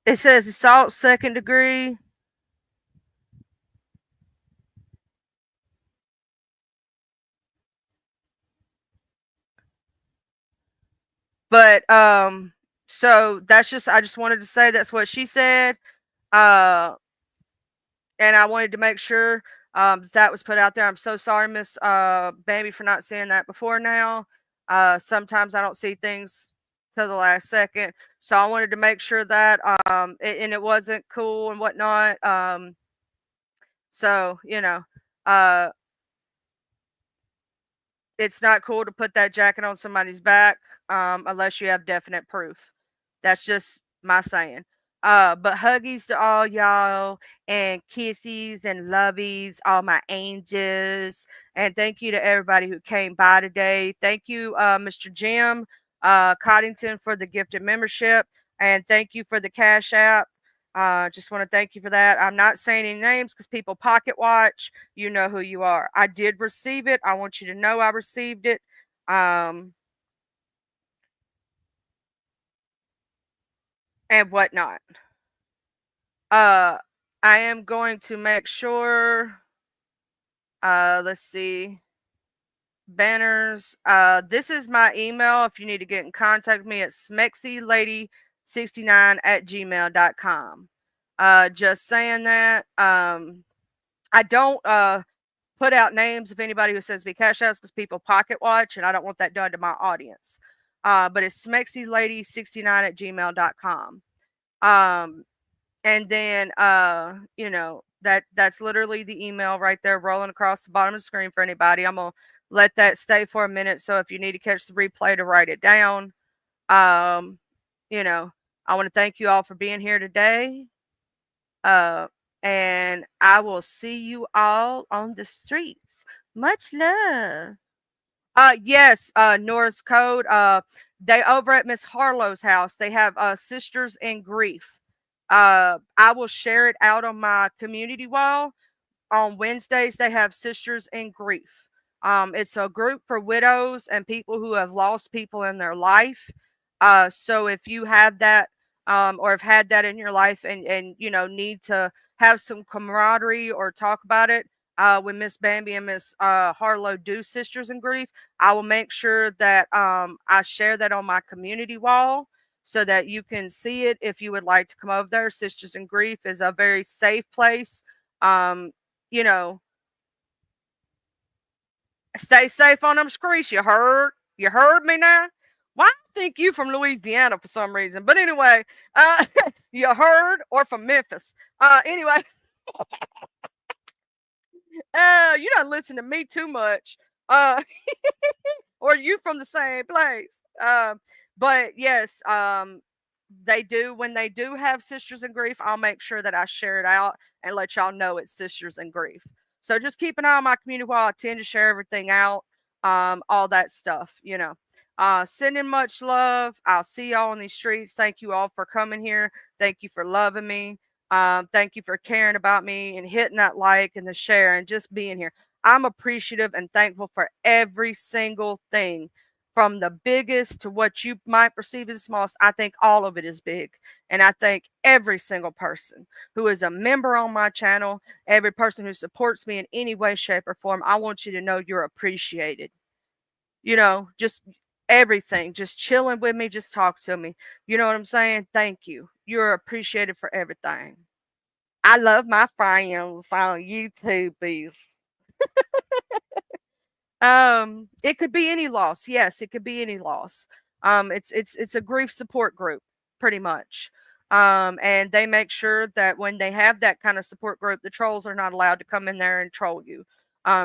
It says assault second degree. But so that's just, I just wanted to say that's what she said. And I wanted to make sure that was put out there. I'm so sorry, Miss Bambi, for not seeing that before now. Sometimes I don't see things to the last second. So I wanted to make sure that and it wasn't cool and whatnot. So, uh it's not cool to put that jacket on somebody's back unless you have definite proof. That's just my saying. But huggies to all y'all and kissies and lovies, all my angels. And thank you to everybody who came by today. Thank you, Mr. Jim Coddington, for the gifted membership. And thank you for the Cash App. Just want to thank you for that. I'm not saying any names because people pocket watch. You know who you are. I did receive it. I want you to know I received it. And whatnot. I am going to make sure. Let's see. Banners. This is my email. If you need to get in contact with me, it's smexylady69@gmail.com. Just saying that. I don't put out names of anybody who sends me cash outs because people pocket watch, and I don't want that done to my audience. But it's smexylady69@gmail.com. And then that's literally the email right there rolling across the bottom of the screen for anybody. I'm gonna let that stay for a minute, so if you need to catch the replay to write it down. I want to thank you all for being here today. And I will see you all on the streets. Much love. Yes, Norris Code. They over at Miss Harlow's house, they have Sisters in Grief. I will share it out on my community wall. On Wednesdays, they have Sisters in Grief. It's a group for widows and people who have lost people in their life. So if you have that, or have had that in your life, and need to have some camaraderie or talk about it, when Miss Bambi and Miss Harlow do Sisters in Grief, I will make sure that I share that on my community wall so that you can see it if you would like to come over there. Sisters in Grief is a very safe place. You know, stay safe on them streets. You heard? You heard me now? Why I think you from Louisiana for some reason? But anyway, you heard, or from Memphis? Anyway, you don't listen to me too much. Or you from the same place. But yes, they do, when they do have Sisters in Grief, I'll make sure that I share it out and let y'all know it's Sisters in Grief. So just keep an eye on my community while I tend to share everything out, all that stuff. Sending much love. I'll see y'all on these streets. Thank you all for coming here. Thank you for loving me. Thank you for caring about me and hitting that like and the share and just being here. I'm appreciative and thankful for every single thing, from the biggest to what you might perceive as the smallest. I think all of it is big. And I thank every single person who is a member on my channel, every person who supports me in any way, shape, or form. I want you to know you're appreciated. Just everything, just chilling with me, just talk to me. You know what I'm saying? Thank you. You're appreciated for everything. I love my friends on YouTube. It could be any loss. Yes, it could be any loss. It's a grief support group, pretty much. And they make sure that when they have that kind of support group, the trolls are not allowed to come in there and troll you.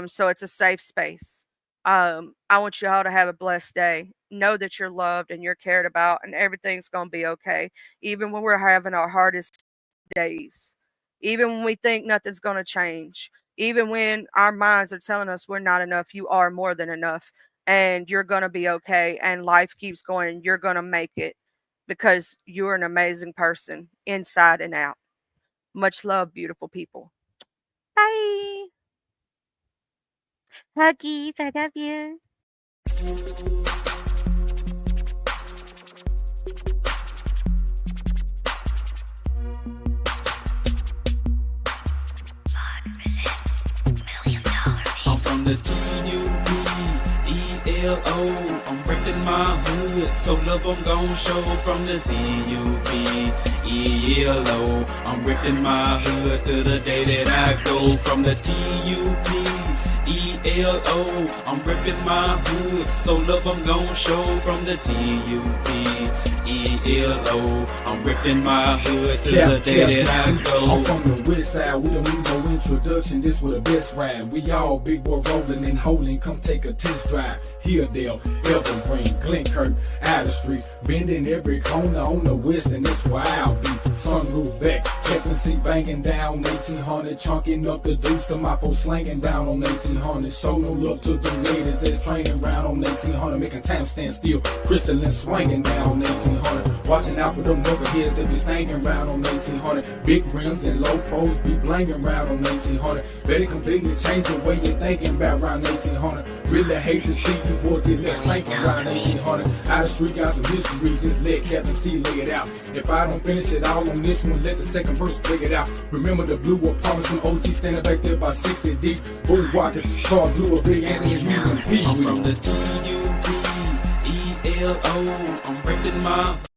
So it's a safe space. I want you all to have a blessed day. Know that you're loved and you're cared about, and everything's gonna be okay, even when we're having our hardest days, even when we think nothing's gonna change. Even when our minds are telling us we're not enough, you are more than enough, and you're going to be okay, and life keeps going, and you're going to make it because you're an amazing person inside and out. Much love, beautiful people. Bye. Huggies, I love you. I'm from the TUBEA E-L-O, I'm reppin' my hood, so love I'm gon' show from the T-U-B. E-L-O, I'm reppin' my hood to the day that I go from the T-U-B. E-L-O, I'm reppin' my hood, so love I'm gon' show from the T-U-B. E-L-O, I'm reppin' my hood to the day that I go. I'm from the west side, we don't need no introduction, this was the best ride. We all big boy rolling and holding, come take a test drive. Hilldale, Evergreen, Glenkirk, Adder Street, bending every corner on the west, and that's where I'll be. Sunroof back, captain seat banging down 1800, chunking up the deuce to my post slanging down on 1800. Show no love to the ladies that's training round on 1800, making time stand still, crystalline swinging down on 1800. Watching out for them knuckleheads that be stanging round on 1800. Big rims and low pros be blanging round on 1800. Better completely change the way you're thinking about round 1800. Really hate to see you boys get left slanking around 1800. Out of street got some history, just let Captain C lay it out. If I don't finish it all on this one, let the second verse break it out. Remember the blue apartments from OG standing back there by 60 deep. Boom walking, saw blue a big Anthony using P. I'm from the T-U-B, E-L-O, I'm reppin' my